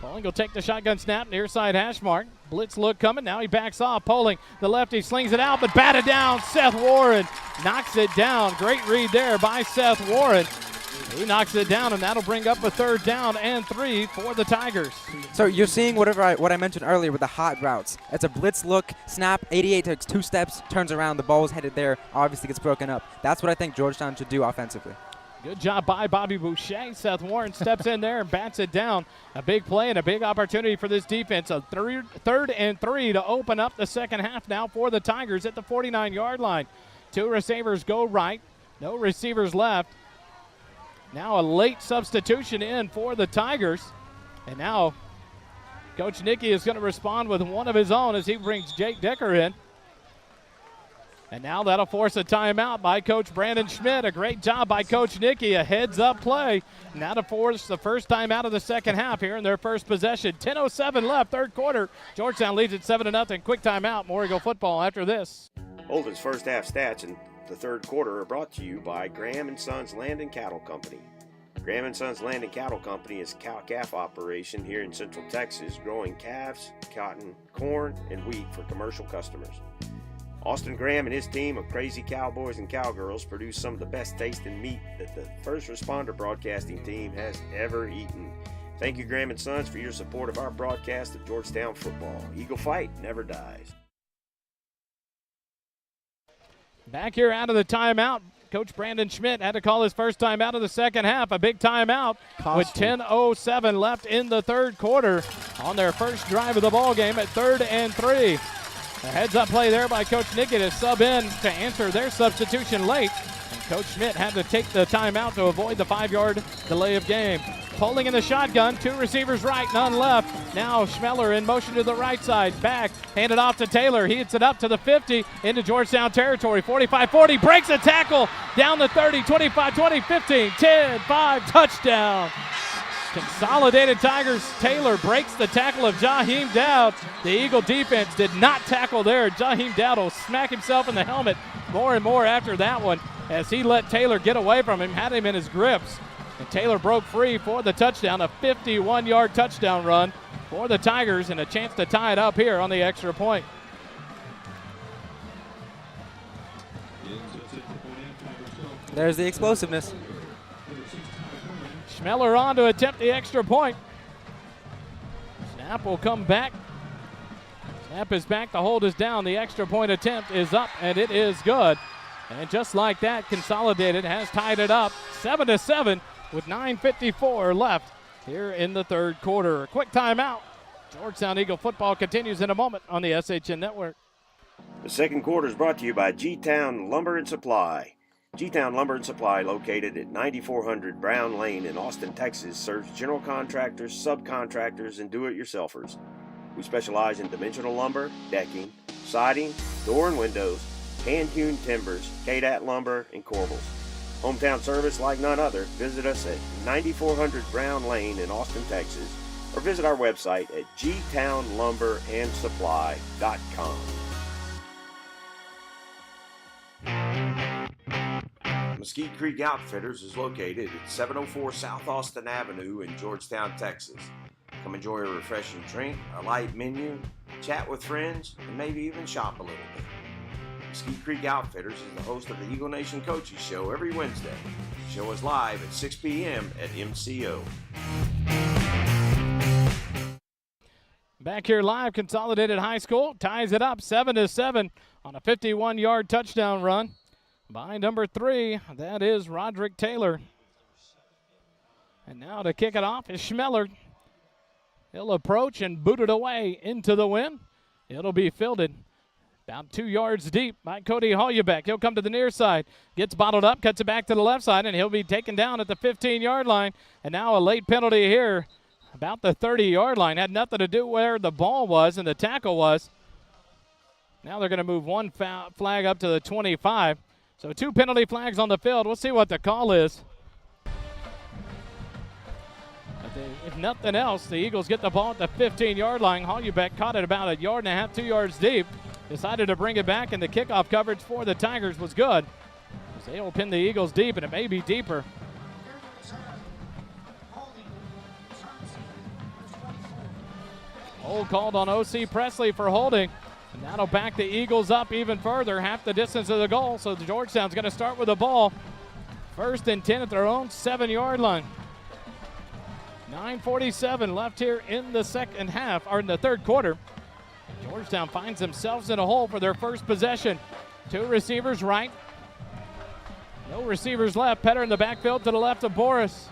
Poling will take the shotgun snap, near side hash mark. Blitz look coming. Now he backs off. Poling, the lefty, slings it out, but batted down. Seth Warren knocks it down. Great read there by Seth Warren. He knocks it down, and that'll bring up a 3rd down and 3 for the Tigers. So you're seeing what I mentioned earlier with the hot routes. It's a blitz look, snap, 88 takes 2 steps, turns around, the ball is headed there, obviously gets broken up. That's what I think Georgetown should do offensively. Good job by Bobby Boucher. Seth Warren steps in there and bats it down. A big play and a big opportunity for this defense. A 3rd and 3 to open up the second half now for the Tigers at the 49-yard line. 2 receivers go right, no receivers left. Now a late substitution in for the Tigers. And now Coach Nicky is going to respond with one of his own as he brings Jake Decker in. And now that'll force a timeout by Coach Brandon Schmidt. A great job by Coach Nicky. A heads-up play. Now to force the first time out of the second half here in their first possession. 10:07 left, 3rd quarter. Georgetown leads at 7-0. Quick timeout. More Eagle football after this. Holden's first half stats in the 3rd quarter are brought to you by Graham & Sons Land and Cattle Company. Graham & Sons Land and Cattle Company is a cow-calf operation here in Central Texas, growing calves, cotton, corn, and wheat for commercial customers. Austin Graham and his team of crazy cowboys and cowgirls produce some of the best tasting meat that the First Responder Broadcasting team has ever eaten. Thank you, Graham & Sons, for your support of our broadcast of Georgetown football. Eagle fight never dies. Back here out of the timeout, Coach Brandon Schmidt had to call his first time out of the second half. A big timeout with 10:07 left in the 3rd quarter on their first drive of the ball game at 3rd and 3. A heads-up play there by Coach Nicky to sub in to answer their substitution late. And Coach Schmidt had to take the timeout to avoid the 5-yard delay of game. Poling in the shotgun, 2 receivers right, none left. Now Schmeller in motion to the right side, back, handed off to Taylor. He hits it up to the 50, into Georgetown territory, 45-40, breaks a tackle, down the 30, 25, 20, 15, 10, 5, touchdown. Consolidated Tigers, Taylor breaks the tackle of Jaheim Dowd. The Eagle defense did not tackle there. Jaheim Dowd will smack himself in the helmet more and more after that one as he let Taylor get away from him, had him in his grips. And Taylor broke free for the touchdown, a 51-yard touchdown run for the Tigers, and a chance to tie it up here on the extra point. There's the explosiveness. Schmeller on to attempt the extra point. Snap will come back. Snap is back. The hold is down. The extra point attempt is up, and it is good. And just like that, Consolidated has tied it up 7-7 with 9:54 left here in the third quarter. A quick timeout. Georgetown Eagle football continues in a moment on the SHN Network. The second quarter is brought to you by G-Town Lumber and Supply. G-Town Lumber and Supply, located at 9400 Brown Lane in Austin, Texas, serves general contractors, subcontractors, and do-it-yourselfers. We specialize in dimensional lumber, decking, siding, door and windows, hand-hewn timbers, KDAT lumber, and corbels. Hometown service like none other. Visit us at 9400 Brown Lane in Austin, Texas, or visit our website at gtownlumberandsupply.com. Mesquite Creek Outfitters is located at 704 South Austin Avenue in Georgetown, Texas. Come enjoy a refreshing drink, a light menu, chat with friends, and maybe even shop a little bit. Mesquite Creek Outfitters is the host of the Eagle Nation Coaches Show every Wednesday. The show is live at 6 p.m. at MCO. Back here live, Consolidated High School ties it up 7-7 on a 51-yard touchdown run by number 3. That is Roderick Taylor. And now to kick it off is Schmeller. He'll approach and boot it away into the wind. It'll be fielded about 2 yards deep by Cody Hollebeck. He'll come to the near side, gets bottled up, cuts it back to the left side, and he'll be taken down at the 15-yard line. And now a late penalty here about the 30-yard line. Had nothing to do where the ball was and the tackle was. Now they're going to move one flag up to the 25. So 2 penalty flags on the field. We'll see what the call is. If nothing else, the Eagles get the ball at the 15-yard line. Hollebeck caught it about 1.5 yards, 2 yards deep. Decided to bring it back, and the kickoff coverage for the Tigers was good. So they will pin the Eagles deep, and it may be deeper. Hold called on O.C. Presley for holding. And that'll back the Eagles up even further, half the distance of the goal. So the Georgetown's going to start with the ball. 1st and 10 at their own 7-yard line. 9:47 left here in the second half, or in the third quarter. Georgetown finds themselves in a hole for their first possession. 2 receivers right. No receivers left. Petter in the backfield to the left of Boris.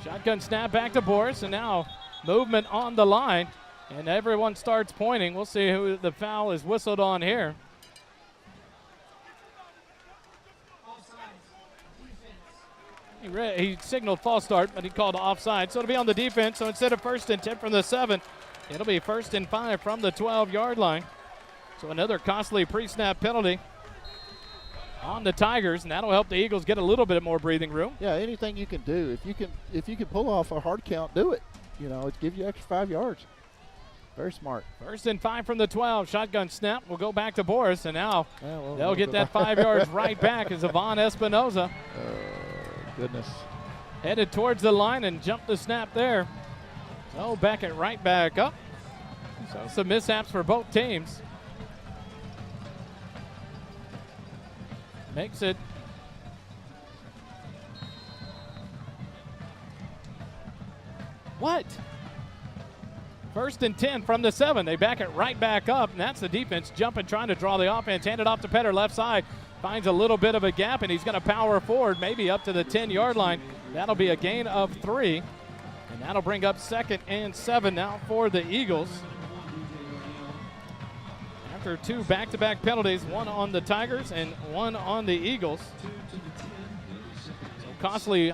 Shotgun snap back to Boris, and now movement on the line. And everyone starts pointing. We'll see who the foul is whistled on here. He signaled false start, but he called offside. So it'll be on the defense. So instead of 1st and 10 from the 7, it'll be 1st and 5 from the 12-yard line. So another costly pre-snap penalty on the Tigers, and that'll help the Eagles get a little bit more breathing room. Yeah, anything you can do. If you can pull off a hard count, do it. You know, it gives you extra 5 yards. Very smart. 1st and 5 from the 12. Shotgun snap. We'll go back to Boris, and now they'll get that 5 yards right back as Yvonne Espinoza. Goodness. Headed towards the line and jumped the snap there. So back it right back up. So some mishaps for both teams. Makes it what? 1st and 10 from the 7. They back it right back up, and that's the defense jumping, trying to draw the offense. Hand it off to Petter, left side. Finds a little bit of a gap, and he's going to power forward, maybe up to the 10-yard line. That'll be a gain of 3, and that'll bring up 2nd and 7 now for the Eagles. After 2 back-to-back penalties, 1 on the Tigers and 1 on the Eagles. So costly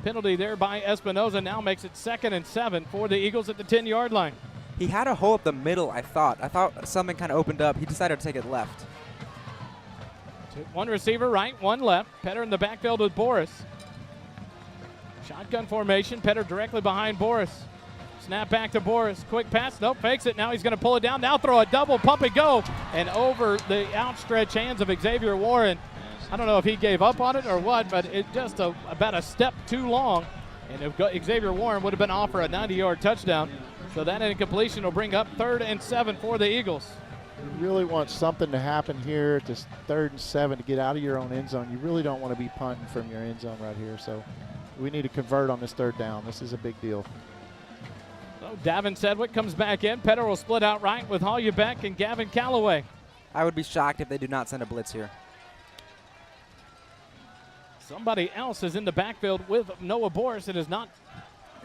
penalty there by Espinoza now makes it 2nd and 7 for the Eagles at the 10-yard line. He had a hole up the middle, I thought. I thought something kind of opened up. He decided to take it left. 1 receiver right, 1 left. Petter in the backfield with Boris. Shotgun formation. Petter directly behind Boris. Snap back to Boris. Quick pass. Nope, fakes it. Now he's going to pull it down. Now throw a double, pump and go. And over the outstretched hands of Xavier Warren. I don't know if he gave up on it or what, but it just about a step too long. And if Xavier Warren would have been off for a 90-yard touchdown. So that incompletion will bring up 3rd and 7 for the Eagles. You really want something to happen here at this 3rd and 7 to get out of your own end zone. You really don't want to be punting from your end zone right here. So we need to convert on this 3rd down. This is a big deal. So Davin Sedgwick comes back in. Petter will split out right with Hollybeck and Gavin Calloway. I would be shocked if they do not send a blitz here. Somebody else is in the backfield with Noah Boris. It is not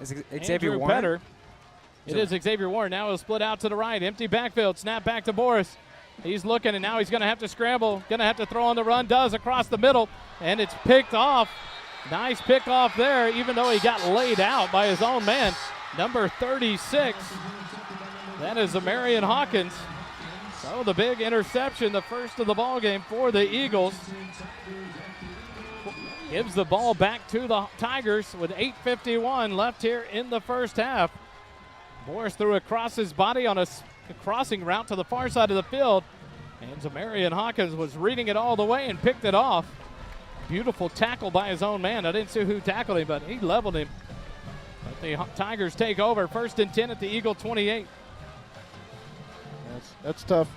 Xavier Warren. Petter. It is Xavier Warren. Now he'll split out to the right. Empty backfield. Snap back to Boris. He's looking, and now he's going to have to scramble. Going to have to throw on the run. Does across the middle, and it's picked off. Nice pick off there, even though he got laid out by his own man. Number 36. That is Marion Hawkins. So the big interception, the first of the ball game for the Eagles. Gives the ball back to the Tigers with 8:51 left here in the first half. Boris threw across his body on a crossing route to the far side of the field. And Zamarian Hawkins was reading it all the way and picked it off. Beautiful tackle by his own man. I didn't see who tackled him, but he leveled him. But the Tigers take over. 1st and 10 at the Eagle 28. That's tough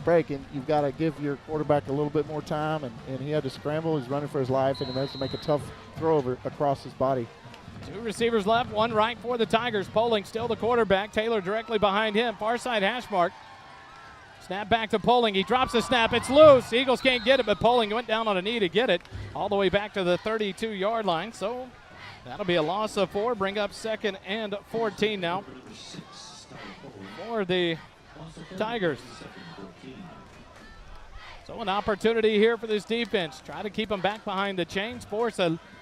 break, and you've got to give your quarterback a little bit more time, and he had to scramble. He's running for his life, and he has to make a tough throw across his body. 2 receivers left, 1 right for the Tigers. Poling still the quarterback. Taylor directly behind him. Far side hash mark. Snap back to Poling. He drops the snap. It's loose. Eagles can't get it, but Poling went down on a knee to get it all the way back to the 32-yard line. So that'll be a loss of 4. Bring up 2nd and 14 now for the Tigers. So an opportunity here for this defense. Try to keep them back behind the chains. Force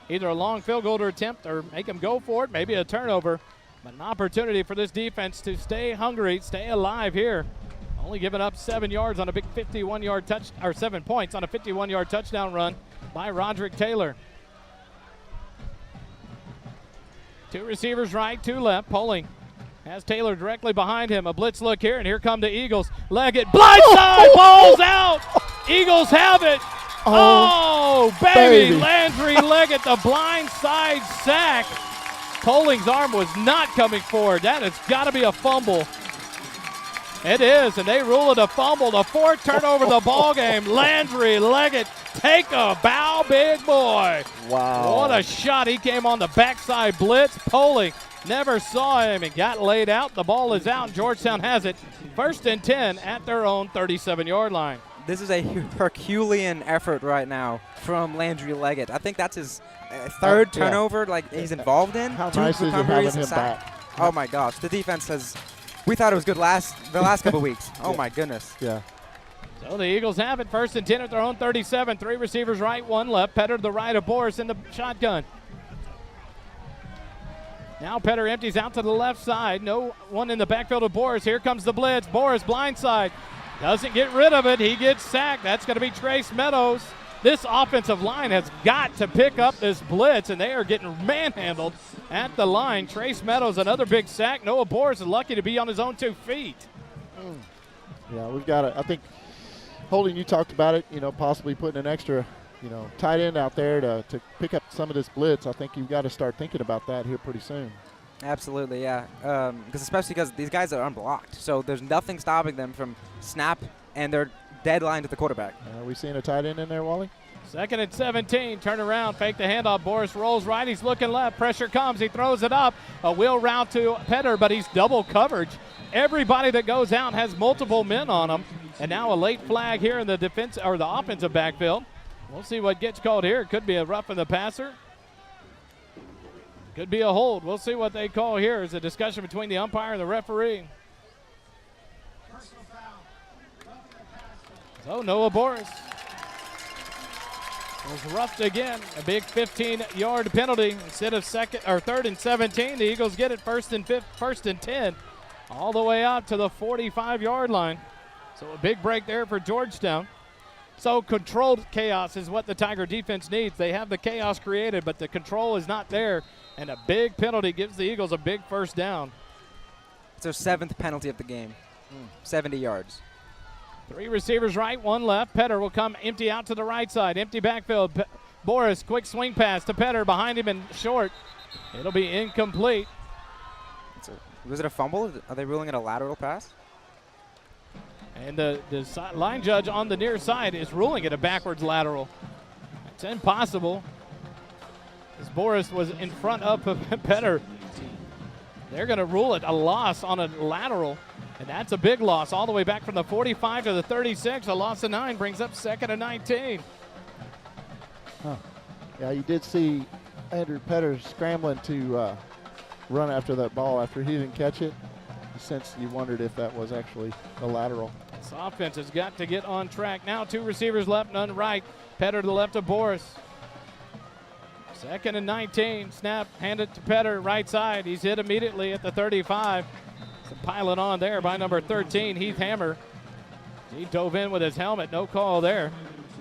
either a long field goal attempt or make them go for it, maybe a turnover. But an opportunity for this defense to stay hungry, stay alive here. Only giving up 7 yards on a big 51-yard touch, or 7 points on a 51-yard touchdown run by Roderick Taylor. 2 receivers right, 2 left. Poling has Taylor directly behind him. A blitz look here, and here come the Eagles. Leggett, blindside, ball's out. Eagles have it. Oh, baby. Landry Leggett, the blindside sack. Poling's arm was not coming forward. That has got to be a fumble. It is, and they rule it a fumble. The 4th turnover of the ball game. Landry Leggett, take a bow, big boy. Wow. What a shot. He came on the backside blitz. Poling never saw him and got laid out. The ball is out, and Georgetown has it. 1st and 10 at their own 37-yard line. This is a Herculean effort right now from Landry Leggett. I think that's his 3rd turnover he's involved in. How nice is it having him back? Oh, my gosh. The defense has – we thought it was good the last couple weeks. Oh, my goodness. Yeah. So the Eagles have it. 1st and 10 at their own 37. 3 receivers right, 1 left. Petter to the right of Boris in the shotgun. Now Petter empties out to the left side. No one in the backfield of Boris. Here comes the blitz. Boris blindside. Doesn't get rid of it. He gets sacked. That's going to be Trace Meadows. This offensive line has got to pick up this blitz, and they are getting manhandled at the line. Trace Meadows, another big sack. Noah Boris is lucky to be on his own 2 feet. Yeah, we've got to – I think, Holden, you talked about it, possibly putting an extra, tight end out there to pick up some of this blitz. I think you've got to start thinking about that here pretty soon. Absolutely, yeah. Especially because these guys are unblocked, so there's nothing stopping them from snap, and they're deadline to the quarterback. Are we seeing a tight end in there, Wally? 2nd and 17. Turn around, fake the handoff. Boris rolls right. He's looking left. Pressure comes. He throws it up. A wheel route to Petter, but he's double coverage. Everybody that goes out has multiple men on them. And now a late flag here in the defense or the offensive backfield. We'll see what gets called here. It could be a roughing the passer. Could be a hold. We'll see what they call here. It's a discussion between the umpire and the referee. So Noah Boris was roughed again. A big 15-yard penalty instead of 3rd and 17. The Eagles get it 1st and 10, all the way out to the 45-yard line. So a big break there for Georgetown. So controlled chaos is what the Tiger defense needs. They have the chaos created, but the control is not there. And a big penalty gives the Eagles a big first down. It's their 7th penalty of the game. 70 yards. 3 receivers right, 1 left. Petter will come empty out to the right side. Empty backfield. Boris, quick swing pass to Petter behind him and short. It'll be incomplete. Was it a fumble? Are they ruling it a lateral pass? And the line judge on the near side is ruling it a backwards lateral. It's impossible, as Boris was in front of Petter. They're going to rule it a loss on a lateral, and that's a big loss all the way back from the 45 to the 36. A loss of 9 brings up 2nd and 19. Yeah, you did see Andrew Petter scrambling to run after that ball after he didn't catch it. Since you wondered if that was actually a lateral. This offense has got to get on track. Now 2 receivers left, none right. Petter to the left of Boris. 2nd and 19. Snap, hand it to Petter, right side. He's hit immediately at the 35. It's a pilot on there by number 13, Heath Hammer. He dove in with his helmet, no call there.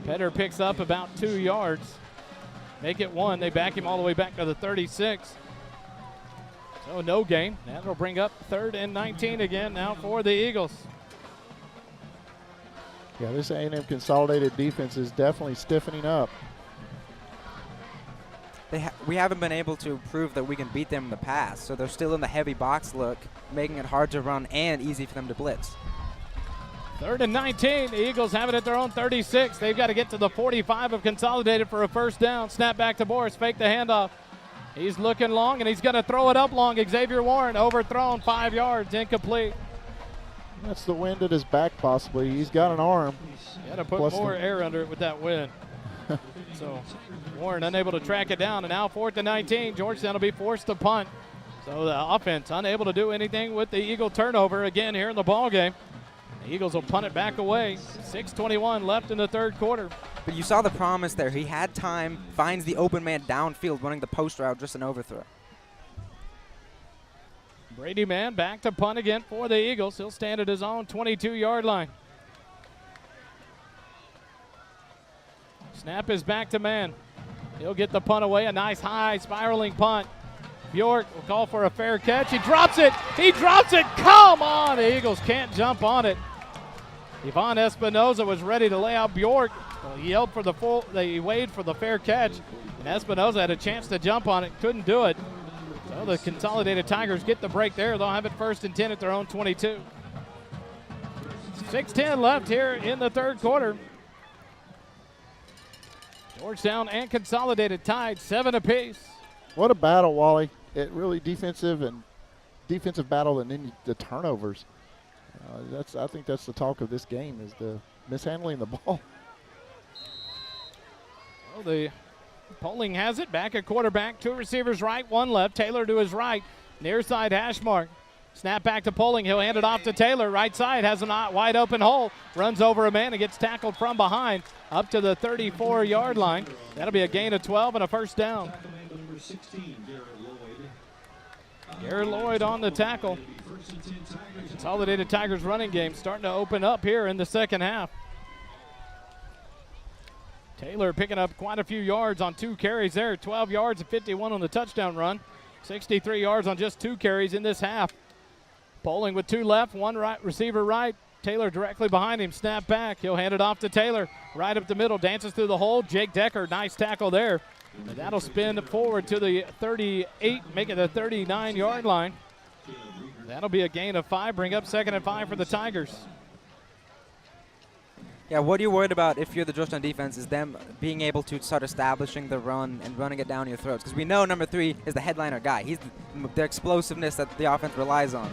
Petter picks up about 2 yards. Make it 1. They back him all the way back to the 36. So no gain. That'll bring up 3rd and 19 again now for the Eagles. Yeah, this A&M Consolidated defense is definitely stiffening up. We haven't been able to prove that we can beat them in the past, so they're still in the heavy box look, making it hard to run and easy for them to blitz. 3rd and 19. The Eagles have it at their own 36. They've got to get to the 45 of Consolidated for a first down. Snap back to Boris. Fake the handoff. He's looking long, and he's going to throw it up long. Xavier Warren overthrown 5 yards, incomplete. That's the wind at his back possibly. He's got an arm. Got to put more air under it with that wind. So Warren unable to track it down, and now 4th and 19. Georgetown will be forced to punt. So the offense unable to do anything with the Eagle turnover again here in the ball game. The Eagles will punt it back away. 6:21 left in the 3rd quarter. But you saw the promise there. He had time, finds the open man downfield, running the post route, just an overthrow. Brady Mann back to punt again for the Eagles. He'll stand at his own 22-yard line. Snap is back to Mann. He'll get the punt away. A nice high spiraling punt. Bjork will call for a fair catch. He drops it. He drops it. Come on. The Eagles can't jump on it. Yvonne Espinoza was ready to lay out Bjork. He yelled for the he waved for the fair catch, and Espinoza had a chance to jump on it, couldn't do it. So the Consolidated Tigers get the break there. They'll have it 1st and 10 at their own 22. 6:10 left here in the 3rd quarter. Georgetown and Consolidated tied 7 apiece. What a battle, Wally. It really defensive battle, and then the turnovers. I think that's the talk of this game, is the mishandling the ball. Well, the polling has it. Back at quarterback. 2 receivers right, 1 left. Taylor to his right. Near side hash mark. Snap back to Polling. He'll hand it off to Taylor. Right side has a wide open hole. Runs over a man and gets tackled from behind up to the 34-yard line. That'll be a gain of 12 and a first down. Garrett Lloyd on the tackle. Consolidated Tigers running game starting to open up here in the 2nd half. Taylor picking up quite a few yards on 2 carries there. 12 yards and 51 on the touchdown run. 63 yards on just 2 carries in this half. Polling with 2 left, 1 right receiver right. Taylor directly behind him. Snap back. He'll hand it off to Taylor. Right up the middle. Dances through the hole. Jake Decker, nice tackle there. And that'll spin forward to the 38, make it the 39-yard line. That'll be a gain of 5. Bring up 2nd and 5 for the Tigers. Yeah, what are you worried about if you're the Georgetown defense is them being able to start establishing the run and running it down your throats? Because we know number 3 is the headliner guy. He's the explosiveness that the offense relies on.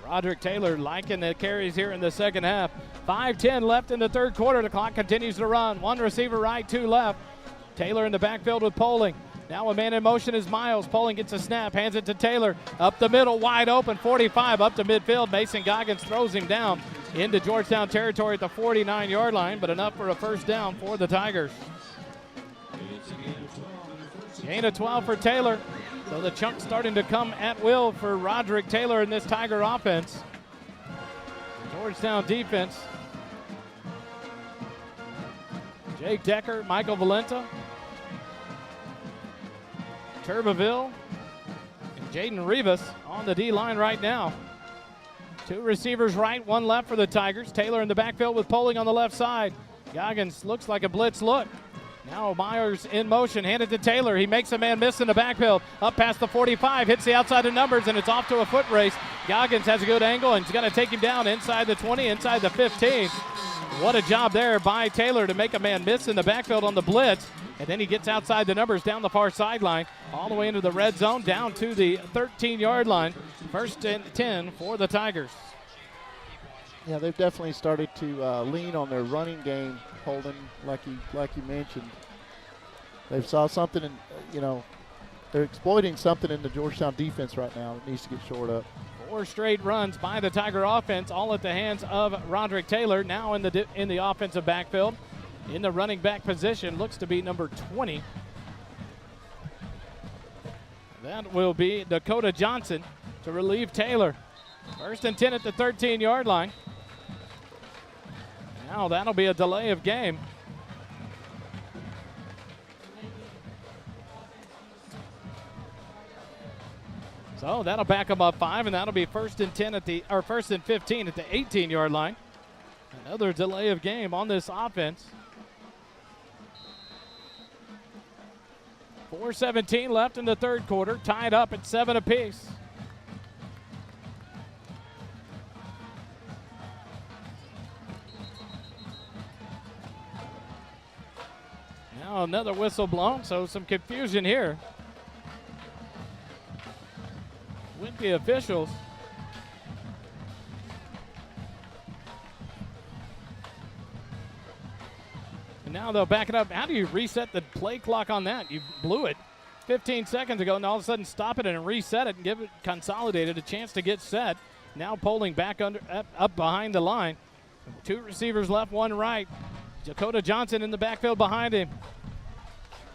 Roderick Taylor liking the carries here in the 2nd half. 5:10 left in the 3rd quarter. The clock continues to run. 1 receiver right, 2 left. Taylor in the backfield with Polling. Now a man in motion is Miles. Polling gets a snap, hands it to Taylor. Up the middle, wide open, 45 up to midfield. Mason Goggins throws him down into Georgetown territory at the 49-yard line, but enough for a first down for the Tigers. Gain of 12 for Taylor. So the chunk starting to come at will for Roderick Taylor in this Tiger offense. Georgetown defense Jake Decker, Michael Valenta, Turbeville, and Jaden Rivas on the D-line right now. 2 receivers right, 1 left for the Tigers. Taylor in the backfield with Poling on the left side. Goggins looks like a blitz look. Now Myers in motion, handed to Taylor. He makes a man miss in the backfield. Up past the 45, hits the outside of numbers, and it's off to a foot race. Goggins has a good angle, and he's going to take him down inside the 20, inside the 15. What a job there by Taylor to make a man miss in the backfield on the blitz. And then he gets outside the numbers down the far sideline, all the way into the red zone, down to the 13-yard line. 1st and 10 for the Tigers. Yeah, they've definitely started to lean on their running game, Holden, like you mentioned. They saw something, they're exploiting something in the Georgetown defense right now that needs to get shored up. 4 straight runs by the Tiger offense, all at the hands of Roderick Taylor, now in the offensive backfield. In the running back position, looks to be number 20. That will be Dakota Johnson to relieve Taylor. 1st and 10 at the 13-yard line. Now that'll be a delay of game. So that'll back them up 5, and that'll be 1st and 10 1st and 15 at the 18-yard line. Another delay of game on this offense. 4:17 left in the 3rd quarter, tied up at 7 apiece. Now another whistle blown, so some confusion here with the officials. And now they'll back it up. How do you reset the play clock on that? You blew it 15 seconds ago, and all of a sudden stop it and reset it and give it Consolidated a chance to get set. Now Poling back up behind the line. 2 receivers left, 1 right. Dakota Johnson in the backfield behind him.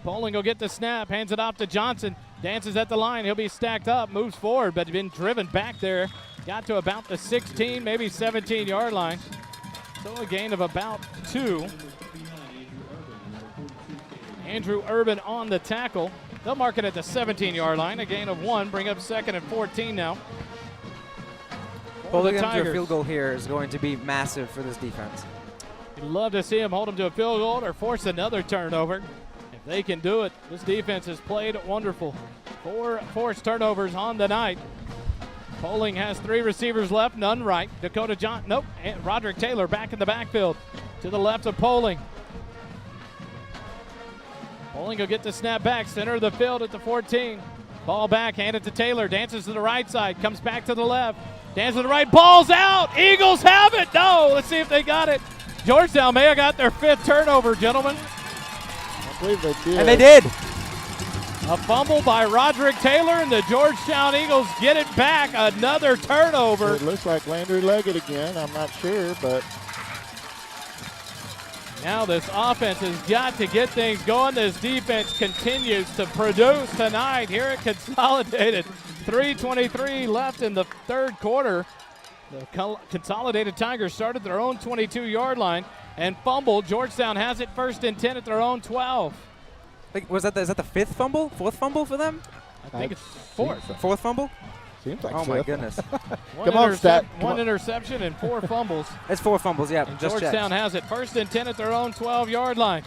Poling will get the snap, hands it off to Johnson. Dances at the line. He'll be stacked up, moves forward, but been driven back there. Got to about the 16, maybe 17-yard line. So a gain of about 2. Andrew Urban on the tackle. They'll mark it at the 17-yard line. A gain of 1. Bring up 2nd and 14 now. Holding them to a field goal here is going to be massive for this defense. You'd love to see him hold them to a field goal or force another turnover. If they can do it, this defense has played wonderful. 4 forced turnovers on the night. Poling has 3 receivers left, none right. Dakota Johnson, nope. And Roderick Taylor back in the backfield to the left of Poling. Poling will get the snap back, center of the field at the 14. Ball back, hand it to Taylor, dances to the right side, comes back to the left. Dances to the right, ball's out. Eagles have it. No, let's see if they got it. Georgetown may have got their 5th turnover, gentlemen. I believe they did. And they did. A fumble by Roderick Taylor, and the Georgetown Eagles get it back. Another turnover. It looks like Landry Leggett again. I'm not sure, but now this offense has got to get things going. This defense continues to produce tonight here at Consolidated. 3:23 left in the 3rd quarter. The Consolidated Tigers started their own 22-yard line and fumbled. Georgetown has it 1st and 10 at their own 12. Is that the 5th fumble? 4th fumble for them? I think it's 4th. 4th fumble? seems like Oh, my goodness. Come on, Stat. One interception and 4 fumbles. It's 4 fumbles, yeah. And Just Georgetown checked. has it 1st and 10 at their own 12-yard line.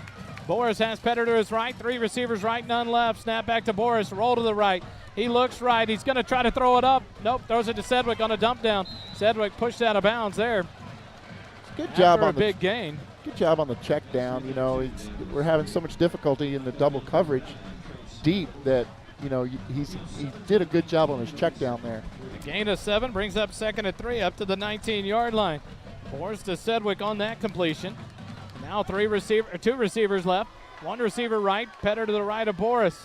Boris has Petter to his right, 3 receivers right, none left. Snap back to Boris, roll to the right. He looks right. He's going to try to throw it up. Nope, throws it to Sedgwick on a dump down. Sedgwick pushed out of bounds there. Good job on the big gain. Good job on the check down. We're having so much difficulty in the double coverage deep that, he did a good job on his check down there. A gain of 7 brings up 2nd and 3 up to the 19-yard line. Boris to Sedgwick on that completion. Now 2 receivers left. 1 receiver right, Petter to the right of Boris.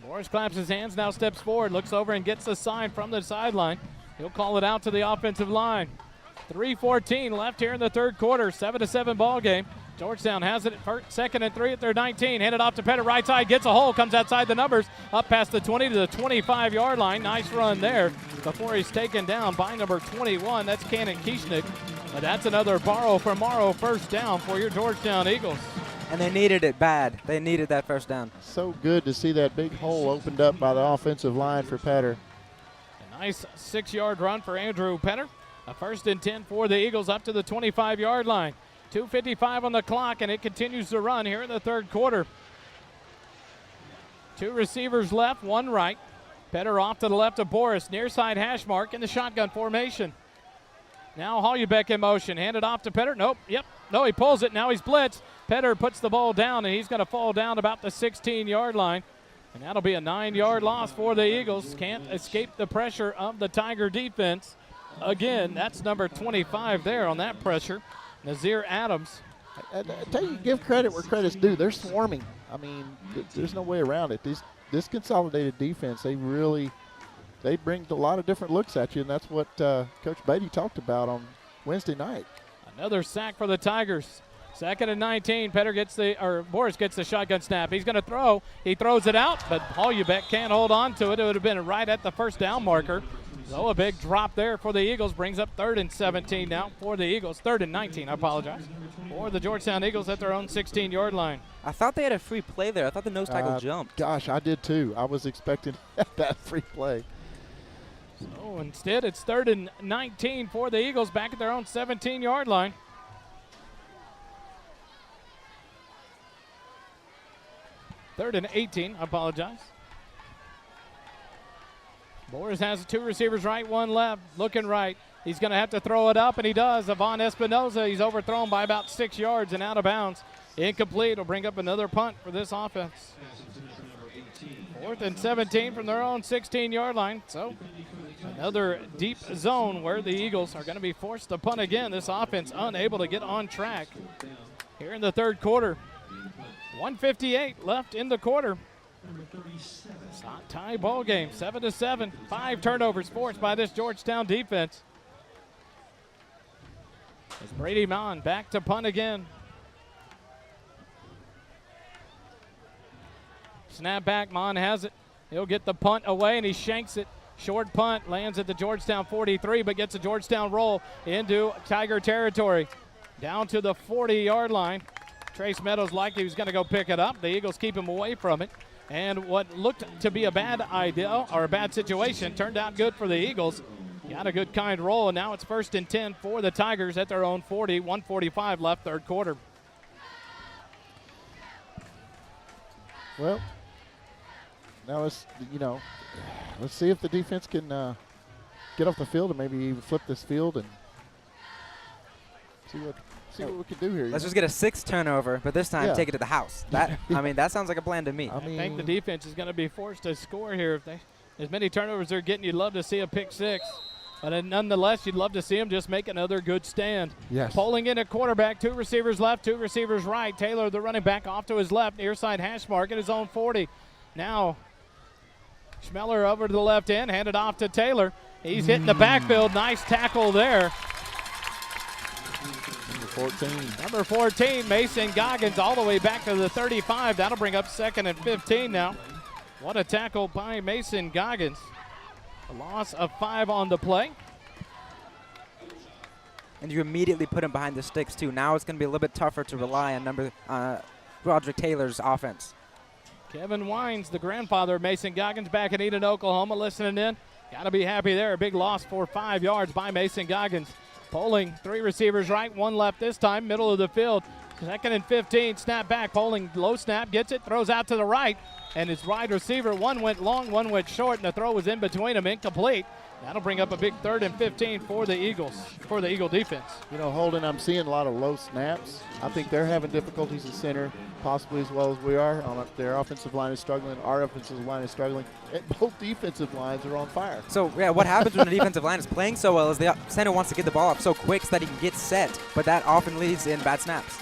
Boris claps his hands, now steps forward, looks over and gets the sign from the sideline. He'll call it out to the offensive line. 3:14 left here in the 3rd quarter, 7-7 ball game. Georgetown has it at 2nd and 3 at their 19. Handed off to Petter, right side, gets a hole, comes outside the numbers, up past the 20 to the 25-yard line. Nice run there before he's taken down by number 21. That's Cannon Kieschnick. But that's another borrow for Morrow 1st down for your Georgetown Eagles. And they needed it bad. They needed that first down. So good to see that big hole opened up by the offensive line for Petter. A nice 6-yard run for Andrew Petter. A 1st and 10 for the Eagles up to the 25-yard line. 2:55 on the clock, and it continues to run here in the third quarter. 2 receivers left, 1 right. Petter off to the left of Boris, near side hash mark in the shotgun formation. Now Hollenbeck in motion, handed off to Petter. Nope, no, he pulls it. Now he's blitzed. Petter puts the ball down, and he's going to fall down about the 16-yard line. And that'll be a 9-yard loss for the Eagles. Can't escape the pressure of the Tiger defense. Again, that's number 25 there on that pressure. Nazir Adams. I tell you, give credit where credit's due. They're swarming. I mean, there's no way around it. This consolidated defense, they bring a lot of different looks at you, and that's what Coach Beatty talked about on Wednesday night. Another sack for the Tigers. 2nd and 19. Boris gets the shotgun snap. He's going to throw. He throws it out, but Hollenbeck can't hold on to it. It would have been right at the first down marker. So a big drop there for the Eagles brings up 3rd and 17 now for the Eagles. 3rd and 19, I apologize. For the Georgetown Eagles at their own 16-yard line. I thought they had a free play there. I thought the nose tackle jumped. Gosh, I did too. I was expecting that free play. So instead, it's 3rd and 19 for the Eagles back at their own 17-yard line. Third and 18, I apologize. Boris has 2 receivers right, 1 left, looking right. He's going to have to throw it up, and he does. Avon Espinoza, he's overthrown by about 6 yards and out of bounds. Incomplete. Will bring up another punt for this offense. 4th and 17 from their own 16-yard line. So another deep zone where the Eagles are going to be forced to punt again. This offense unable to get on track here in the third quarter. 1:58 left in the quarter. It's not tie ball game, 7-7. 5 turnovers forced by this Georgetown defense. As Brady Mon back to punt again. Snap back, Mon has it. He'll get the punt away, and he shanks it. Short punt, lands at the Georgetown 43, but gets a Georgetown roll into Tiger territory. Down to the 40-yard line. Trace Meadows likely was going to go pick it up. The Eagles keep him away from it. And what looked to be a bad idea or a bad situation turned out good for the Eagles. Got a good kind roll, and now it's 1st and 10 for the Tigers at their own 40. 1:45 left, third quarter. Well, now let's see if the defense can get off the field and maybe even flip this field and see what we can do here. Let's just get a 6th turnover, but this time take it to the house. That that sounds like a plan to me. I think the defense is going to be forced to score here. If as many turnovers they're getting, you'd love to see a pick 6. But nonetheless, you'd love to see them just make another good stand. Yes. Pulling in at quarterback, 2 receivers left, 2 receivers right. Taylor, the running back, off to his left, near side hash mark at his own 40. Now, Schmeller over to the left end, handed off to Taylor. He's hitting the backfield. Nice tackle there. Number 14, Mason Goggins, all the way back to the 35. That'll bring up 2nd and 15 now. What a tackle by Mason Goggins. A loss of 5 on the play. And you immediately put him behind the sticks, too. Now it's going to be a little bit tougher to rely on Roderick Taylor's offense. Kevin Wines, the grandfather of Mason Goggins, back in Eden, Oklahoma, listening in. Got to be happy there. A big loss for 5 yards by Mason Goggins. Polling, 3 receivers right, 1 left this time, middle of the field. 2nd and 15, snap back. Polling, low snap, gets it, throws out to the right. And his wide receiver, 1 went long, 1 went short, and the throw was in between them, incomplete. That'll bring up a big 3rd and 15 for the Eagles, for the Eagle defense. You know, Holden, I'm seeing a lot of low snaps. I think they're having difficulties at center, possibly as well as we are. Their offensive line is struggling. Our offensive line is struggling. And both defensive lines are on fire. So, yeah, what happens when the defensive line is playing so well is the center wants to get the ball up so quick so that he can get set, but that often leads in bad snaps.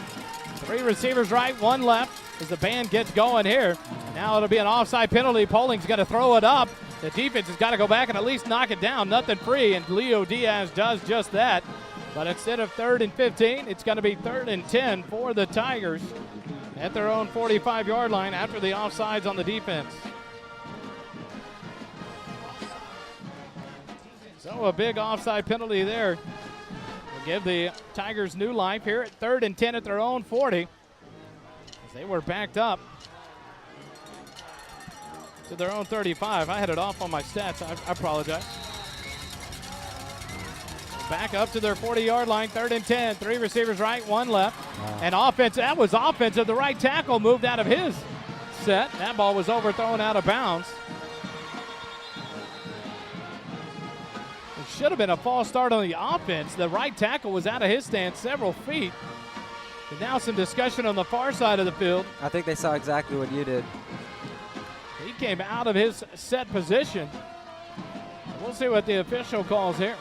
3 receivers right, 1 left as the band gets going here. Now it'll be an offside penalty. Polling's going to throw it up. The defense has got to go back and at least knock it down. Nothing free, and Leo Diaz does just that. But instead of 3rd and 15, it's going to be 3rd and 10 for the Tigers at their own 45-yard line after the offsides on the defense. So a big offside penalty there will give the Tigers new life here at 3rd and 10 at their own 40. as they were backed up to their own 35. I had it off on my stats. I apologize. Back up to their 40-yard line, 3rd and 10. 3 receivers right, 1 left. Wow. And offense, that was offensive. The right tackle moved out of his set. That ball was overthrown out of bounds. It should have been a false start on the offense. The right tackle was out of his stance several feet. And now some discussion on the far side of the field. I think they saw exactly what you did. He came out of his set position. We'll see what the official calls here.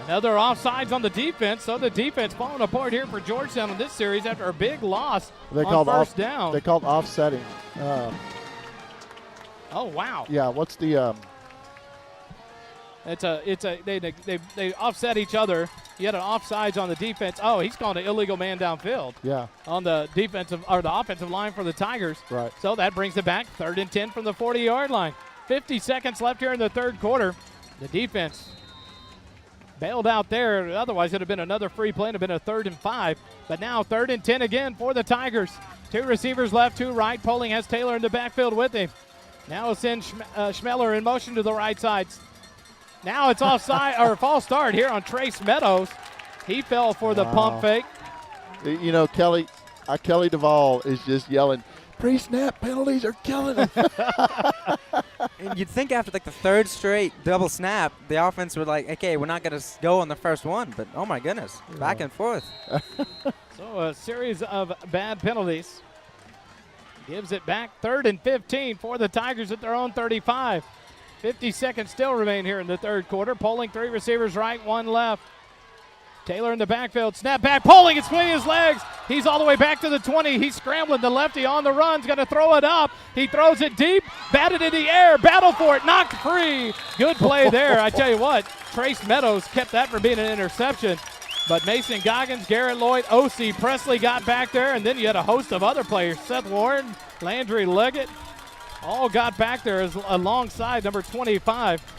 Another offsides on the defense, so the defense falling apart here for Georgetown in this series after a big loss on first down. They called offsetting. Oh, wow. Yeah, what's the They offset each other. You had an offsides on the defense. Oh, he's calling an illegal man downfield. Yeah. On the defensive or the offensive line for the Tigers. Right. So that brings it back 3rd and 10 from the 40-yard line. 50 seconds left here in the third quarter. The defense bailed out there. Otherwise, it would have been another free play. It would have been a 3rd and 5. But now 3rd and 10 again for the Tigers. 2 receivers left, 2 right. Poling has Taylor in the backfield with him. Now it's in Schmeller in motion to the right side. Now it's offside or false start here on Trace Meadows. He fell for the pump fake. You know, Kelly Duvall is just yelling, pre-snap penalties are killing him. And you'd think after like the 3rd straight double snap, the offense would like, okay, we're not going to go on the first one. But, oh, my goodness, back and forth. So a series of bad penalties. Gives it back 3rd and 15 for the Tigers at their own 35. 50 seconds still remain here in the third quarter. Poling 3 receivers right, 1 left. Taylor in the backfield, snap back, Poling, it's between his legs. He's all the way back to the 20. He's scrambling, the lefty on the run, he's going to throw it up. He throws it deep, batted in the air, battle for it, knocked free. Good play there. I tell you what, Trace Meadows kept that from being an interception. But Mason Goggins, Garrett Lloyd, O.C. Presley got back there, and then you had a host of other players. Seth Warren, Landry Leggett, all got back there alongside number 25.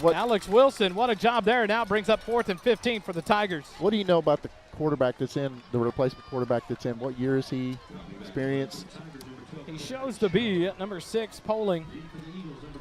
Alex Wilson, what a job there. Now brings up 4th and 15 for the Tigers. What do you know about the quarterback that's in, the replacement quarterback that's in? What year is he experienced? He shows to be at number 6, Poling.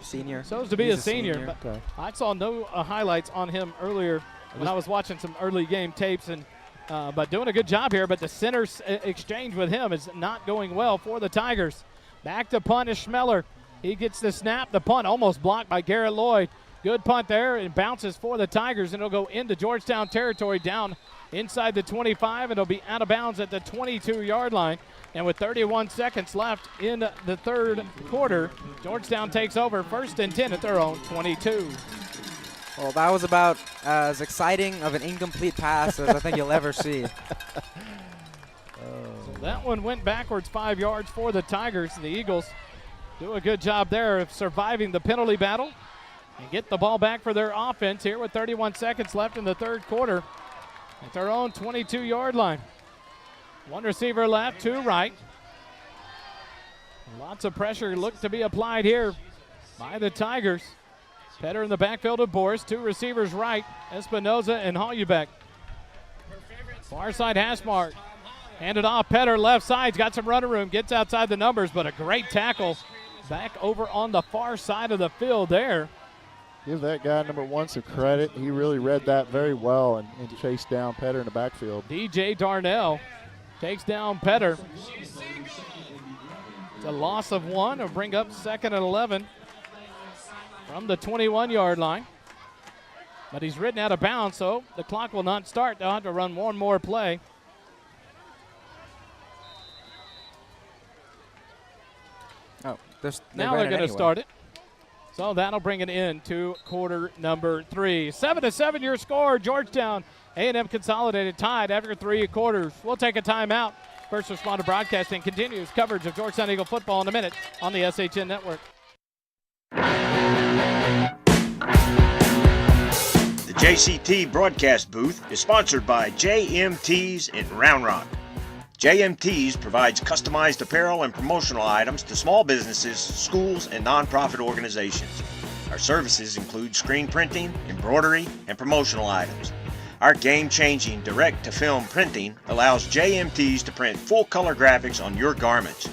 Senior. Shows to be He's a senior. Okay. But I saw no highlights on him earlier when I was watching some early game tapes, and but doing a good job here. But the center exchange with him is not going well for the Tigers. Back to punt is Schmeller. He gets the snap. The punt almost blocked by Garrett Lloyd. Good punt there, and bounces for the Tigers, and it'll go into Georgetown territory down inside the 25, and it'll be out of bounds at the 22-yard line. And with 31 seconds left in the third quarter, Georgetown takes over 1st and 10 at their own 22. Well, that was about as exciting of an incomplete pass as I think you'll ever see. So that one went backwards 5 yards for the Tigers. The Eagles do a good job there of surviving the penalty battle and get the ball back for their offense here with 31 seconds left in the third quarter at their own 22-yard line. 1 receiver left, 2 right. Lots of pressure looked to be applied here by the Tigers. Petter in the backfield of Boris, 2 receivers right, Espinoza and Hollubeck. Far side hash mark. Handed off, Petter left side, got some running room, gets outside the numbers, but a great tackle back over on the far side of the field there. Give that guy number 1 some credit. He really read that very well and chased down Petter in the backfield. DJ Darnell takes down Petter. It's a loss of 1. It'll bring up 2nd and 11 from the 21-yard line. But he's ridden out of bounds, so the clock will not start. They'll have to run one more play. Oh, now they're going to start it. So that'll bring it into quarter number 3. 7-7 your score. Georgetown, A&M Consolidated tied after 3 quarters. We'll take a timeout. First Responder Broadcasting continues coverage of Georgetown Eagle football in a minute on the SHN Network. The JCT broadcast booth is sponsored by JMT's in Round Rock. JMT's provides customized apparel and promotional items to small businesses, schools, and nonprofit organizations. Our services include screen printing, embroidery, and promotional items. Our game-changing direct-to-film printing allows JMTs to print full-color graphics on your garments.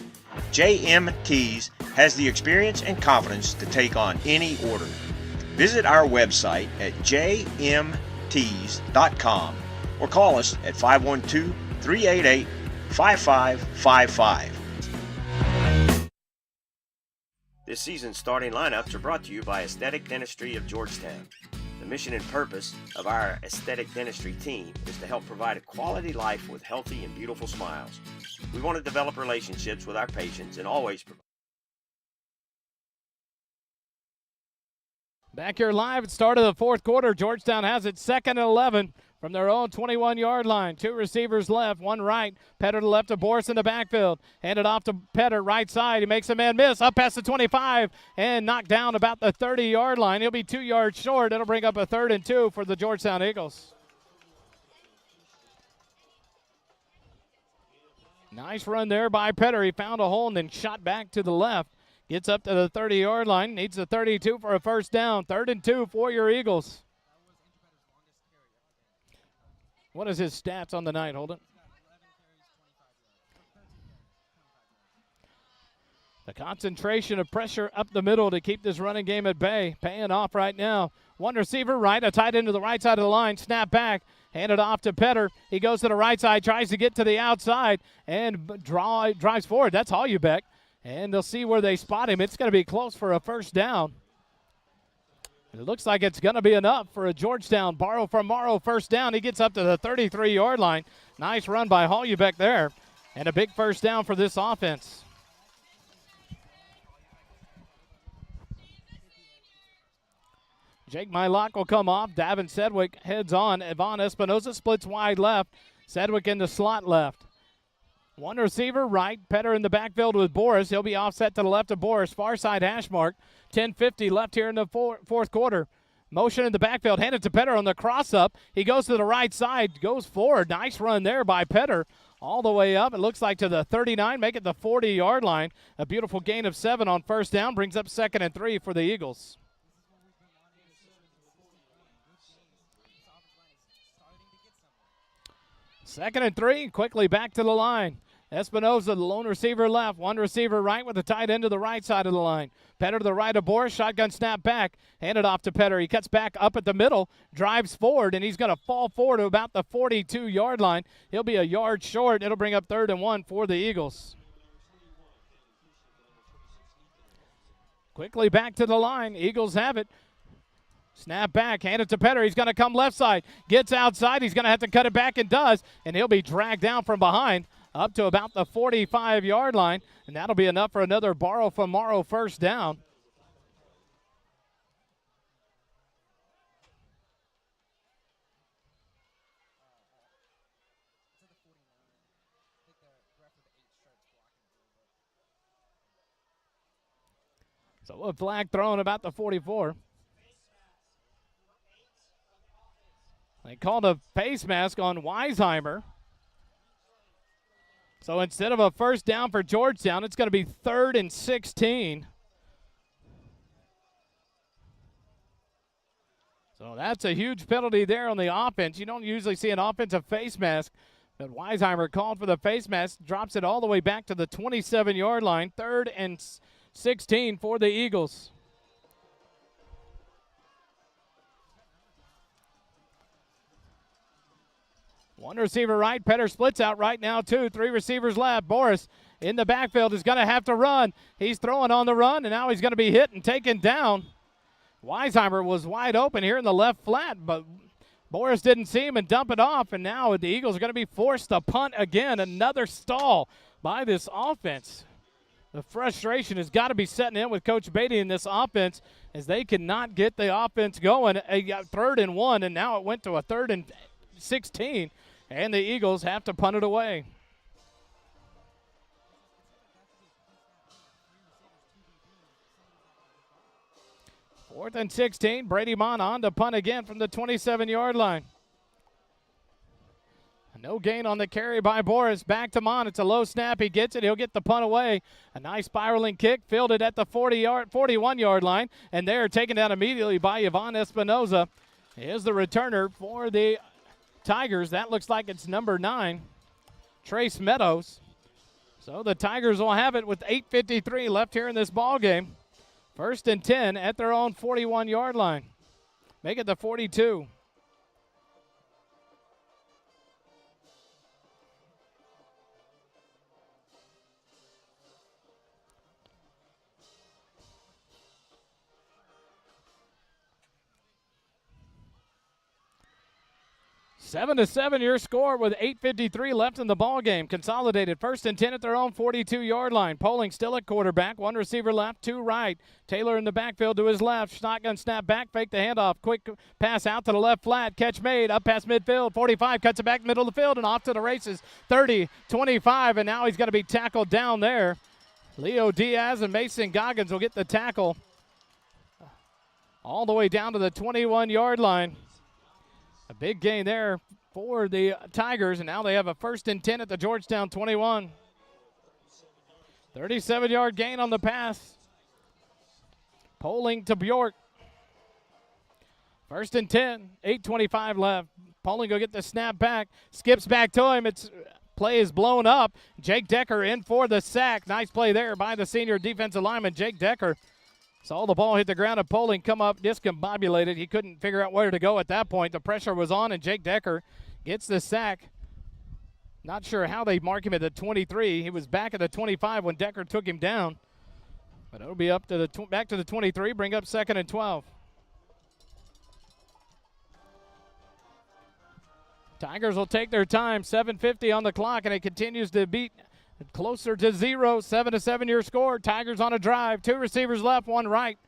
JMTs has the experience and confidence to take on any order. Visit our website at jmtees.com or call us at 512-388-5555. This season's starting lineups are brought to you by Aesthetic Dentistry of Georgetown. The mission and purpose of our aesthetic dentistry team is to help provide a quality life with healthy and beautiful smiles. We want to develop relationships with our patients and always provide. Back here live at start of the fourth quarter. Georgetown has it 2nd and 11 from their own 21-yard line. Two receivers left, one right. Petter to the left of Boris in the backfield. Handed off to Petter, right side. He makes a man miss. Up past the 25 and knocked down about the 30-yard line. He'll be 2 yards short. It'll bring up a 3rd and 2 for the Georgetown Eagles. Nice run there by Petter. He found a hole and then shot back to the left. Gets up to the 30-yard line. Needs the 32 for a first down. 3rd and 2 for your Eagles. What is his stats on the night, Holden? The concentration of pressure up the middle to keep this running game at bay. Paying off right now. One receiver right, a tight end to the right side of the line. Snap back. Handed off to Petter. He goes to the right side, tries to get to the outside, and drives forward. That's Hollenbeck. And they'll see where they spot him. It's going to be close for a first down. It looks like it's going to be enough for a Georgetown borrow from Morrow first down. He gets up to the 33-yard line. Nice run by Hollenbeck there. And a big first down for this offense. Jake Mylock will come off. Davin Sedgwick heads on. Yvonne Espinoza splits wide left. Sedgwick in the slot left. One receiver right. Petter in the backfield with Boris. He'll be offset to the left of Boris. Far side hash mark. 10:50 left here in the fourth quarter. Motion in the backfield. Handed to Petter on the cross up. He goes to the right side. Goes forward. Nice run there by Petter. All the way up. It looks like to the 39. Make it the 40-yard line. A beautiful gain of 7 on first down. Brings up 2nd and 3 for the Eagles. Second and 3. Quickly back to the line. Espinoza, the lone receiver left. One receiver right with the tight end to the right side of the line. Petter to the right of Boris. Shotgun snap back. Handed off to Petter. He cuts back up at the middle. Drives forward, and he's going to fall forward to about the 42-yard line. He'll be a yard short. It'll bring up 3rd and 1 for the Eagles. Quickly back to the line. Eagles have it. Snap back, hand it to Petter. He's going to come left side. Gets outside. He's going to have to cut it back and does. And he'll be dragged down from behind up to about the 45-yard line. And that'll be enough for another borrow from Morrow first down. So a flag thrown about the 44. They called a face mask on Weisheimer. So instead of a first down for Georgetown, it's going to be 3rd and 16. So that's a huge penalty there on the offense. You don't usually see an offensive face mask, but Weisheimer called for the face mask, drops it all the way back to the 27-yard line. 3rd and 16 for the Eagles. One receiver right. Petter splits out right now, 2. 3 receivers left. Boris in the backfield is going to have to run. He's throwing on the run, and now he's going to be hit and taken down. Weisheimer was wide open here in the left flat, but Boris didn't see him and dump it off, and now the Eagles are going to be forced to punt again. Another stall by this offense. The frustration has got to be setting in with Coach Beatty in this offense as they cannot get the offense going. They got 3rd and 1, and now it went to a 3rd and 16. And the Eagles have to punt it away. Fourth and 16. Brady Mon on to punt again from the 27-yard line. No gain on the carry by Boris. Back to Mon. It's a low snap. He gets it. He'll get the punt away. A nice spiraling kick. Fielded at the 41-yard line. And they're taken down immediately by Yvonne Espinoza. Here's the returner for the Tigers. That looks like it's number 9, Trace Meadows. So the Tigers will have it with 8:53 left here in this ball game. 1st and 10 at their own 41-yard line. Make it the 42. Seven to 7 your score with 8:53 left in the ball game. Consolidated 1st and 10 at their own 42-yard line. Poling still at quarterback. 1 receiver left, 2 right. Taylor in the backfield to his left. Shotgun snap back, fake the handoff. Quick pass out to the left flat. Catch made up past midfield. 45 cuts it back middle of the field and off to the races. 30, 25, and now he's going to be tackled down there. Leo Diaz and Mason Goggins will get the tackle all the way down to the 21-yard line. A big gain there for the Tigers, and now they have a 1st and 10 at the Georgetown 21. 37-yard gain on the pass. Poling to Bjork. 1st and 10, 8:25 left. Poling go get the snap back, skips back to him. Play is blown up. Jake Decker in for the sack. Nice play there by the senior defensive lineman, Jake Decker. Saw the ball hit the ground and Poling come up discombobulated. He couldn't figure out where to go at that point. The pressure was on, and Jake Decker gets the sack. Not sure how they mark him at the 23. He was back at the 25 when Decker took him down. But it'll be up to the back to the 23, bring up 2nd and 12. Tigers will take their time, 7:50 on the clock, and it continues to beat closer to 0, 7 to 7 your score. Tigers on a drive. 2 receivers left, 1 right.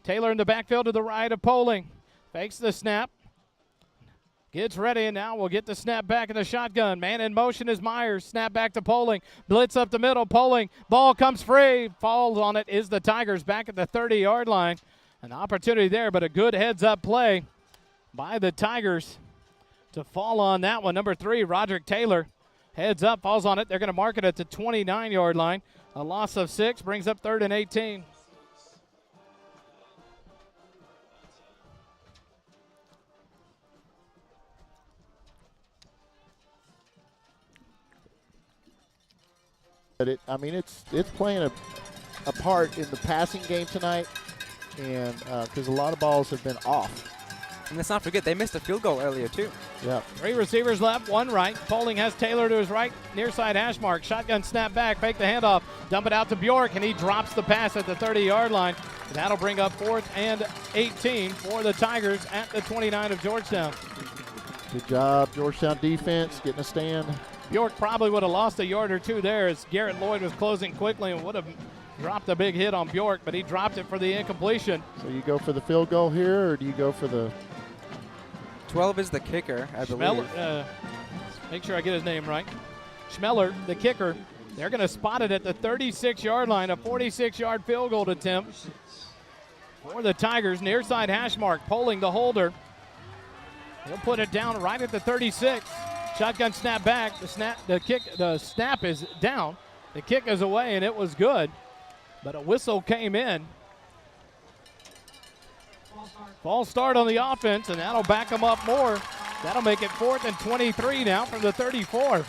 Taylor in the backfield to the right of Poling. Fakes the snap. Gets ready, and now we'll get the snap back in the shotgun. Man in motion is Myers. Snap back to Poling. Blitz up the middle. Poling. Ball comes free. Falls on it is the Tigers back at the 30-yard line. An opportunity there, but a good heads-up play by the Tigers to fall on that one. Number 3, Roderick Taylor. Heads up, falls on it. They're going to mark it at the 29-yard line. A loss of 6 brings up 3rd and 18. But it's playing a part in the passing game tonight, and because a lot of balls have been off. And let's not forget, they missed a field goal earlier, too. Yeah. 3 receivers left, 1 right. Poling has Taylor to his right, near side hash mark. Shotgun snap back, fake the handoff, dump it out to Bjork, and he drops the pass at the 30-yard line. That'll bring up 4th and 18 for the Tigers at the 29 of Georgetown. Good job, Georgetown defense, getting a stand. Bjork probably would have lost a yard or 2 there as Garrett Lloyd was closing quickly and would have dropped a big hit on Bjork, but he dropped it for the incompletion. So you go for the field goal here, or do you go for the 12 is the kicker, I believe. Make sure I get his name right. Schmeller, the kicker. They're going to spot it at the 36-yard line, a 46-yard field goal attempt for the Tigers. Near side hash mark, Poling the holder. He'll put it down right at the 36. Shotgun snap back. The snap is down. The kick is away, and it was good. But a whistle came in. False start on the offense, and that'll back them up more. That'll make it 4th and 23 now from the 34.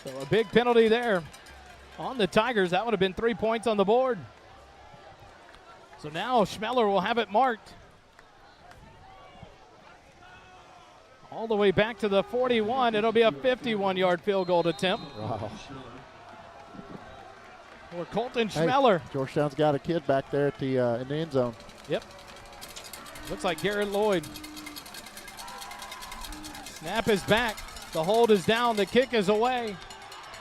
So a big penalty there on the Tigers. That would have been 3 points on the board. So now Schmeller will have it marked all the way back to the 41. It'll be a 51-yard field goal attempt. Wow. For Colton Schmeller. Hey, Georgetown's got a kid back there at the in the end zone. Yep. Looks like Garrett Lloyd. Snap is back. The hold is down. The kick is away.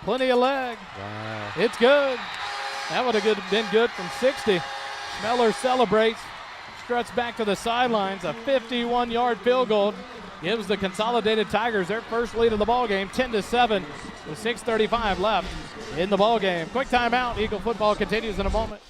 Plenty of leg. Wow. It's good. That would have been good from 60. Schmeller celebrates. Struts back to the sidelines. A 51-yard field goal gives the Consolidated Tigers their first lead of the ball game, 10-7, with 6:35 left in the ball game. Quick timeout. Eagle football continues in a moment.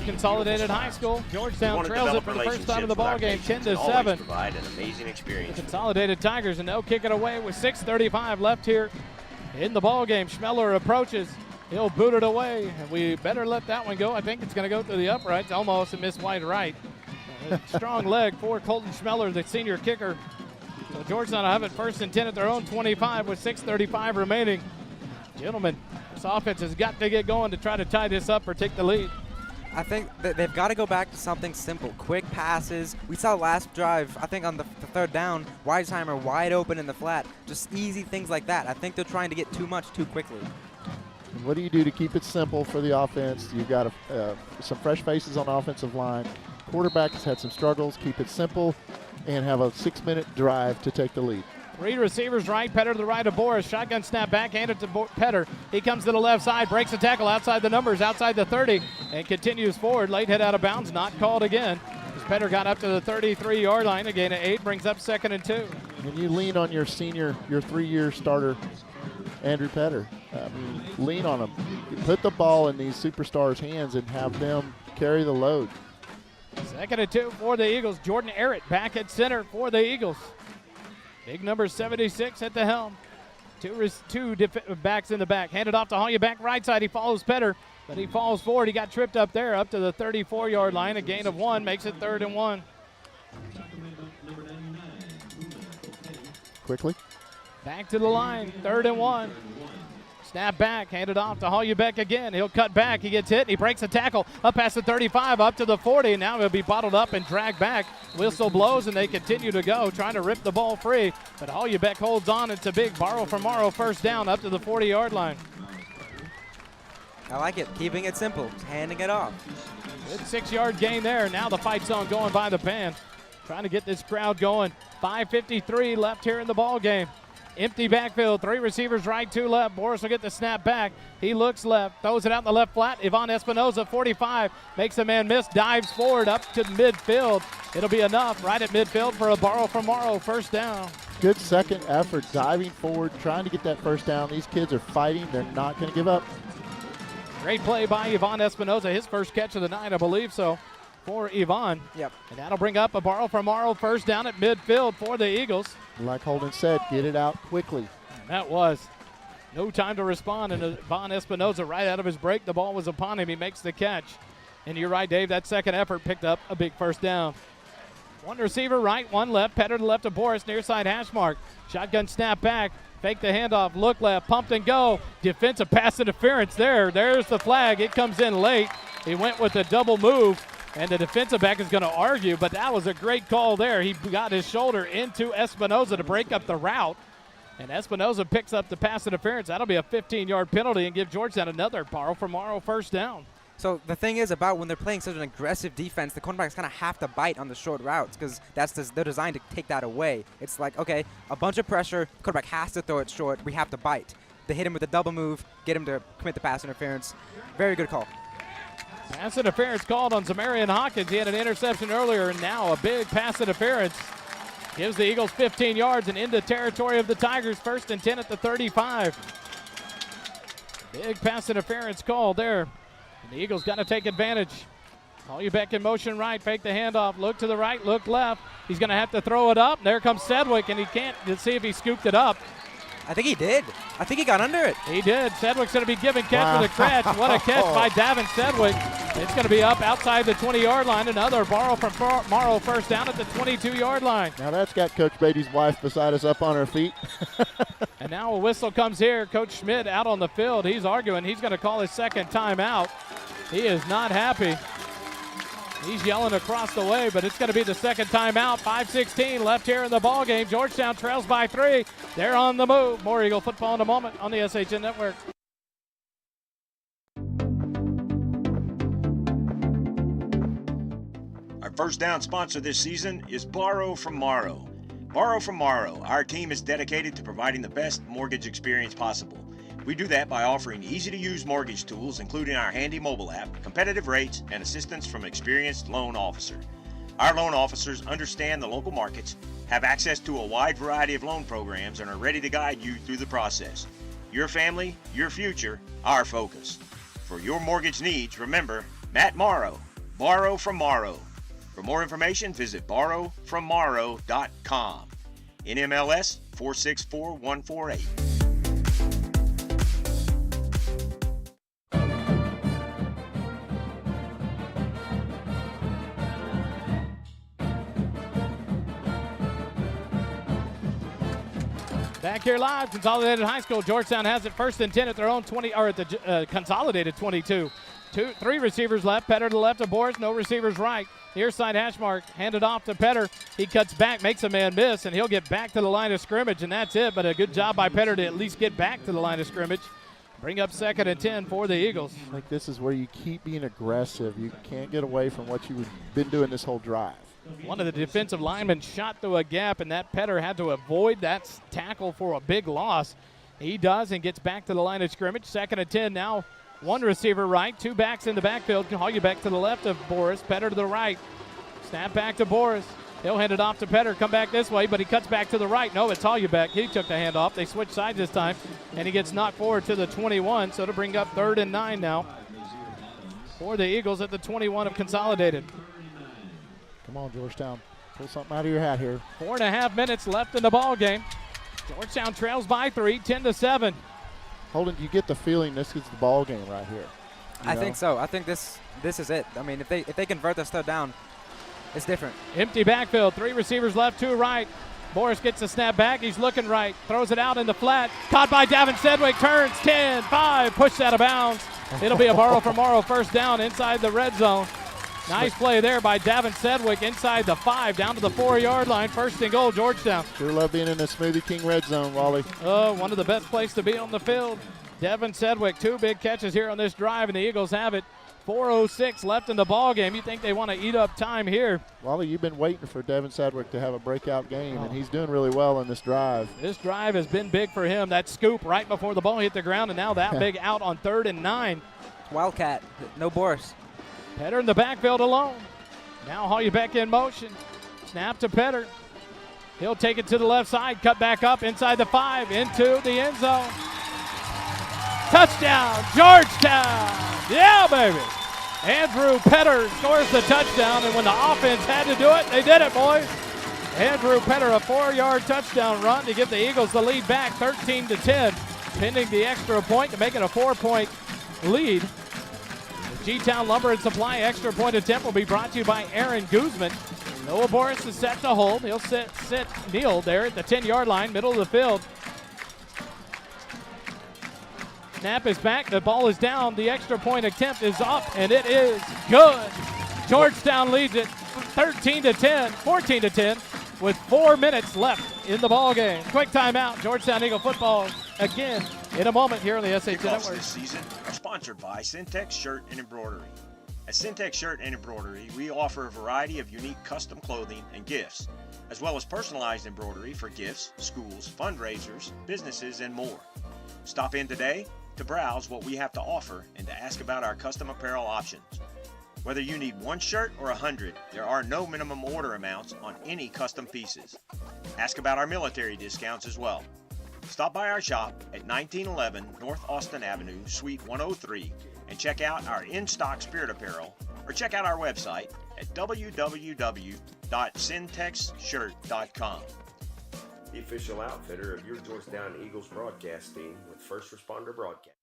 Consolidated High School. Georgetown trails it for the first time in the ball game, 10-7. Provide an amazing experience. Consolidated Tigers, and they'll kick it away with 6:35 left here in the ball game. Schmeller approaches. He'll boot it away, and we better let that one go. I think it's going to go through the uprights, almost, and miss wide right. Strong leg for Colton Schmeller, the senior kicker. So Georgetown will have it 1st and 10 at their own 25 with 6:35 remaining. Gentlemen, this offense has got to get going to try to tie this up or take the lead. I think that they've got to go back to something simple. Quick passes. We saw last drive, I think on the 3rd down, Weisheimer wide open in the flat. Just easy things like that. I think they're trying to get too much too quickly. And what do you do to keep it simple for the offense? You've got some fresh faces on the offensive line. Quarterback has had some struggles. Keep it simple and have a 6-minute drive to take the lead. 3 receivers right, Petter to the right of Boris. Shotgun snap back, hand it to Petter. He comes to the left side, breaks the tackle outside the numbers, outside the 30, and continues forward. Late hit out of bounds, not called again. As Petter got up to the 33-yard line, a gain of 8, brings up 2nd and 2. When you lean on your senior, your 3-year starter, Andrew Petter, lean on him. You put the ball in these superstars' hands and have them carry the load. 2nd and 2 for the Eagles. Jordan Arrett back at center for the Eagles. Big number 76 at the helm. Two backs in the back. Handed off to Holly back right side. He follows Petter, but he falls forward. He got tripped up there up to the 34-yard line. A gain of 1 makes it 3rd and 1. Quickly. Back to the line, 3rd and 1. Snap back, handed off to Hollybeck again. He'll cut back, he gets hit, and he breaks a tackle up past the 35, up to the 40, and now he'll be bottled up and dragged back. Whistle blows, and they continue to go, trying to rip the ball free, but Hollybeck holds on. It's a big borrow from Morrow, 1st down, up to the 40-yard line. I like it, keeping it simple, just handing it off. Good 6-yard gain there. Now the fight zone going by the band, trying to get this crowd going. 5:53 left here in the ball game. Empty backfield, 3 receivers right, 2 left. Boris will get the snap back. He looks left, throws it out in the left flat. Ivan Espinoza, 45, makes a man miss, dives forward up to midfield. It'll be enough right at midfield for a borrow from Morrow, 1st down. Good second effort, diving forward, trying to get that 1st down. These kids are fighting. They're not going to give up. Great play by Ivan Espinoza, his first catch of the night, I believe so, for Ivan. Yep. And that'll bring up a borrow from Morrow, 1st down at midfield for the Eagles. Like Holden said, get it out quickly. And that was no time to respond, and Ivan Espinoza right out of his break. The ball was upon him. He makes the catch. And you're right, Dave, that second effort picked up a big 1st down. 1 receiver right, 1 left. Petter to the left of Boris, near side hash mark. Shotgun snap back. Fake the handoff, look left, pumped and go. Defensive pass interference there. There's the flag. It comes in late. He went with a double move, and the defensive back is going to argue, but that was a great call there. He got his shoulder into Espinoza to break up the route, and Espinoza picks up the pass interference. That'll be a 15-yard penalty and give Georgetown another borrow from Morrow, 1st down. So the thing is about when they're playing such an aggressive defense, the cornerbacks kind of have to bite on the short routes because they're designed to take that away. It's like, okay, a bunch of pressure, quarterback has to throw it short, we have to bite. They hit him with a double move, get him to commit the pass interference. Very good call. Pass interference called on Zamarian Hawkins. He had an interception earlier, and now a big pass interference. Gives the Eagles 15 yards and into territory of the Tigers, 1st and 10 at the 35. Big pass interference called there. And the Eagles got to take advantage. Hollybeck in motion right, fake the handoff, look to the right, look left. He's going to have to throw it up. There comes Sedgwick, and he can't. Let's see if he scooped it up. I think he did. I think he got under it. He did. Sedgwick's going to be given catch with a catch. What a catch by Davin Sedgwick. It's going to be up outside the 20-yard line. Another borrow from Morrow, 1st down at the 22-yard line. Now that's got Coach Beatty's wife beside us up on her feet. And now a whistle comes here. Coach Schmidt out on the field. He's arguing. He's going to call his 2nd timeout. He is not happy. He's yelling across the way, but it's going to be the 2nd timeout. 5:16 left here in the ball game. Georgetown trails by 3. They're on the move. More Eagle football in a moment on the SHN Network. Our 1st down sponsor this season is Borrow from Morrow. Borrow from Morrow. Our team is dedicated to providing the best mortgage experience possible. We do that by offering easy-to-use mortgage tools, including our handy mobile app, competitive rates, and assistance from an experienced loan officer. Our loan officers understand the local markets, have access to a wide variety of loan programs, and are ready to guide you through the process. Your family, your future, our focus. For your mortgage needs, remember Matt Morrow, Borrow from Morrow. For more information, visit borrowfrommorrow.com. NMLS 464148. Back here live, Consolidated High School. Georgetown has it 1st and 10 at their own 20, or at the Consolidated 22. Three receivers left. Petter to the left of Boris. No receivers right. Near side hash mark. Handed off to Petter. He cuts back, makes a man miss, and he'll get back to the line of scrimmage, and that's it. But a good job by Petter to at least get back to the line of scrimmage. Bring up 2nd and 10 for the Eagles. Like, this is where you keep being aggressive. You can't get away from what you've been doing this whole drive. One of the defensive linemen shot through a gap, and that Petter had to avoid that tackle for a big loss. He does and gets back to the line of scrimmage. 2nd and 10 now. One receiver right, two backs in the backfield. Hoggy back to the left of Boris. Petter to the right. Snap back to Boris. He'll hand it off to Petter. Come back this way, but he cuts back to the right. No, it's Hoggy. He took the handoff. They switch sides this time, and he gets knocked forward to the 21. So to bring up 3rd and 9 now for the Eagles at the 21 of Consolidated. Come on, Georgetown. Pull something out of your hat here. 4.5 minutes left in the ball game. Georgetown trails by 3, 10-7. Holden, do you get the feeling this is the ball game right here? I think so. I think this is it. I mean, if they convert this third down, it's different. Empty backfield. 3 receivers left, 2 right. Boris gets the snap back. He's looking right. Throws it out in the flat. Caught by Davin Sedgwick. Turns 10, 5. Pushed out of bounds. It'll be a borrow from Morrow first down inside the red zone. Nice play there by Davin Sedgwick inside the 5, down to the 4-yard line. 1st and goal, Georgetown. Sure love being in the Smoothie King red zone, Wally. One of the best places to be on the field. Davin Sedgwick, 2 big catches here on this drive, and the Eagles have it. 4:06 left in the ball game. You think they want to eat up time here. Wally, you've been waiting for Davin Sedgwick to have a breakout game, and he's doing really well in this drive. This drive has been big for him. That scoop right before the ball hit the ground, and now that big out on 3rd and 9. Wildcat, no Boris. Petter in the backfield alone. Now Hoggy back in motion. Snap to Petter. He'll take it to the left side, cut back up inside the 5, into the end zone. Touchdown, Georgetown. Yeah, baby. Andrew Petter scores the touchdown, and when the offense had to do it, they did it, boys. Andrew Petter, a 4-yard touchdown run to give the Eagles the lead back, 13-10, pending the extra point to make it a 4-point lead. G-Town Lumber and Supply extra point attempt will be brought to you by Aaron Guzman. Noah Boris is set to hold. He'll kneel there at the 10-yard line, middle of the field. Snap is back. The ball is down. The extra point attempt is up, and it is good. Georgetown leads it 14-10, with 4 minutes left in the ball game. Quick timeout. Georgetown Eagle football again in a moment here on the SH Kickoffs Network. this season are sponsored by Syntex Shirt and Embroidery. At Syntex Shirt and Embroidery, we offer a variety of unique custom clothing and gifts, as well as personalized embroidery for gifts, schools, fundraisers, businesses, and more. Stop in today to browse what we have to offer and to ask about our custom apparel options. Whether you need 1 shirt or 100, there are no minimum order amounts on any custom pieces. Ask about our military discounts as well. Stop by our shop at 1911 North Austin Avenue, Suite 103, and check out our in-stock spirit apparel, or check out our website at www.syntexshirt.com. The official outfitter of your Georgetown Eagles broadcast team with First Responder Broadcast.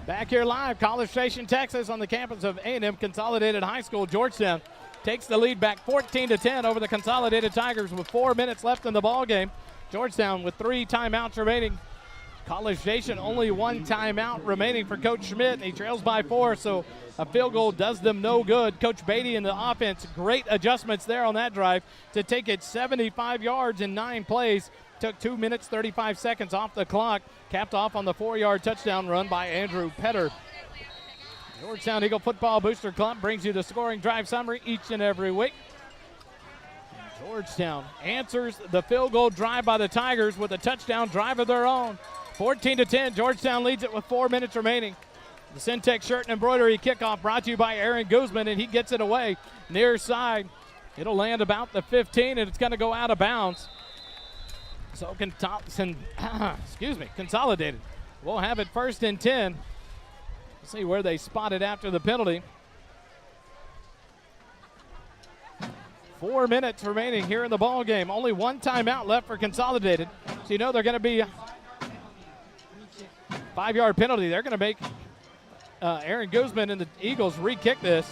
Back here live, College Station, Texas, on the campus of A&M Consolidated High School. Georgetown takes the lead back 14-10 over the Consolidated Tigers with 4 minutes left in the ball game. Georgetown with 3 timeouts remaining. College Station only 1 timeout remaining for Coach Schmidt, and he trails by 4, so a field goal does them no good. Coach Beatty and the offense, great adjustments there on that drive to take it 75 yards in 9 plays. Took 2 minutes, 35 seconds off the clock. Capped off on the 4-yard touchdown run by Andrew Petter. Georgetown Eagle Football Booster Club brings you the scoring drive summary each and every week. Georgetown answers the field goal drive by the Tigers with a touchdown drive of their own. 14-10, Georgetown leads it with 4 minutes remaining. The Syntex shirt and embroidery kickoff brought to you by Aaron Guzman, and he gets it away near side. It'll land about the 15, and it's going to go out of bounds. So Consolidated. We'll have it 1st and 10. Let's see where they spot it after the penalty. 4 minutes remaining here in the ball game. Only one timeout left for Consolidated. So you know they're going to be 5-yard penalty. They're going to make Aaron Guzman and the Eagles re-kick this.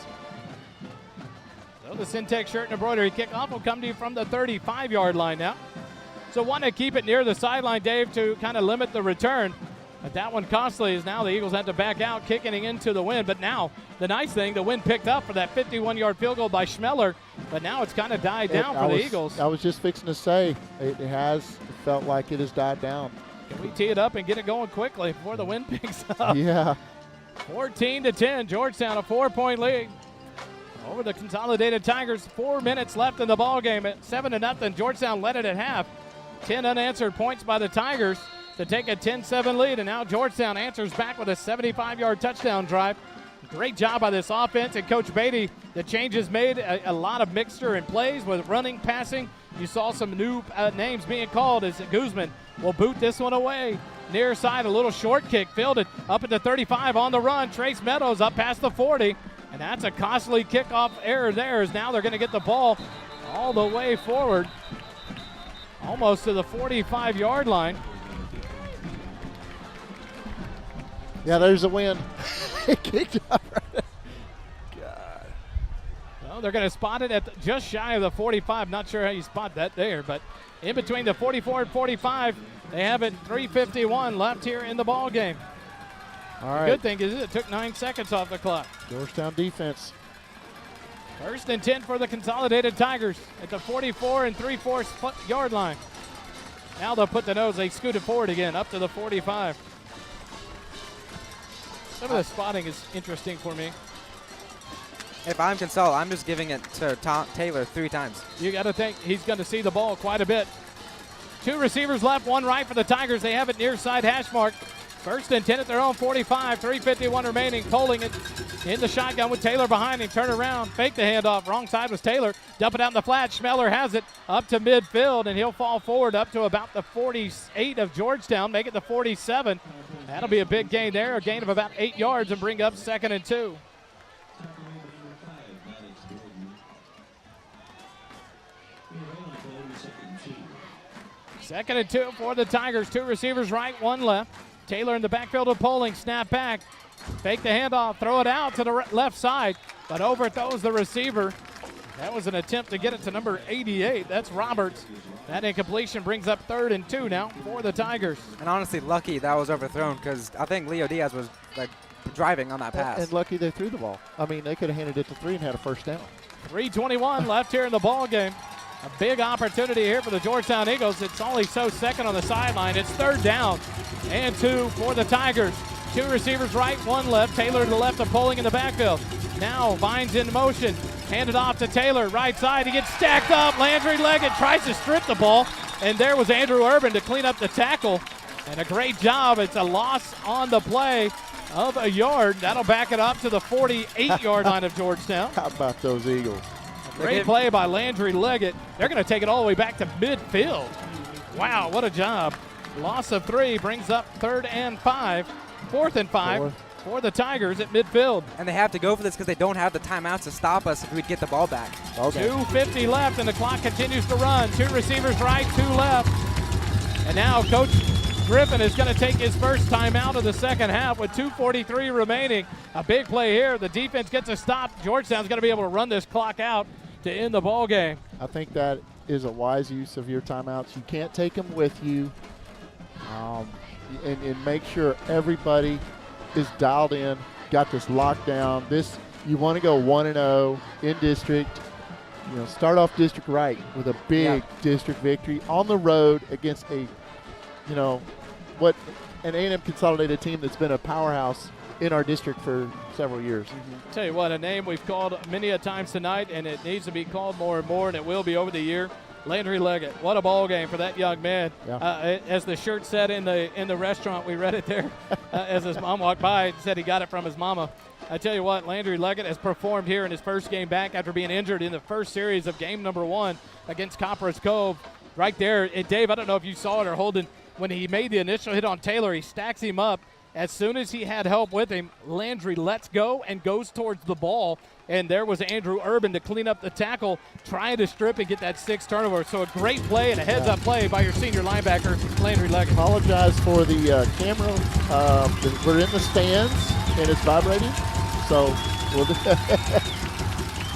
So the Syntex shirt and embroidery kickoff will come to you from the 35-yard line now. So want to keep it near the sideline, Dave, to kind of limit the return. But that one costly as now the Eagles had to back out, kicking into the wind. But now the nice thing, the wind picked up for that 51-yard field goal by Schmeller. But now it's kind of died down for the Eagles. I was just fixing to say, it felt like it has died down. Can we tee it up and get it going quickly before the wind picks up? Yeah. 14-10, Georgetown a 4-point lead over the Consolidated Tigers. 4 minutes left in the ball game at 7-0. Georgetown led it at half. 10 unanswered points by the Tigers to take a 10-7 lead, and now Georgetown answers back with a 75-yard touchdown drive. Great job by this offense, and Coach Beatty, the changes made, a lot of mixture in plays with running, passing. You saw some new names being called as Guzman will boot this one away. Near side, a little short kick, fielded up at the 35 on the run. Trace Meadows up past the 40, and that's a costly kickoff error there, as now they're going to get the ball all the way forward, almost to the 45-yard line. Yeah, there's a win. It kicked up right. God. Well, they're going to spot it at just shy of the 45. Not sure how you spot that there, but in between the 44 and 45, they have it 3:51 left here in the ball game. All right. The good thing is it took 9 seconds off the clock. Georgetown defense. 1st and 10 for the Consolidated Tigers at the 44 and 3/4 yard line. Now they'll put the nose. They scooted forward again up to the 45. Some of the spotting is interesting for me. If I'm Consol, I'm just giving it to Taylor 3 times. You got to think he's going to see the ball quite a bit. 2 receivers left, 1 right for the Tigers. They have it near side hash mark. 1st and 10 at their own 45, 3:51 remaining. Polling it in the shotgun with Taylor behind him. Turn around, fake the handoff. Wrong side was Taylor. Dump it out in the flat. Schmeller has it up to midfield, and he'll fall forward up to about the 48 of Georgetown. Make it the 47. That'll be a big gain there, a gain of about 8 yards, and bring up 2nd and 2. Second and 2 for the Tigers. 2 receivers right, 1 left. Taylor in the backfield of Polling. Snap back. Fake the handoff. Throw it out to the left side. But overthrows the receiver. That was an attempt to get it to number 88. That's Roberts. That incompletion brings up 3rd and 2 now for the Tigers. And honestly, lucky that was overthrown, because I think Leo Diaz was like driving on that pass. And lucky they threw the ball. I mean, they could have handed it to 3 and had a 1st down. 3:21 left here in the ball game. A big opportunity here for the Georgetown Eagles. It's only so second on the sideline. It's 3rd down and 2 for the Tigers. 2 receivers right, 1 left. Taylor to the left of Polling in the backfield. Now Vines in motion. Handed off to Taylor, right side. He gets stacked up. Landry Leggett tries to strip the ball. And there was Andrew Urban to clean up the tackle. And a great job. It's a loss on the play of a yard. That'll back it up to the 48-yard line of Georgetown. How about those Eagles? Great play by Landry Leggett. They're going to take it all the way back to midfield. Wow, what a job. Loss of 3 brings up 3rd and 5. 4th and 5 for the Tigers at midfield. And they have to go for this because they don't have the timeouts to stop us if we'd get the ball back. Okay. 2:50 left, and the clock continues to run. 2 receivers right, 2 left. And now Coach Griffin is going to take his first timeout of the second half with 2:43 remaining. A big play here. The defense gets a stop. Georgetown's going to be able to run this clock out to end the ball game. I think that is a wise use of your timeouts. You can't take them with you, and make sure everybody is dialed in, got this locked down. You want to go 1-0 in district. You know, start off district right with a big district victory on the road against an A&M Consolidated team that's been a powerhouse in our district for several years. Tell you what, a name we've called many a times tonight, and it needs to be called more and more, and it will be over the year. Landry Leggett, what a ball game for that young man. Yeah. As the shirt said in the restaurant, we read it there as his mom walked by and said he got it from his mama. I tell you what, Landry Leggett has performed here in his first game back after being injured in the first series of game number 1 against Copperas Cove. Right there, and Dave, I don't know if you saw it or Holden, when he made the initial hit on Taylor, he stacks him up. As soon as he had help with him, Landry lets go and goes towards the ball. And there was Andrew Urban to clean up the tackle, trying to strip and get that 6th turnover. So a great play and a heads-up play by your senior linebacker, Landry Leggett. Apologize for the camera. We're in the stands, and it's vibrating. So we'll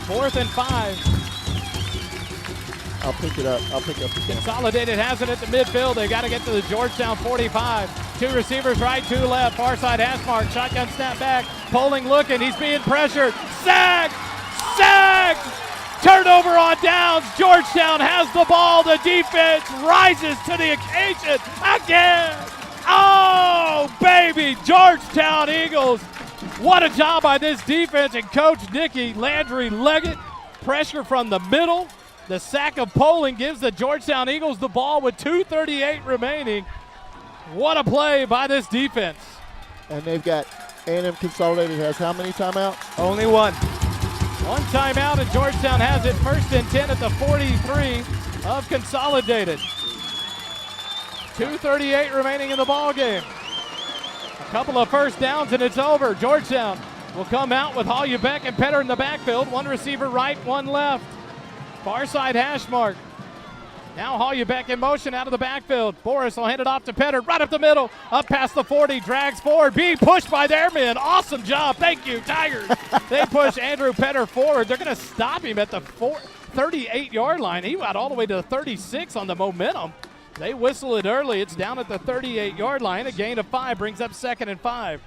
4th and 5. I'll pick it up. I'll pick up the camera. Consolidated has it at the midfield. They got to get to the Georgetown 45. 2 receivers right, 2 left. Far side hash mark. Shotgun snap back. Poling looking. He's being pressured. Sacked! Sacked! Turnover on downs. Georgetown has the ball. The defense rises to the occasion again. Oh, baby. Georgetown Eagles. What a job by this defense and Coach Nicky Landry Leggett. Pressure from the middle. The sack of Poling gives the Georgetown Eagles the ball with 2:38 remaining. What a play by this defense. And they've got A&M Consolidated has how many timeouts? Only one. 1 timeout, and Georgetown has it 1st and 10 at the 43 of Consolidated. 2:38 remaining in the ball game. A couple of first downs, and it's over. Georgetown will come out with Hollybeck and Petter in the backfield. 1 receiver right, 1 left. Far side hash mark. Now Hollybeck in motion out of the backfield. Boris will hand it off to Petter, right up the middle, up past the 40, drags forward, being pushed by their men. Awesome job. Thank you, Tigers. They push Andrew Petter forward. They're going to stop him at the 38-yard line. He got all the way to the 36 on the momentum. They whistle it early. It's down at the 38-yard line. A gain of 5 brings up 2nd and 5.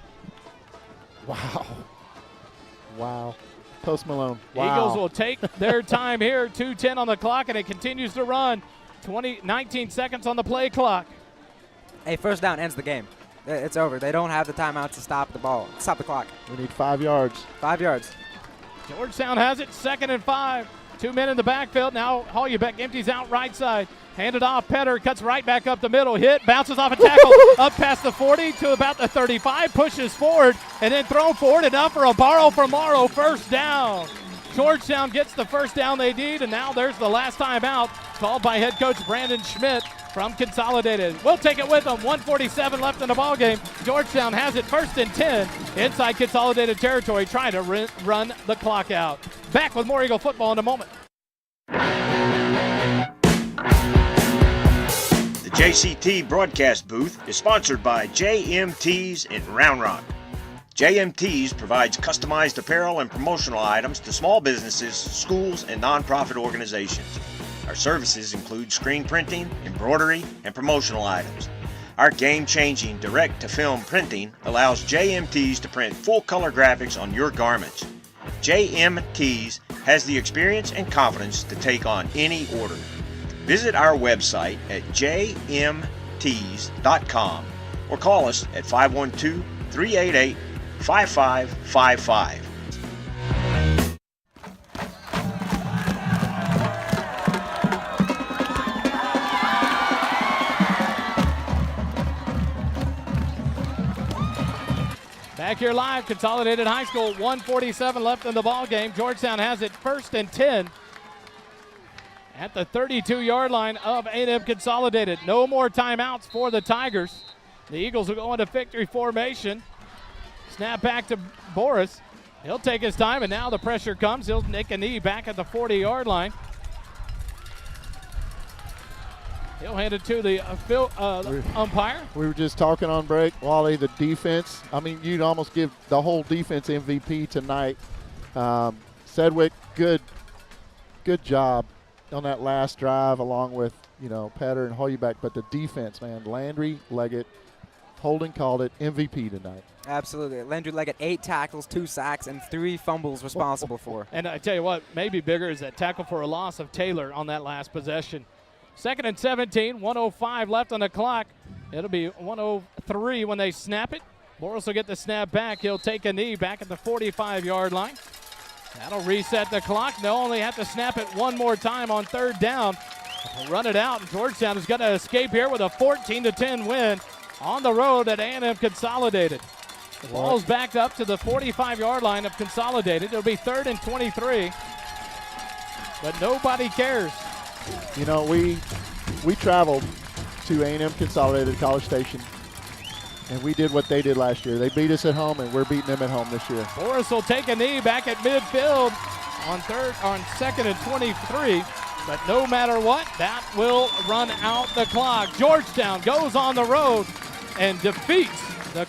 Wow. Wow. Post Malone. Wow. Eagles will take their time here. 2:10 on the clock, and it continues to run. 19 seconds on the play clock. A first down ends the game. It's over. They don't have the timeout to stop the ball. Stop the clock. We need 5 yards. 5 yards. Georgetown has it, 2nd and 5. 2 men in the backfield. Now Hollybeck empties out right side. Handed off. Petter cuts right back up the middle. Hit, bounces off a tackle. Up past the 40 to about the 35. Pushes forward and then thrown forward enough for a borrow from Morrow. First down. Georgetown gets the first down they need, and now there's the last time out called by head coach Brandon Schmidt from Consolidated. We'll take it with them. 1:47 left in the ball game. Georgetown has it 1st and 10 inside Consolidated territory, trying to run the clock out. Back with more Eagle football in a moment. The JCT broadcast booth is sponsored by JMT's in Round Rock. JMT's provides customized apparel and promotional items to small businesses, schools, and nonprofit organizations. Our services include screen printing, embroidery, and promotional items. Our game-changing direct-to-film printing allows JMT's to print full-color graphics on your garments. JMT's has the experience and confidence to take on any order. Visit our website at jmts.com or call us at 512-388-5555. Back here live, Consolidated High School, 1:47 left in the ball game. Georgetown has it 1st and 10 at the 32-yard line of A&M Consolidated. No more timeouts for the Tigers. The Eagles will go into victory formation. Snap back to Boris. He'll take his time, and now the pressure comes. He'll nick a knee back at the 40-yard line. He'll hand it to the umpire. We were just talking on break, Wally, the defense. I mean, you'd almost give the whole defense MVP tonight. Sedgwick, good job on that last drive along with, Petter and Hollybeck. But the defense, man, Landry, Leggett, Holden called it MVP tonight. Absolutely. Landry Leggett, 8 tackles, 2 sacks, and 3 fumbles responsible for. And I tell you what, maybe bigger is that tackle for a loss of Taylor on that last possession. 2nd and 17, 1:05 left on the clock. It'll be 1:03 when they snap it. Boris will get the snap back. He'll take a knee back at the 45-yard line. That'll reset the clock. They'll only have to snap it one more time on third down. They'll run it out, and Georgetown is going to escape here with a 14-10 win on the road at A&M Consolidated. The ball's back up to the 45-yard line of Consolidated. It'll be 3rd and 23, but nobody cares. You know, we traveled to A&M Consolidated College Station, and we did what they did last year. They beat us at home, and we're beating them at home this year. Boris will take a knee back at midfield on 2nd and 23. But no matter what, that will run out the clock. Georgetown goes on the road and defeats the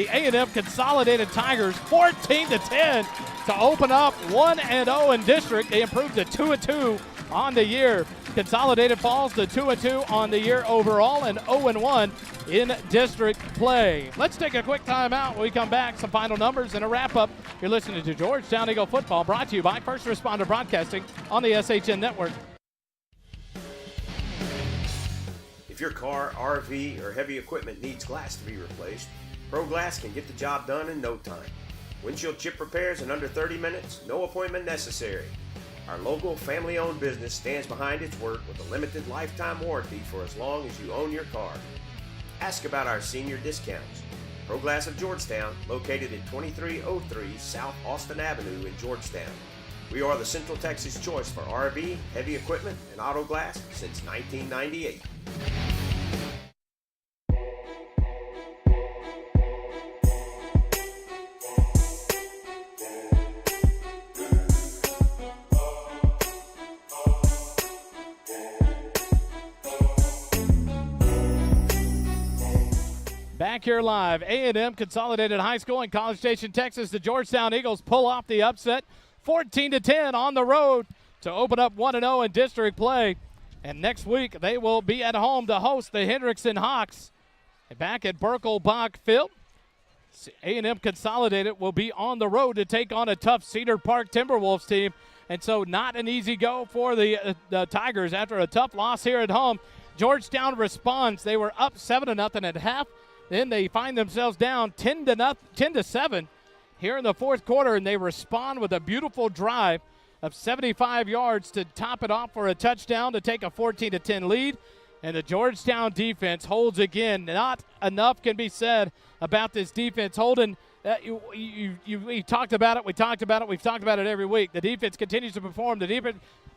A&M Consolidated Tigers 14-10 to open up 1-0 in district. They improved to 2-2 on the year. Consolidated falls to 2-2 on the year overall and 0-1 in district play. Let's take a quick timeout. When we come back, some final numbers and a wrap-up. You're listening to Georgetown Eagle Football, brought to you by First Responder Broadcasting on the SHN Network. If your car, RV, or heavy equipment needs glass to be replaced, Pro Glass can get the job done in no time. Windshield chip repairs in under 30 minutes, no appointment necessary. Our local family-owned business stands behind its work with a limited lifetime warranty for as long as you own your car. Ask about our senior discounts. Pro Glass of Georgetown, located at 2303 South Austin Avenue in Georgetown. We are the Central Texas choice for RV, heavy equipment, and auto glass since 1998. Back here live, A&M Consolidated High School in College Station, Texas. The Georgetown Eagles pull off the upset, 14-10 on the road to open up 1-0 in district play. And next week, they will be at home to host the Hendrickson Hawks. And back at Birkelbach Field, A&M Consolidated will be on the road to take on a tough Cedar Park Timberwolves team. And so not an easy go for the Tigers after a tough loss here at home. Georgetown responds. They were up 7-0 at half. Then they find themselves down 10-7 here in the fourth quarter, and they respond with a beautiful drive of 75 yards to top it off for a touchdown to take a 14-10 lead. And the Georgetown defense holds again. Not enough can be said about this defense. Holden, we talked about it. We've talked about it every week. The defense continues to perform.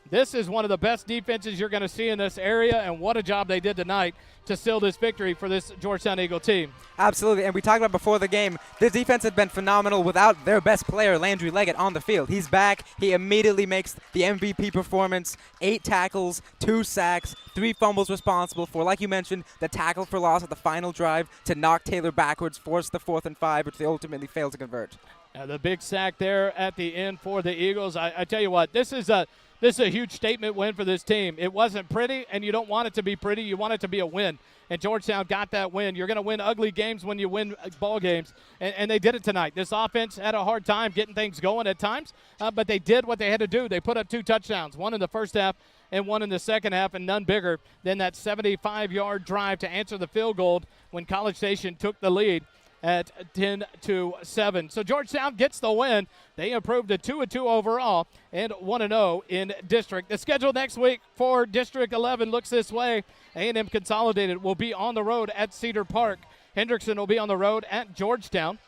This is one of the best defenses you're going to see in this area, and what a job they did tonight to seal this victory for this Georgetown Eagle team. Absolutely, and we talked about before the game, the defense had been phenomenal without their best player, Landry Leggett, on the field. He's back. He immediately makes the MVP performance, 8 tackles, 2 sacks, 3 fumbles responsible for, like you mentioned, the tackle for loss at the final drive to knock Taylor backwards, force the 4th and 5, which they ultimately failed to convert. The big sack there at the end for the Eagles. I tell you what, this is a huge statement win for this team. It wasn't pretty, and you don't want it to be pretty. You want it to be a win. And Georgetown got that win. You're going to win ugly games when you win ball games, and they did it tonight. This offense had a hard time getting things going at times, but they did what they had to do. They put up 2 touchdowns, one in the first half and one in the second half, and none bigger than that 75-yard drive to answer the field goal when College Station took the lead at 10-7. So Georgetown gets the win. They improved to 2-2 overall and 1-0 in district. The schedule next week for District 11 looks this way. A&M Consolidated will be on the road at Cedar Park. Hendrickson will be on the road at Georgetown.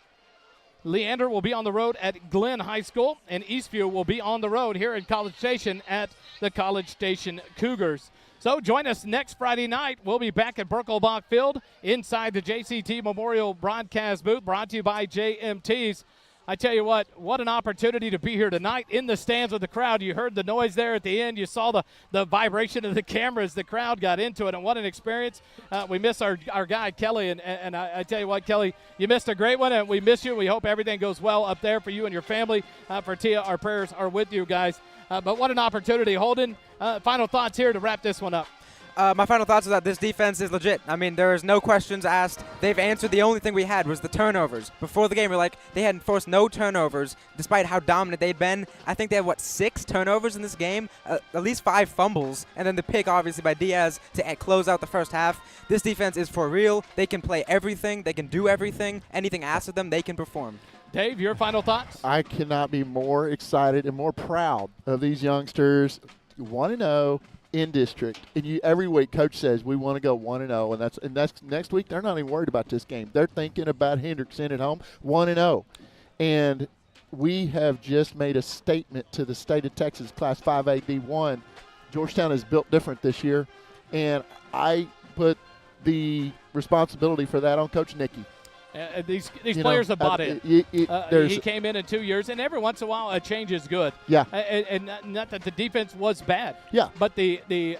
Leander will be on the road at Glenn High School, and Eastview will be on the road here in College Station at the College Station Cougars. So join us next Friday night. We'll be back at Birkelbach Field inside the JCT Memorial Broadcast booth, brought to you by JMTs. I tell you what an opportunity to be here tonight in the stands with the crowd. You heard the noise there at the end. You saw the vibration of the cameras. The crowd got into it, and what an experience. We miss our guy, Kelly, and I tell you what, Kelly, you missed a great one, and we miss you. We hope everything goes well up there for you and your family. For Tia, our prayers are with you guys. But what an opportunity. Holden, final thoughts here to wrap this one up. My final thoughts is that this defense is legit. I mean, there is no questions asked. They've answered. The only thing we had was the turnovers. Before the game, we're like, they had forced no turnovers, despite how dominant they'd been. I think they had, 6 turnovers in this game? At least 5 fumbles, and then the pick, obviously, by Diaz to close out the first half. This defense is for real. They can play everything. They can do everything. Anything asked of them, they can perform. Dave, your final thoughts? I cannot be more excited and more proud of these youngsters. 1-0 in district, and every week coach says we want to go 1-0, and that's next week. They're not even worried about this game. They're thinking about Hendrickson at home, 1-0, and we have just made a statement to the state of Texas, Class 5A D1. Georgetown is built different this year, and I put the responsibility for that on Coach Nicky. These players have bought in. He came in 2 years, and every once in a while a change is good. Yeah. And not that the defense was bad. Yeah. But the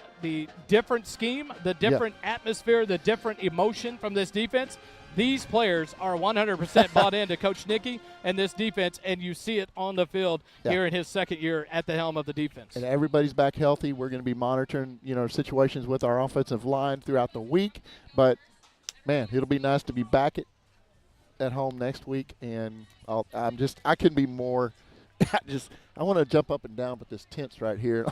different scheme, the different atmosphere, the different emotion from this defense, these players are 100% bought into Coach Nicky and this defense, and you see it on the field here in his second year at the helm of the defense. And everybody's back healthy. We're going to be monitoring, situations with our offensive line throughout the week. But, man, it'll be nice to be back at home next week, and I couldn't be more. I want to jump up and down with this tense right here.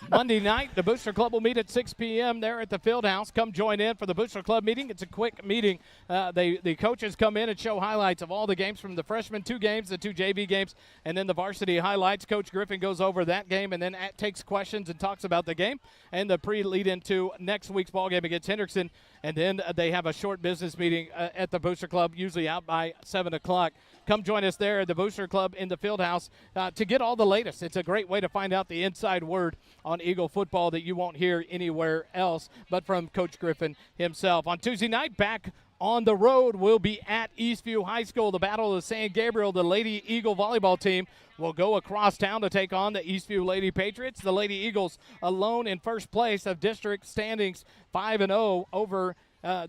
Monday night, the Booster Club will meet at 6 p.m. there at the field house. Come join in for the Booster Club meeting. It's a quick meeting. The coaches come in and show highlights of all the games from the freshman 2 games, the 2 JV games, and then the varsity highlights. Coach Griffin goes over that game and then takes questions and talks about the game and the pre-lead into next week's ball game against Hendrickson. And then they have a short business meeting at the Booster Club, usually out by 7 o'clock. Come join us there at the Booster Club in the field house to get all the latest. It's a great way to find out the inside word on Eagle football that you won't hear anywhere else but from Coach Griffin himself. On Tuesday night, back on the road, we'll be at Eastview High School. The Battle of San Gabriel, the Lady Eagle volleyball team, will go across town to take on the Eastview Lady Patriots. The Lady Eagles alone in first place of district standings, 5-0 over.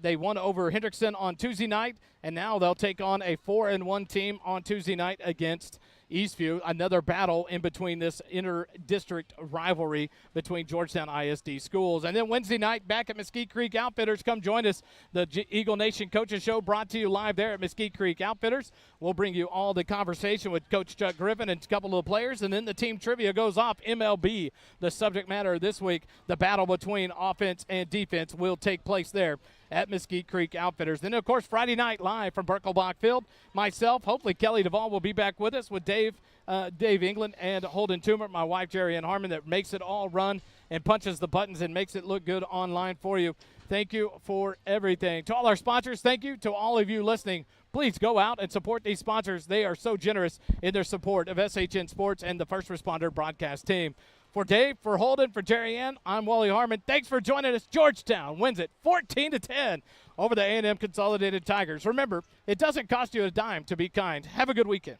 They won over Hendrickson on Tuesday night, and now they'll take on a 4-1 team on Tuesday night against Eastview. Another battle in between this inter-district rivalry between Georgetown ISD schools. And then Wednesday night, back at Mesquite Creek Outfitters. Come join us. The Eagle Nation Coaches Show brought to you live there at Mesquite Creek Outfitters. We'll bring you all the conversation with Coach Chuck Griffin and a couple of the players, and then the team trivia goes off. MLB, the subject matter this week. The battle between offense and defense will take place there at Mesquite Creek Outfitters. Then, of course, Friday night live from Birkelbach Field. Myself, hopefully Kelly Duvall will be back with us with Dave England and Holden Tuma, my wife Jeri and Harmon, that makes it all run and punches the buttons and makes it look good online for you. Thank you for everything. To all our sponsors, thank you. To all of you listening, please go out and support these sponsors. They are so generous in their support of SHN Sports and the First Responder broadcast team. For Dave, for Holden, for Jeri Ann, I'm Wally Harmon. Thanks for joining us. Georgetown wins it 14-10 over the A&M Consolidated Tigers. Remember, it doesn't cost you a dime to be kind. Have a good weekend.